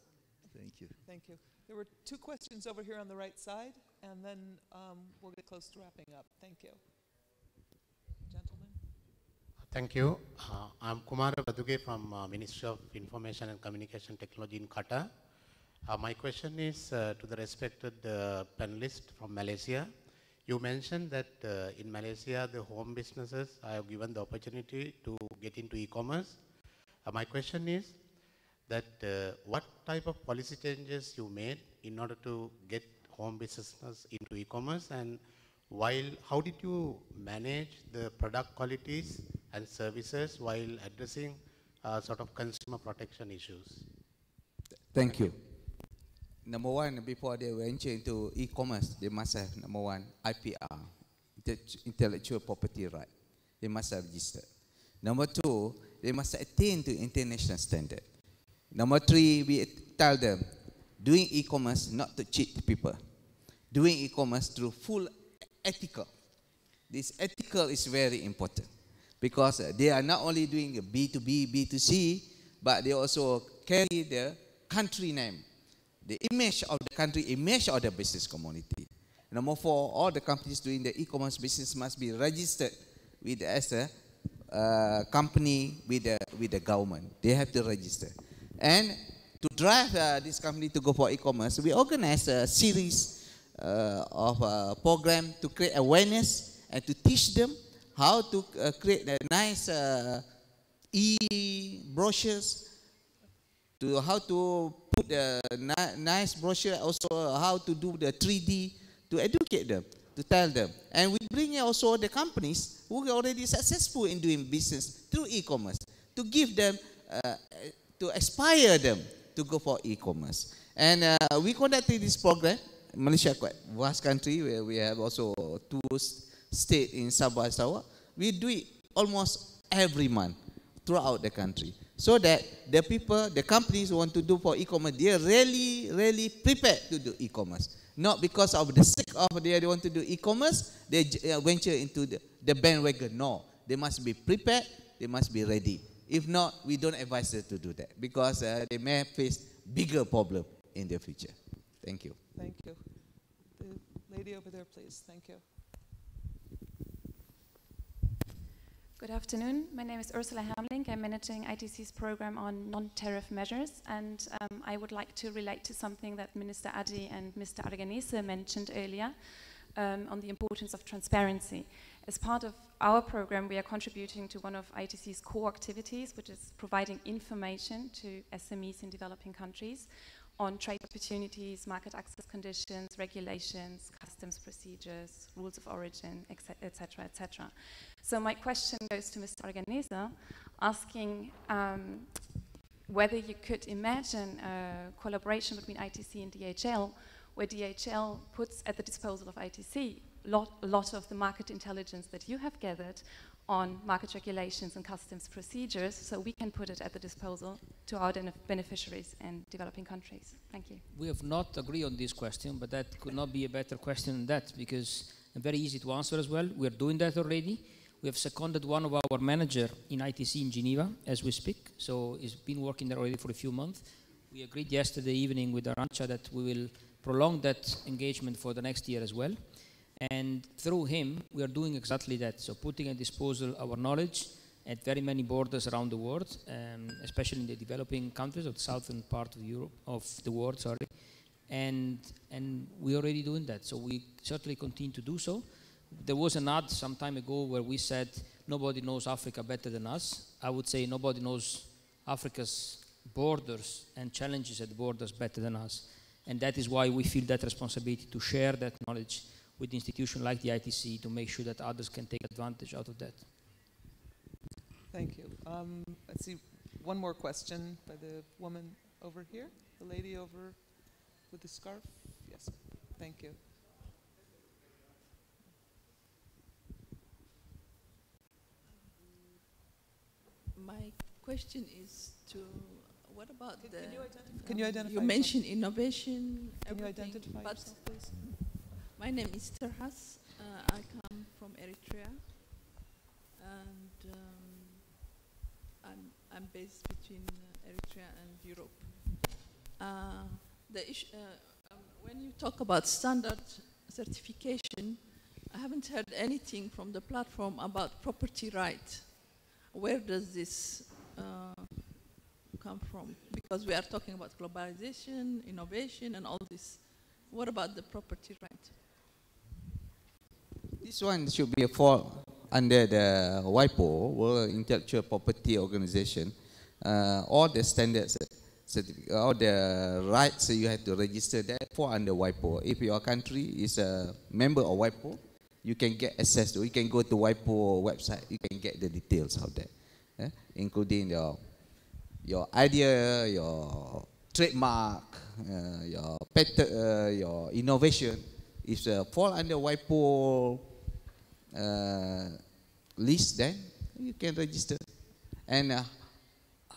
Thank you. Thank you. There were two questions over here on the right side, and then we'll get close to wrapping up. Thank you. Gentlemen. Thank you. I'm Kumar Baduge from Ministry of Information and Communication Technology in Qatar. My question is to the respected panelist from Malaysia. You mentioned that in Malaysia, the home businesses are given the opportunity to get into e-commerce. My question is that what type of policy changes you made in order to get home businesses into e-commerce, and how did you manage the product qualities and services while addressing sort of consumer protection issues? Thank you. Number one, before they venture into e-commerce, they must have, number one, IPR, intellectual property right. They must have registered. Number two, they must attain to international standard. Number three, we tell them, doing e-commerce not to cheat people. Doing e-commerce through full ethical. This ethical is very important because they are not only doing a B2B, B2C, but they also carry the country name, the image of the country, image of the business community. Number four, all the companies doing the e-commerce business must be registered with as a company with the government. They have to register. And to drive this company to go for e-commerce, we organize a series of program to create awareness and to teach them how to create a nice e-brochures, to how to put a nice brochure, also how to do the 3D, to educate them, to tell them. And we bring also the companies who are already successful in doing business through e-commerce, to give them, to inspire them to go for e-commerce. And we conducted this program. Malaysia quite vast country where we have also 2 states in Sabah and Sarawak. We do it almost every month throughout the country, so that the people, the companies who want to do for e-commerce, they are really prepared to do e-commerce. Not because of the sake of they want to do e-commerce, they venture into the bandwagon. No, they must be prepared, they must be ready. If not, we don't advise them to do that because they may face bigger problem in the future. Thank you. Thank you. The lady over there, please. Thank you. Good afternoon. My name is Ursula Hamling. I'm managing ITC's program on non-tariff measures, and I would like to relate to something that Minister Adi and Mr. Arganese mentioned earlier on the importance of transparency. As part of our program, we are contributing to one of ITC's core activities, which is providing information to SMEs in developing countries on trade opportunities, market access conditions, regulations, customs procedures, rules of origin, etc., etc. So my question goes to Mr. Organesa, asking whether you could imagine a collaboration between ITC and DHL, where DHL puts at the disposal of ITC a lot of the market intelligence that you have gathered on market regulations and customs procedures, so we can put it at the disposal to our beneficiaries in developing countries. Thank you. We have not agreed on this question, but that could not be a better question than that, because very easy to answer as well. We are doing that already. We have seconded one of our managers in ITC in Geneva as we speak, so he's been working there already for a few months. We agreed yesterday evening with Arantxa that we will prolong that engagement for the next year as well. And through him, we are doing exactly that. So putting at disposal our knowledge at very many borders around the world, especially in the developing countries of the southern part of Europe, of the world, sorry. And we're already doing that. So we certainly continue to do so. There was an ad some time ago where we said, nobody knows Africa better than us. I would say nobody knows Africa's borders and challenges at the borders better than us. And that is why we feel that responsibility to share that knowledge with institutions like the ITC to make sure that others can take advantage out of that. Thank you. Let's see, one more question by the woman over here, the lady over with the scarf. Yes, thank you. My question is to, what about Can you identify you mentioned innovation, Can you everything, identify but yourself, please? My name is Terhas. I come from Eritrea, and I'm based between Eritrea and Europe. The issue, when you talk about standard certification, I haven't heard anything from the platform about property right. Where does this come from? Because we are talking about globalization, innovation, and all this. What about the property right? This one should be fall under the WIPO, World Intellectual Property Organization. All the standards, all the rights you have to register there fall under WIPO. If your country is a member of WIPO, you can get access to. You can go to WIPO website. You can get the details of that, including your idea, your trademark, your patent, your innovation. If fall under WIPO list, then you can register. And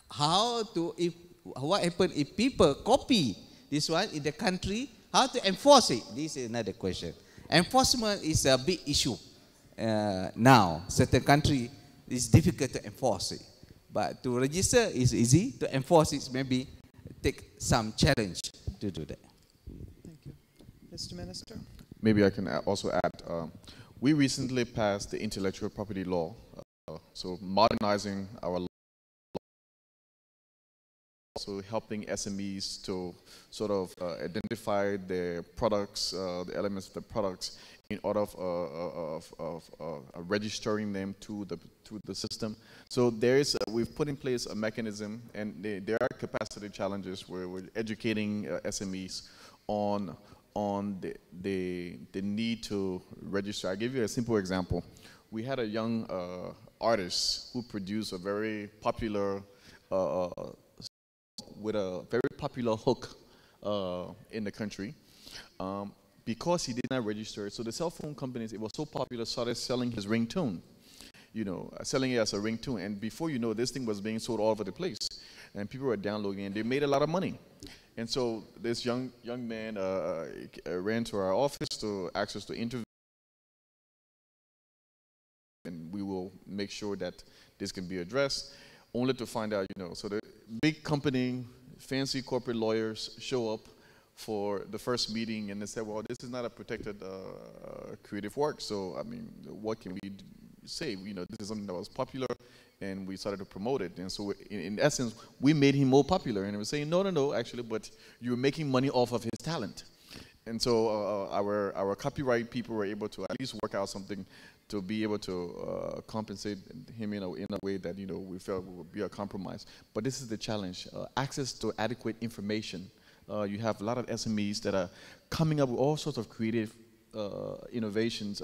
what happens if people copy this one in the country? How to enforce it? This is another question. Enforcement is a big issue now. Certain country is difficult to enforce it, but to register is easy. To enforce it maybe take some challenge to do that. Thank you, Mr. Minister. Maybe I can also add. We recently passed the intellectual property law, so modernizing our law, also helping SMEs to sort of identify their products, the elements of the products, in order of registering them to the system. So there is, we've put in place a mechanism, and there are capacity challenges where we're educating SMEs on the need to register. I'll give you a simple example. We had a young artist who produced a very popular, with a very popular hook in the country. Because he did not register, so the cell phone companies, it was so popular, started selling his ringtone, selling it as a ringtone. And before you know, this thing was being sold all over the place. And people were downloading it, and they made a lot of money. And so this young man ran to our office to ask us to interview, and we will make sure that this can be addressed, only to find out, so the big company, fancy corporate lawyers show up for the first meeting, and they said, well, this is not a protected creative work, so, I mean, what can we say? This is something that was popular, and we started to promote it. And so in essence, we made him more popular. And we were saying, no, actually, but you're making money off of his talent. And so our copyright people were able to at least work out something to be able to compensate him in a way that, you know, we felt would be a compromise. But this is the challenge, access to adequate information. You have a lot of SMEs that are coming up with all sorts of creative innovations,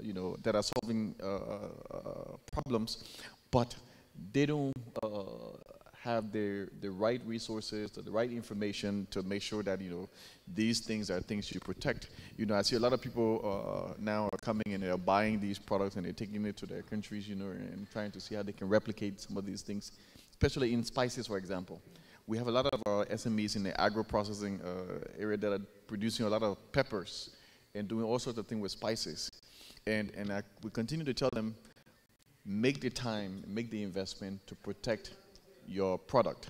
you know, that are solving problems, but they don't have the right resources, the right information to make sure that, you know, these things are things you protect. You know, I see a lot of people now are coming and they're buying these products and they're taking it to their countries, you know, and trying to see how they can replicate some of these things, especially in spices, for example. We have a lot of SMEs in the agro-processing area that are producing a lot of peppers and doing all sorts of things with spices. And we continue to tell them, make the time, make the investment to protect your product,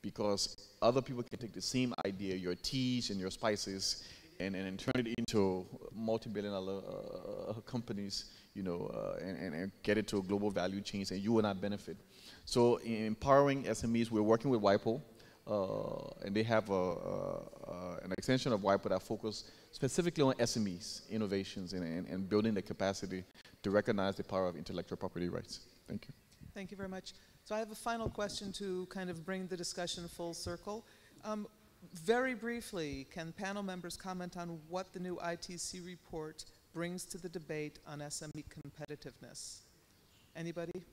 because other people can take the same idea, your teas and your spices, and turn it into multi-billion-dollar companies, you know, and get it to global value chains, and you will not benefit. So in empowering SMEs, we're working with WIPO, and they have an extension of WIPO that focuses specifically on SMEs, innovations, and building the capacity to recognize the power of intellectual property rights. Thank you. Thank you very much. So I have a final question to kind of bring the discussion full circle. Very briefly, can panel members comment on what the new ITC report brings to the debate on SME competitiveness? Anybody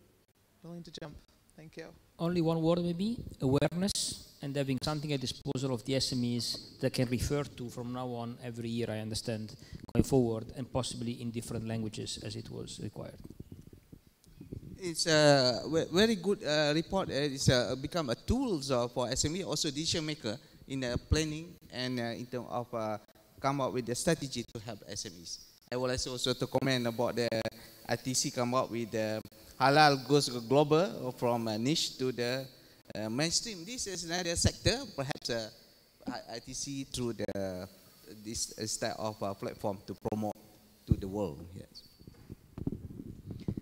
willing to jump? Thank you. Only one word maybe, awareness, and having something at disposal of the SMEs that can refer to from now on every year, I understand, going forward, and possibly in different languages as it was required. It's a very good report. It's become a tool for SME, also decision maker in planning and in terms of come up with a strategy to help SMEs. I would like also to comment about the ITC come up with the halal goes global from niche to the mainstream. This is another sector, perhaps ITC through this type of platform to promote to the world. Yes.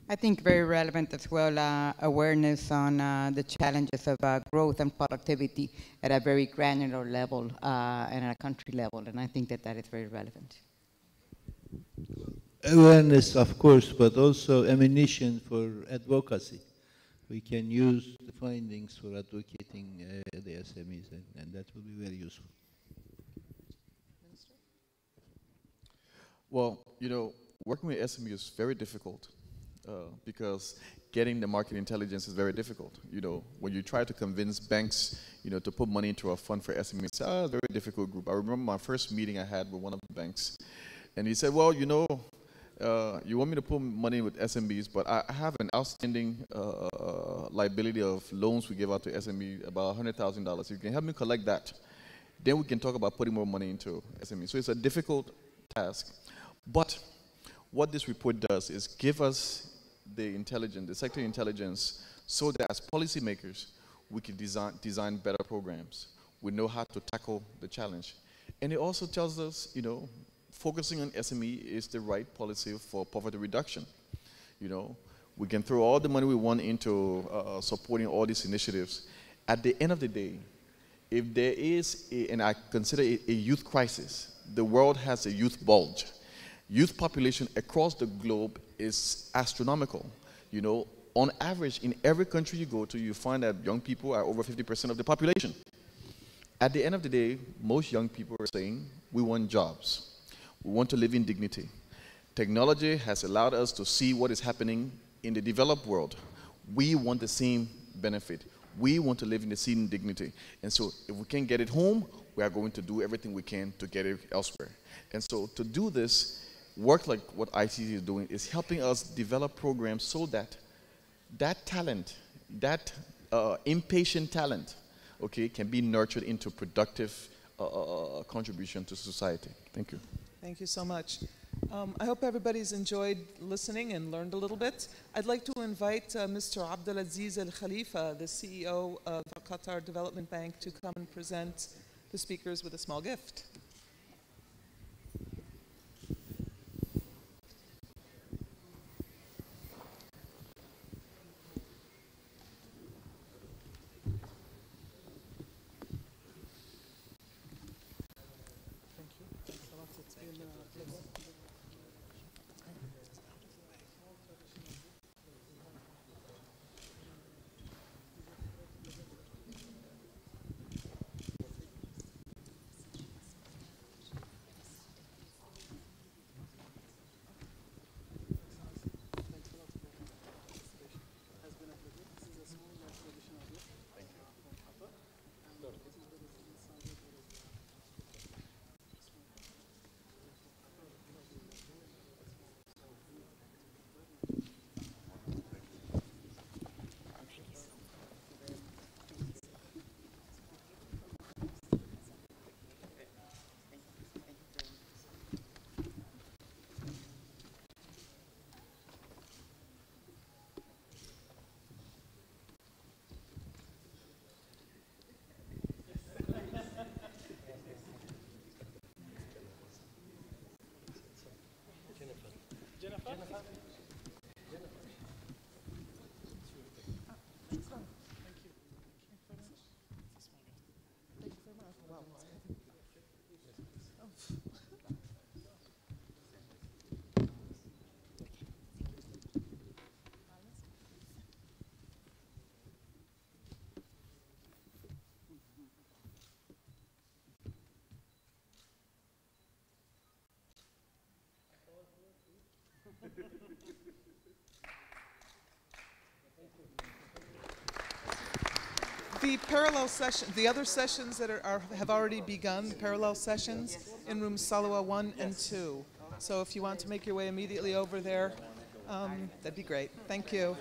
I think very relevant as well, awareness on the challenges of growth and productivity at a very granular level and at a country level, and I think that that is very relevant. Awareness, of course, but also ammunition for advocacy. We can use the findings for advocating the SMEs, and that will be very useful. Minister? Well, you know, working with SMEs is very difficult. Because getting the market intelligence is very difficult. You know, when you try to convince banks, you know, to put money into a fund for SMEs, it's a very difficult group. I remember my first meeting I had with one of the banks, and he said, well, you know, you want me to put money with SMEs, but I have an outstanding liability of loans we give out to SME, about $100,000. If you can help me collect that, then we can talk about putting more money into SME. So it's a difficult task. But what this report does is give us the intelligence, the sector intelligence, so that as policymakers, we can design better programs. We know how to tackle the challenge. And it also tells us, you know, focusing on SME is the right policy for poverty reduction. You know, we can throw all the money we want into supporting all these initiatives. At the end of the day, if there is, and I consider it a youth crisis, the world has a youth bulge. Youth population across the globe is astronomical. You know, on average, in every country you go to, you find that young people are over 50% of the population. At the end of the day, most young people are saying, we want jobs. We want to live in dignity. Technology has allowed us to see what is happening in the developed world. We want the same benefit. We want to live in the same dignity. And so if we can't get it home, we are going to do everything we can to get it elsewhere. And so to do this, work like what ITC is doing is helping us develop programs so that that talent, that impatient talent, okay, can be nurtured into productive contribution to society. Thank you. Thank you so much. I hope everybody's enjoyed listening and learned a little bit. I'd like to invite Mr. Abdulaziz Al Khalifa, the CEO of Qatar Development Bank, to come and present the speakers with a small gift. The parallel session, the other sessions that have already begun, parallel sessions in rooms Salawa 1 and 2. So if you want to make your way immediately over there, that'd be great. Thank you.